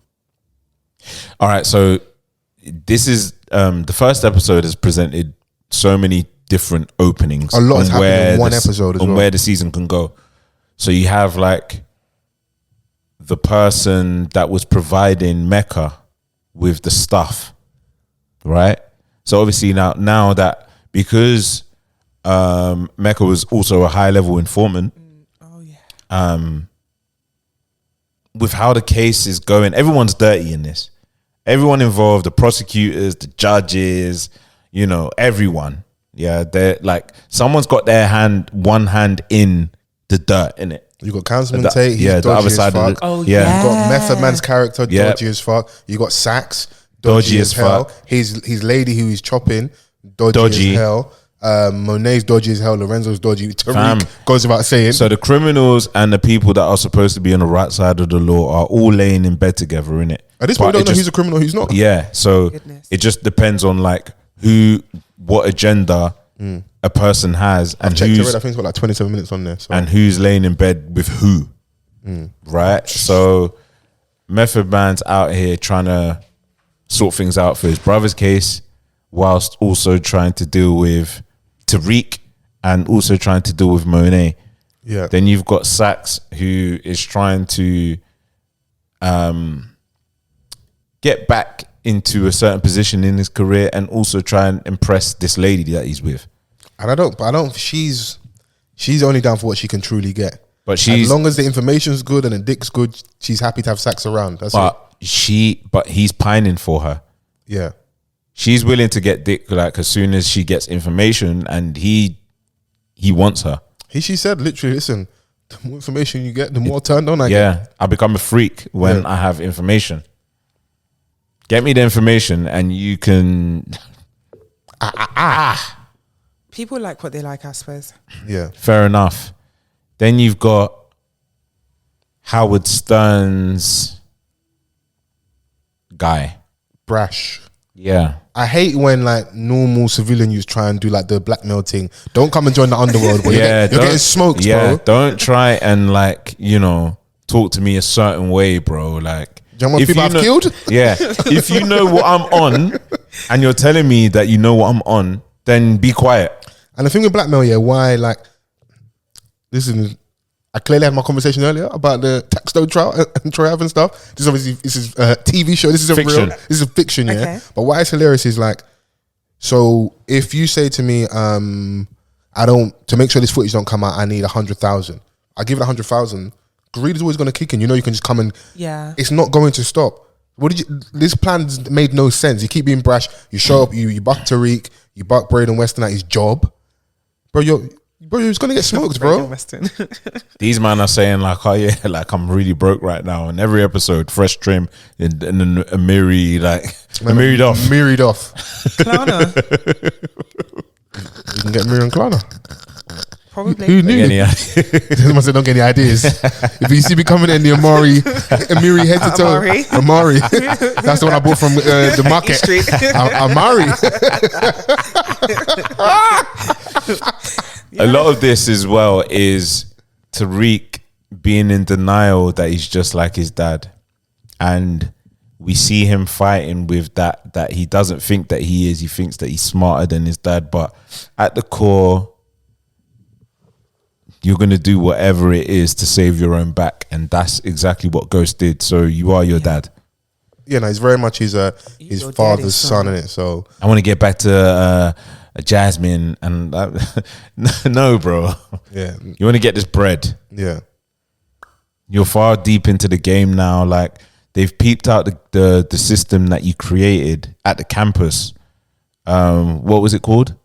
All right, so this is the first episode has presented so many different openings. A lot has happened in one episode as well. On where the season can go. So you have like the person that was providing Mecca with the stuff, right? So obviously now that because Mecca was also a high level informant, with how the case is going, everyone's dirty in this. Everyone involved, the prosecutors, the judges, you know, everyone. Yeah, they're like, someone's got one hand in the dirt, innit? You got Councilman Tate, he's dodgy the other side as fuck. of Oh, You got Method Man's character, dodgy as fuck. You got Sax, dodgy as hell. His lady who he's chopping, dodgy as hell. Monet's dodgy as hell. Lorenzo's dodgy. Tariq goes without saying. So the criminals and the people that are supposed to be on the right side of the law are all laying in bed together, innit? At this point, we don't know who's a criminal, who's not. Yeah, so it just depends on like what agenda a person has, and checked it. I think it's got like 27 minutes on there. So. And who's laying in bed with who, right? So Method Man's out here trying to sort things out for his brother's case, whilst also trying to deal with Tariq and also trying to deal with Monet. Yeah. Then you've got Sax, who is trying to get back into a certain position in his career and also try and impress this lady that he's with. And I don't. She's only down for what she can truly get. But she's, as long as the information's good and the dick's good, she's happy to have Sax around. That's it. But he's pining for her. Yeah. She's willing to get dick like as soon as she gets information, and he wants her. She said literally, listen, the more information you get, the more turned on I get. Yeah, I become a freak when I have information. Get me the information and you can... People like what they like, I suppose. Yeah. Fair enough. Then you've got Howard Stern's guy. Brash. Yeah. I hate when like normal civilian youths try and do like the blackmail thing. Don't come and join the underworld, bro. You're getting smoked, bro. Don't try and like, talk to me a certain way, bro. Like, do you know what people I've killed? Yeah. If you know what I'm on and you're telling me that you know what I'm on, then be quiet. And the thing with blackmail, why like I clearly had my conversation earlier about the Taxstone trial and TroyAve and stuff. This is a TV show. This is fiction. This is a fiction, yeah. Okay. But why it's hilarious is like, so if you say to me, to make sure this footage don't come out, I need 100,000. I give it 100,000. Greed is always going to kick in. You can just come and it's not going to stop. This plan made no sense. You keep being brash. You show up. You buck Tariq. You buck Braden Weston at his job, bro. You're just gonna get smoked, bro. These men are saying like, oh yeah, like I'm really broke right now. And every episode, fresh trim and then a mirrored off. Klarna. You can get Mirror and Klarna. Probably. Who knew? Someone said, don't get any ideas. If you see me coming in the Amari head to toe. Amari. That's the one I bought from the market. Street. Amari. A lot of this as well is Tariq being in denial that he's just like his dad. And we see him fighting with that he doesn't think that he is. He thinks that he's smarter than his dad. But at the core, you're going to do whatever it is to save your own back. And that's exactly what Ghost did. So you are your dad. Yeah, no, he's very much his father's son in it. So I want to get back to Jasmine and no, bro. Yeah. You want to get this bread. Yeah. You're far deep into the game now. Like they've peeped out the system that you created at the campus. What was it called?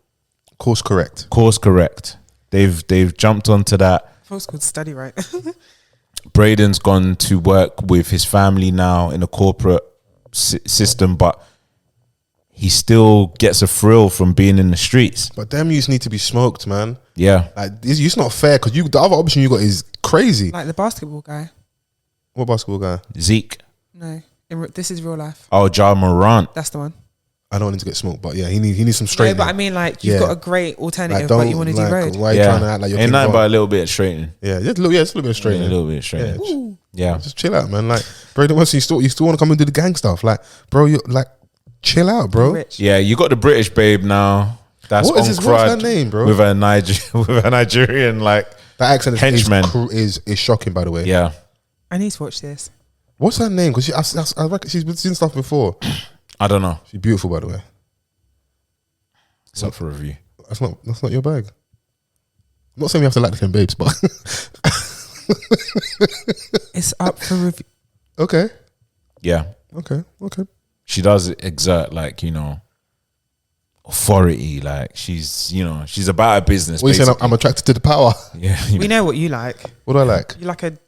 Course Correct. Course Correct. They've jumped onto that. I thought it was called Study Right. Braden's gone to work with his family now in a corporate system, but he still gets a thrill from being in the streets. But them youths need to be smoked, man. Yeah. Like, it's not fair because the other option you got is crazy. Like the basketball guy. What basketball guy? Zeke. No. This is real life. Oh, Ja Morant. That's the one. I don't want him to get smoked, but yeah, he needs some straightening. No, but I mean, like, you've got a great alternative, but you want to do road. Why are you trying to act like you're ain't nothing but a little bit of straightening. Yeah, just a little bit of straightening. A little bit of straightening. Yeah. Just chill out, man. Like, Braden Weston, you still want to come and do the gang stuff. Like, bro, you're like, chill out, bro. Rich. Yeah, you got the British babe now. That's what's her name, bro? With a Nigerian, like, that accent henchman. is shocking, by the way. Yeah. I need to watch this. What's her name? Because I reckon she's seen stuff before. I don't know. She's beautiful, by the way. It's up for review. That's not your bag. I'm not saying we have to like the same babes, but It's up for review. Okay. Yeah. Okay. She does exert authority. Like she's about her business. What are you saying? I'm attracted to the power. Yeah. We know what you like. What do I like? You like a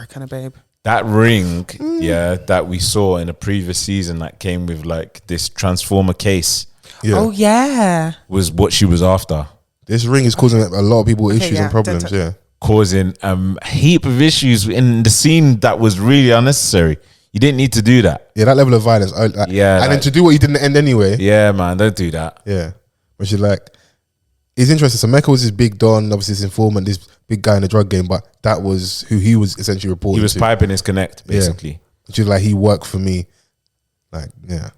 kind of babe. That ring, that we saw in a previous season that came with like this transformer case. Yeah. Oh yeah. Was what she was after. This ring is causing a lot of people issues and problems. Yeah. Causing a heap of issues in the scene that was really unnecessary. You didn't need to do that. Yeah, that level of violence. And then to do what you did in the end anyway. Yeah, man, don't do that. Yeah. Which is like, it's interesting. So Mecca was this big don, obviously this informant, this big guy in the drug game, but that was who he was essentially reporting to. He was piping his connect, basically. Yeah. Which is like, he worked for me. Like, yeah.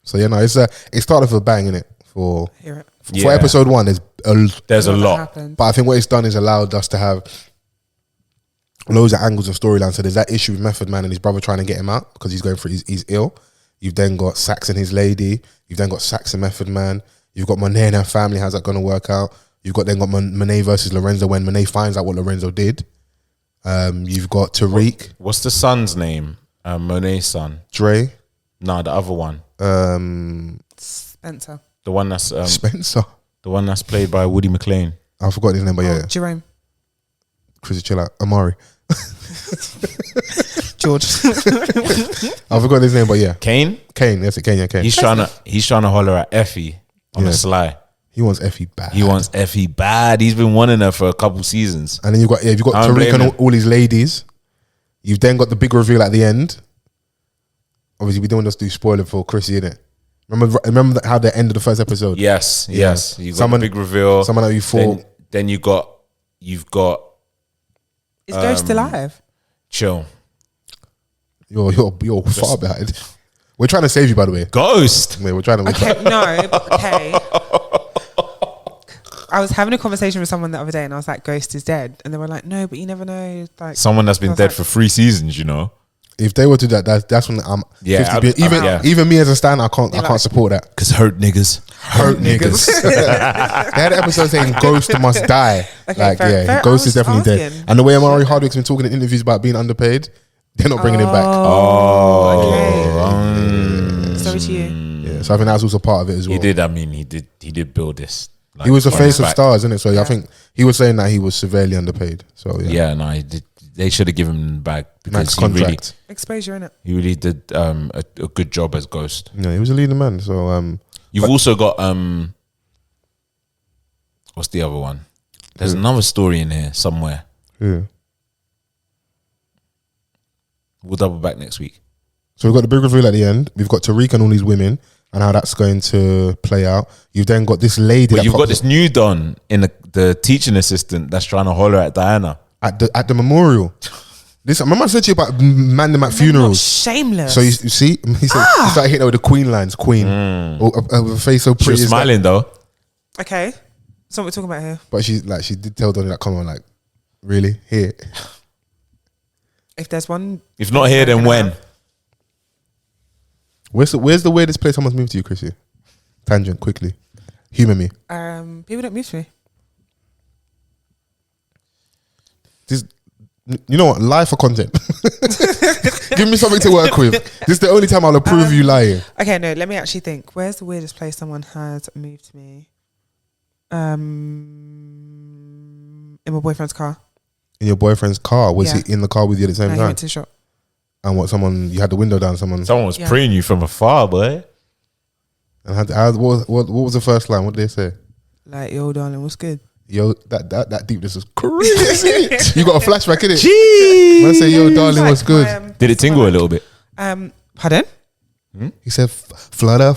So, yeah, no, it started with a bang, innit? For episode 1, there's a lot. But I think what it's done is allowed us to have loads of angles of storyline. So there's that issue with Method Man and his brother trying to get him out because he's going through, he's ill. You've then got Sax and his lady. You've then got Sax and Method Man. You've got Monet and her family. How's that going to work out? You've got Monet versus Lorenzo when Monet finds out what Lorenzo did. You've got Tariq. What's the son's name? Monet's son. Dre. Nah, the other one. Spencer. The one that's Spencer. The one that's played by Woody McLean. I forgot his name, but yeah. Jerome. Chrissy, chill out. Amari. George. I forgot his name, but yeah. Kane. That's it. Kane. Yeah, Kane. He's trying to holler at Effie on the sly. He wants Effie bad. He's been wanting her for a couple seasons. And then you've got Tariq and all his ladies. You've then got the big reveal at the end. Obviously, we don't want to do spoiler for Chrissy, innit? Remember how they ended the first episode? Yes. You got the big reveal. Someone that you thought. Then you've got. Is Ghost alive? Chill. You're far behind. We're trying to save you, by the way. Ghost. Yeah, we're trying to. Okay. I was having a conversation with someone the other day, and I was like, "Ghost is dead," and they were like, "No, but you never know." Like someone that's been dead for 3 seasons, you know. If they were to do that, that's when I'm. Even me as a stan, I can't support that. Because hurt niggas. They had an episode saying Ghost must die. Okay, fair. Ghost is definitely dead. And the way Amari Hardwick's been talking in interviews about being underpaid, they're not bringing him back. Sorry to you. Yeah, so I think that's also part of it as well. He did. I mean, he did build this. Like, he was the face of Stars, isn't it? So I think he was saying that he was severely underpaid. So no, he did. They should have given him back because he really exposure in it. He really did a good job as Ghost. Yeah, he was a leading man. So you've also got what's the other one? There's another story in here somewhere. Yeah. We'll double back next week. So we've got the big reveal at the end. We've got Tariq and all these women and how that's going to play out. You've then got this lady. But you've got this new Don in the teaching assistant that's trying to holler at Diana. At the memorial. This, I remember I said to you about man them at funerals. Shameless. So you see, he started hitting her with the Queen lines. Queen. Her face so pretty. She was smiling though. Okay. So what we're talking about here. But she did tell Donnie, like, come on, like, really? Here. If there's one. If not here, then when? Where's the weirdest place someone's moved to you, Chrissy? Tangent, quickly. Humour me. People don't move to me. You know what? Lie for content. Give me something to work with. This is the only time I'll approve you lying. Okay, no, let me actually think. Where's the weirdest place someone has moved to me? In my boyfriend's car. In your boyfriend's car? Was he in the car with you at the same time? He went to the shop. And you had the window down, someone was preying you from afar, boy. And what was the first line? What did they say? Like, yo, darling, what's good? Yo, that deepness is crazy. You got a flashback, innit? Jeez. I say, yo, darling, what's good? Did it tingle a little bit? Pardon? He said, flutter.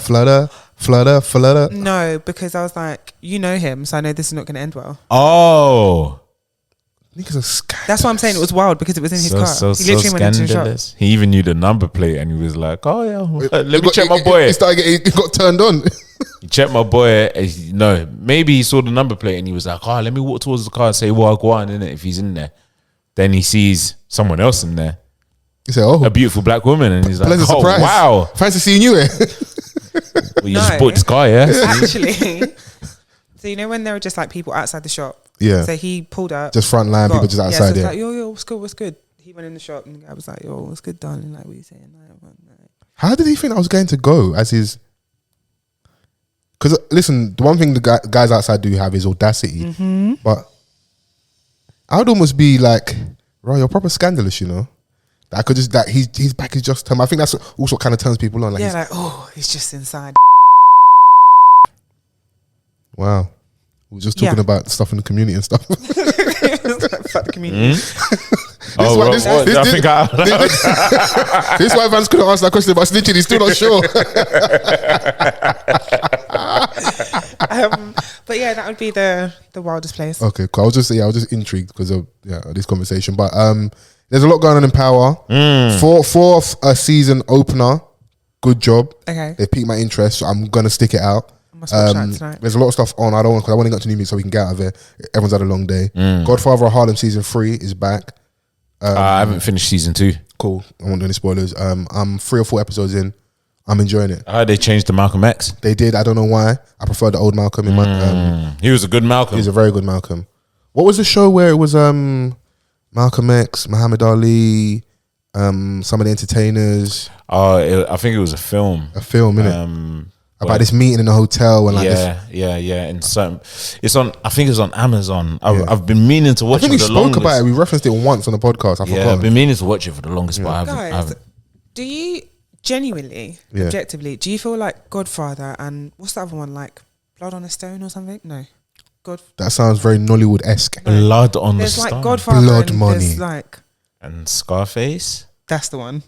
No, because I was like, you know him, so I know this is not going to end well. Oh. Niggas are scandalous. That's why I'm saying it was wild, because it was in his car. He literally went into the shop. He even knew the number plate and he was like, oh yeah, let me check my boy. He got turned on. He checked my boy. No, maybe he saw the number plate and he was like, oh, let me walk towards the car and say, well, go on, innit, if he's in there. Then he sees someone else in there. He said, oh. A beautiful black woman. And he's like, pleasant surprise. Wow. Fancy seeing you here. Well, you just bought this car, yeah? Actually. So you know when there were just like people outside the shop? Yeah. So he pulled up. Just front line, people just outside there. So like, yo, what's good? He went in the shop and the guy was like, yo, what's good, darling? Like, what are you saying? How did he think I was going to go as his... Because listen, the one thing the guys outside do have is audacity. But I would almost be like, right, you're proper scandalous, you know? That could just that his back is just turned. I think that's also what kind of turns people on. Like like, oh, he's just inside. Wow. We were just talking about stuff in the community and stuff. Fuck the community. This is why Vans couldn't answer that question about snitching. He's still not sure. But yeah, that would be the wildest place. Okay, cool. I was just intrigued because of this conversation. But there's a lot going on in Power. Fourth season opener. Good job. Okay. They piqued my interest, so I'm gonna stick it out. Watch that tonight. There's a lot of stuff on. I want to get to new music so we can get out of there. Everyone's had a long day. Godfather of Harlem season 3 is back. I haven't finished season 2. Cool. I won't do any spoilers. I'm 3 or 4 episodes in. I'm enjoying it. I heard they changed the Malcolm X. They did. I don't know why. I prefer the old Malcolm. In my, He was a good Malcolm. he's a very good Malcolm. What was the show where it was Malcolm X, Muhammad Ali, some of the entertainers? I think it was a film. A film, innit? About this meeting in a hotel and like this. Yeah. And it's on. I think it's on Amazon. I've been meaning to watch it. I think we spoke about it. We referenced it once on the podcast. I forgot. I've been meaning to watch it for the longest, but I haven't. Guys, do you genuinely, objectively, do you feel like Godfather and what's the other one, like Blood on a Stone or something? No, that sounds very Nollywood-esque. Blood on the there's Stone. like Godfather, Blood and money. there's like And Scarface. that's the one.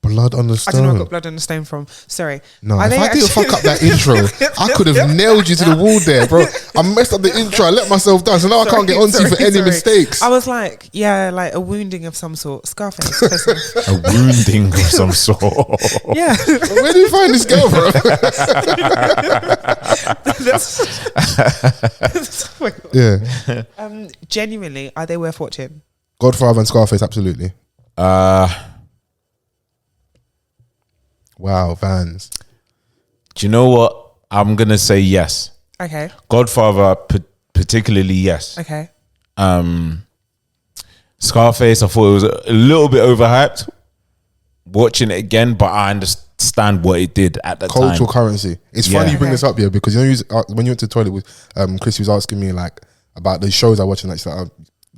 Blood on the I Stone. don't know where I got Blood on the Stone from. Sorry. No, if I didn't fuck up that intro, I could have nailed you to the wall there, bro. I messed up the intro. I let myself down, so now I can't get onto you for any mistakes. I was like, like a wounding of some sort. Scarface. A wounding of some sort. Yeah. Where do you find this girl, bro? Yeah. Genuinely, are they worth watching? Godfather and Scarface, absolutely. Wow, Vans. Do you know what? I'm gonna say yes. Okay. Godfather, particularly yes. Okay. Scarface, I thought it was a little bit overhyped. Watching it again, but I understand what it did at the time. Cultural currency. It's funny you bring this up here because you know when you went to the toilet with Chrissy was asking me like about the shows I watch and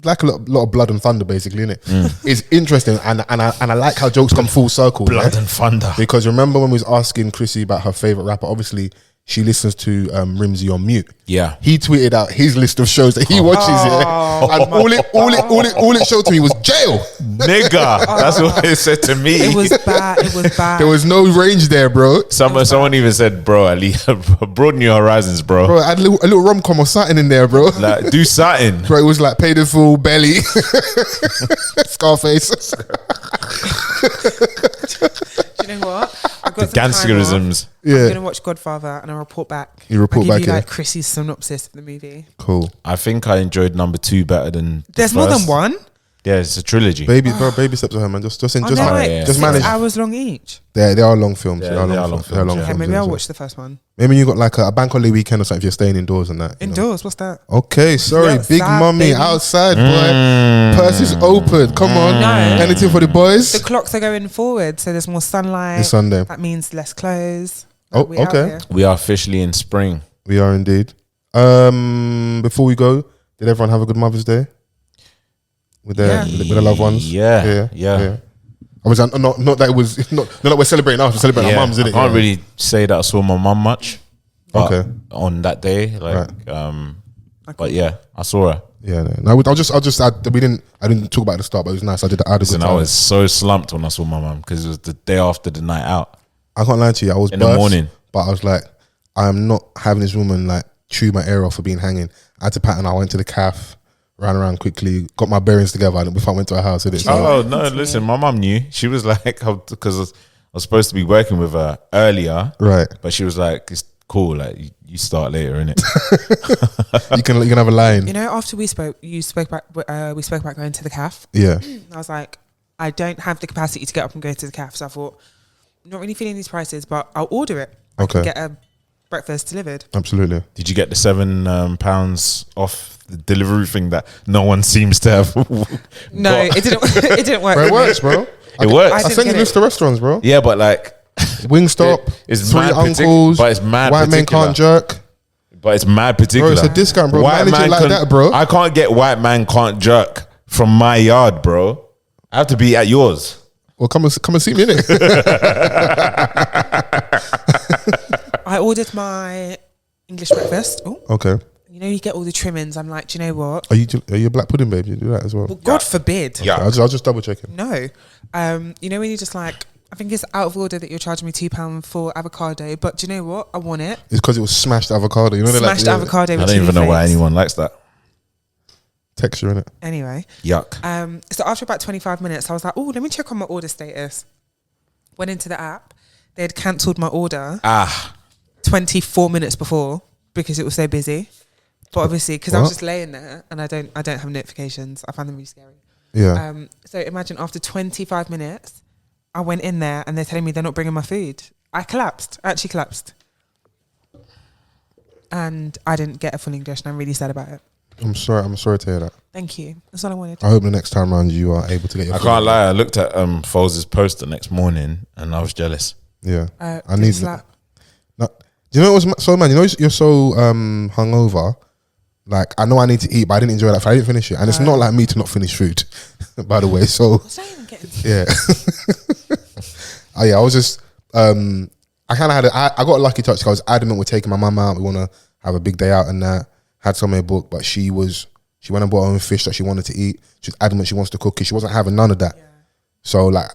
like a lot of blood and thunder, basically, innit? It's interesting, and I like how jokes come full circle. Blood and thunder. Because remember when we was asking Chrissy about her favorite rapper? Obviously, she listens to Rimsey on mute. Yeah, he tweeted out his list of shows that he watches. And all it showed to me was jail, nigga. That's what it said to me. It was bad. It was bad. There was no range there, bro. Someone even said, "Bro, Ali, broaden your horizons, bro." Bro, I had a little rom-com or something in there, bro. Like, do something, bro. It was like Paid in Full, Belly, Scarface. Do you know what? I've got the gangsterisms. I'm gonna watch Godfather and I'll report back. You report I'll back, give you like Chrissy's synopsis of the movie. Cool. I think I enjoyed number 2 better than. There's more than one. Yeah, it's a trilogy. Baby steps on her, man. Just manage. Hours long each. They are long films. Yeah, they are long films. Okay, maybe I'll watch the first one. Maybe you got like a bank holiday weekend or something if you're staying indoors and that. Indoors? What's that? Okay, sorry. Big mummy baby. Outside, boy. Purse is open. Come on. No. Anything for the boys? The clocks are going forward, so there's more sunlight. It's Sunday. That means less clothes. Oh, okay. We are officially in spring. We are indeed. Before we go, did everyone have a good Mother's Day? With their loved ones? Yeah. I was not that it was not that we're celebrating us, we're celebrating our mums, isn't it? I can't really say that I saw my mum much. Okay. On that day, like, but yeah, I saw her. Yeah, no. I didn't talk about it at the start, but it was nice. I had a good time. I was so slumped when I saw my mum because it was the day after the night out. I can't lie to you, I was in the morning, but I was like, I am not having this woman like chew my ear off for being hanging. I had to pattern. I went to the calf. Ran around quickly, got my bearings together before I went to her house. Listen, my mum knew. She was like, because I was supposed to be working with her earlier, right? But she was like, it's cool, like you start later, innit? you can have a line. You know, after we spoke about going to the calf. Yeah, I was like, I don't have the capacity to get up and go to the calf, so I thought, I'm not really feeling these prices, but I'll order it. I can get a breakfast delivered. Absolutely. Did you get the £7 off the delivery thing that no one seems to have? No, it didn't. It didn't work. Bro, it works, bro. It works. I sent you a list of restaurants, bro. Yeah, but like Wingstop, it's Three Uncles, but it's mad. White Men Can't Jerk. But it's mad particular. Bro, it's a discount, bro. White Man like that, bro. I can't get White Man Can't Jerk from my yard, bro. I have to be at yours. Well, come and see me, innit? I ordered my English breakfast. Oh, Okay. you know, you get all the trimmings. I'm like, do you know what? Are you a black pudding babe? You do that as well? Well, God forbid. Yeah. I'll just double check it. No. You know when you just like, I think it's out of order that you're charging me £2 for avocado, but do you know what? I want it. It's because it was smashed avocado. You know, Smashed avocado. I with don't even chili know why flakes. anyone likes that. Texture in it. Anyway. Yuck. So after about 25 minutes, I was like, oh, let me check on my order status. Went into the app. They had cancelled my order 24 minutes before because it was so busy. But obviously, because I was just laying there and I don't have notifications. I found them really scary. Yeah. So imagine after 25 minutes, I went in there and they're telling me they're not bringing my food. I collapsed. I actually collapsed. And I didn't get a full English and I'm really sad about it. I'm sorry to hear that. Thank you. That's all I wanted. I hope the next time around you are able to get your I food. can't lie. I looked at Foles' post the next morning and I was jealous. Yeah. I need slap. No, do you know what was so, man? You know you're so hungover. Like, I know I need to eat, but I didn't enjoy that. I didn't finish it, and it's not like me to not finish food. By the way, so yeah. Oh yeah, I was just I kind of I got a lucky touch. I was adamant with taking my mum out. We want to have a big day out and that. Had somewhere booked, but she went and bought her own fish that she wanted to eat. She was adamant she wants to cook it. She wasn't having none of that. Yeah. So like,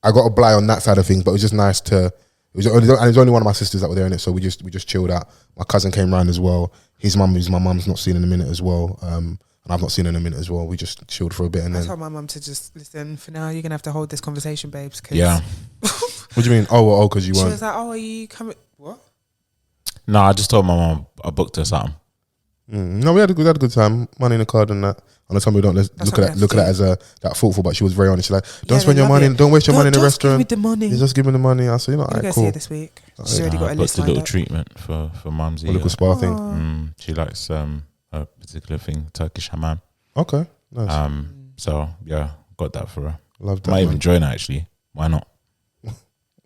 I got a blight on that side of things, but it was just nice to. It was only one of my sisters that were there in it, so we just chilled out. My cousin came round as well. His mum, who's my mum's not seen in a minute as well, and I've not seen in a minute as well. We just chilled for a bit, and then I told my mum to just listen. For now, you're gonna have to hold this conversation, babes. Cause Yeah. What do you mean? Oh, because you weren't. She was like, "Oh, are you coming?" What? No, I just told my mum I booked her something. No, we had a good time. Money in the card and that. On the time we don't look at that as that thoughtful, but she was very honest. She's like, don't spend your money, don't waste your money in the restaurant. Give me the money. You just give me the money. I said, I'm gonna see her this week. She's already got a list booked a little up. treatment for Mumsy. A little spa thing. She likes a particular thing, Turkish hammam. Okay, nice. So yeah, got that for her. Love that. Might even join her actually. Why not? A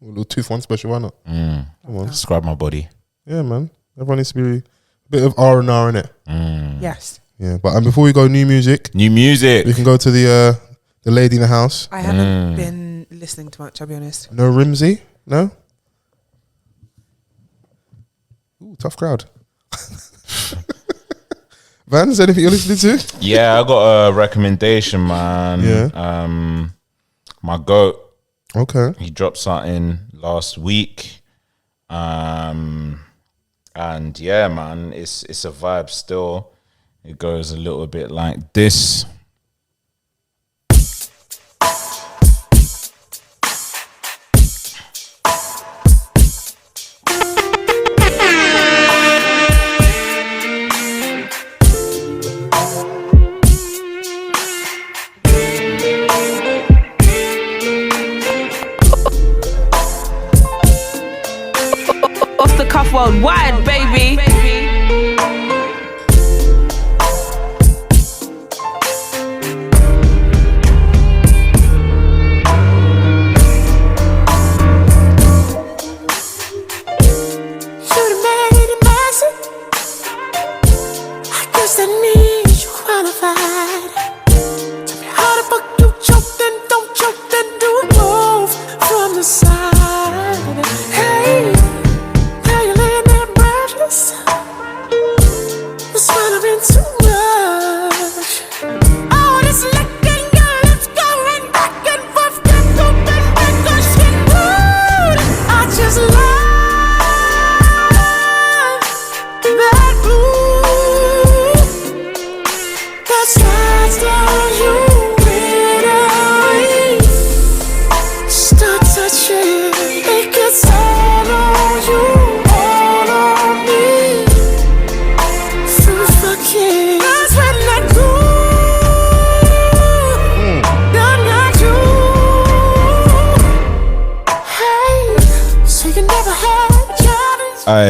little tooth one special. Why not? Come on, Scrub my body. Yeah, man. Everyone needs to be a bit of R&R in it. Yes. Yeah, but before we go, new music. We can go to the lady in the house. I haven't been listening to much, I'll be honest. No Rimsey? No? Ooh, tough crowd. Vans, anything you're listening to? Yeah, I got a recommendation, man. Yeah. My goat. Okay. He dropped something last week. And yeah, man, it's a vibe still. It goes a little bit like this. Off the cuff worldwide, baby.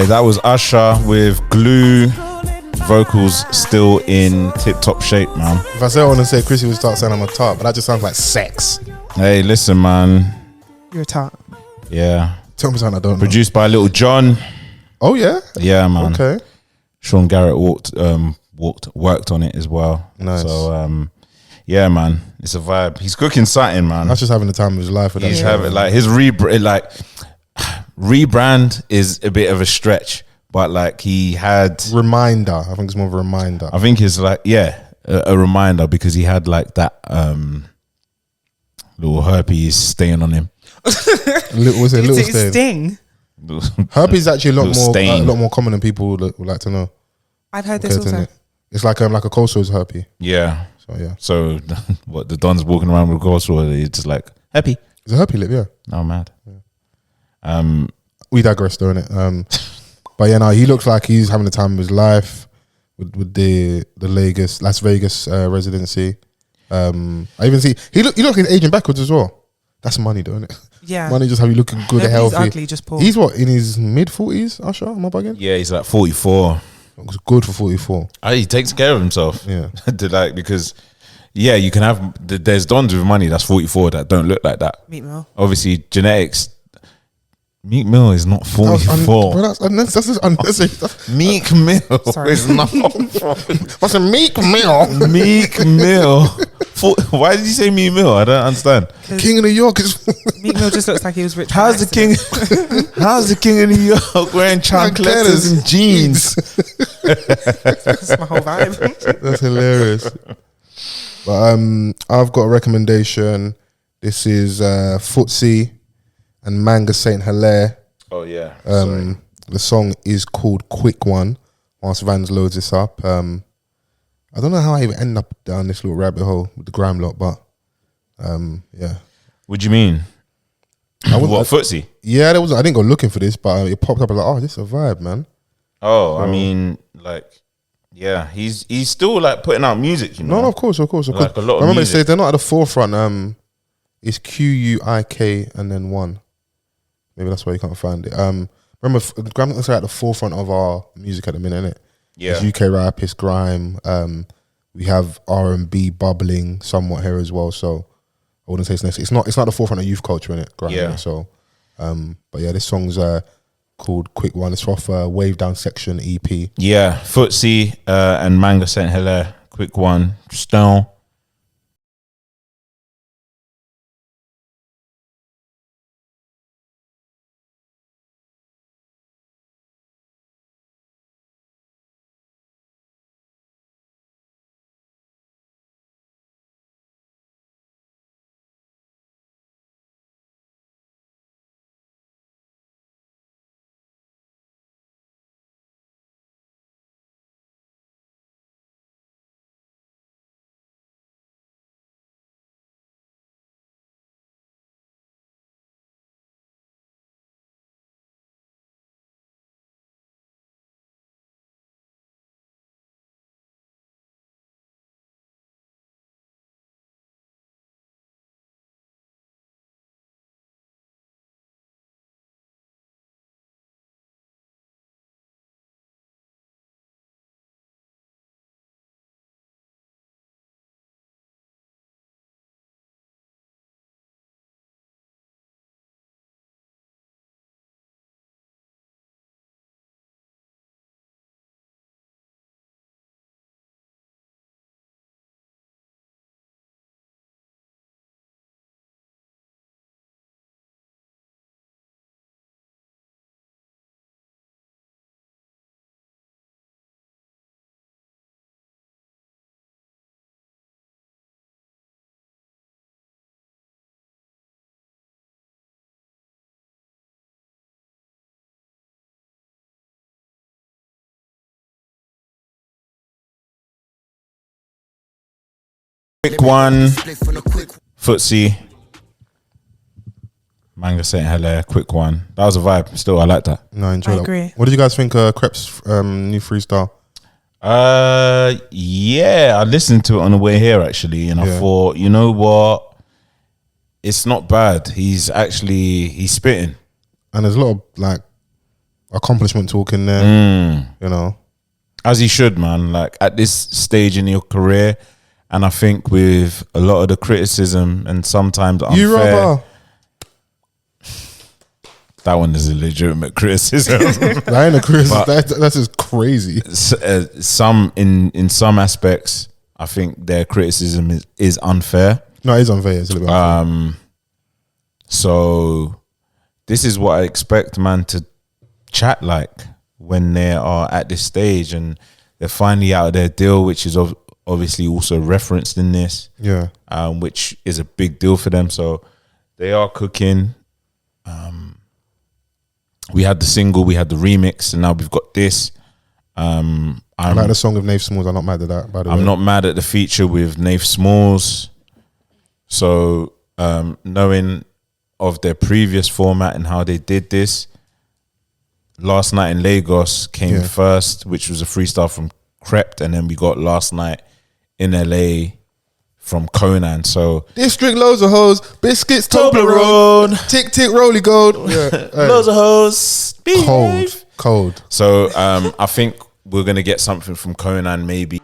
That was Usher with Glue. Vocals still in tip-top shape, man. If I say I want to say Chrissy would start saying I'm a tart, but that just sounds like sex. Hey, listen, man. You're a tart. Yeah. Tell me something I don't know. Produced by Little John. Oh, yeah? Yeah, man. Okay. Sean Garrett worked on it as well. Nice. So, yeah, man, it's a vibe. He's cooking something, man. That's just having the time of his life. He's having like his rebrand is a bit of a stretch, but like he had reminder. I think it's more of a reminder. I think it's like a reminder because he had like that little herpes staying on him. Little sting. Herpes is actually a lot more common than people would like to know. I've heard this also. It's like a cold sore's herpes. Yeah. So yeah. So what the Don's walking around with a cold sore? He's just like happy. It's a herpes lip, yeah. Oh, mad. Yeah. We digress, don't it? But yeah, no, he looks like he's having the time of his life with the Las Vegas residency. I even see he looks like he's aging backwards as well. That's money, don't it? Yeah, money just have you looking good and healthy. He's ugly, just poor. He's what, in his mid-40s? Usher, am I bugging? Yeah, he's like 44. Looks good for 44. He takes care of himself. Yeah, because you can have there's Dons with money that's 44 that don't look like that. Meat Mill, obviously genetics. Meek Mill is not 44. That's unnecessary stuff. Meek Mill is not. What's a Meek Mill? Meek Mill. Why did you say Meek Mill? I don't understand. King of New York is. Meek Mill just looks like he was rich. How's the king of New York wearing chancletas and jeans? That's my whole vibe. That's hilarious. But I've got a recommendation. This is Footsie and Manga Saint Hilare. Oh yeah. The song is called QUIK One. Whilst Vans loads this up, I don't know how I even end up down this little rabbit hole with the grime lot, but yeah. What do you mean? Footsie? Yeah, I didn't go looking for this, but it popped up. I was like, oh, this is a vibe, man. Oh, I mean, like, yeah, he's still like putting out music, you know. No, of course. Like a lot of remember, it says they're not at the forefront. It's QUIK and then one. Maybe that's why you can't find it. Remember, grime is at the forefront of our music at the minute, innit? Yeah. It's UK rap, it's grime. We have R&B bubbling somewhat here as well. So I wouldn't say it's next. It's not the forefront of youth culture, innit? Grime. Yeah. So, but yeah, this song's called QUIK One. It's off Wave Down Section EP. Yeah, Footsie and Manga Saint Hilare. QUIK One. Stone. QUIK One, Footsie, Manga Saint Hilare, QUIK One. That was a vibe. Still, I like that. No, I enjoy that. I agree. What did you guys think of Crep's new freestyle? Yeah, I listened to it on the way here actually, and I thought, you know what? It's not bad. He's spitting, and there's a lot of like accomplishment talk in there. You know, as he should, man. Like at this stage in your career. And I think with a lot of the criticism and sometimes unfair, that one is a legitimate criticism. That ain't a criticism. That's just crazy. In some aspects, I think their criticism is unfair. No, it is unfair. It's a little bit unfair. So this is what I expect man to chat like when they are at this stage and they're finally out of their deal, which is obviously also referenced in this. Yeah. Which is a big deal for them. So they are cooking. We had the single, we had the remix, and now we've got this. I like the song with Nave Smalls. I'm not mad at that, by the way. I'm not mad at the feature with Nave Smalls. So knowing of their previous format and how they did this, Last Night in Lagos came first, which was a freestyle from Crept, and then we got Last Night in LA from Conan. So District, loads of hoes, biscuits, Toblerone, tick tick, roly gold. Yeah, loads of hoes, cold. So I think we're gonna get something from Conan maybe.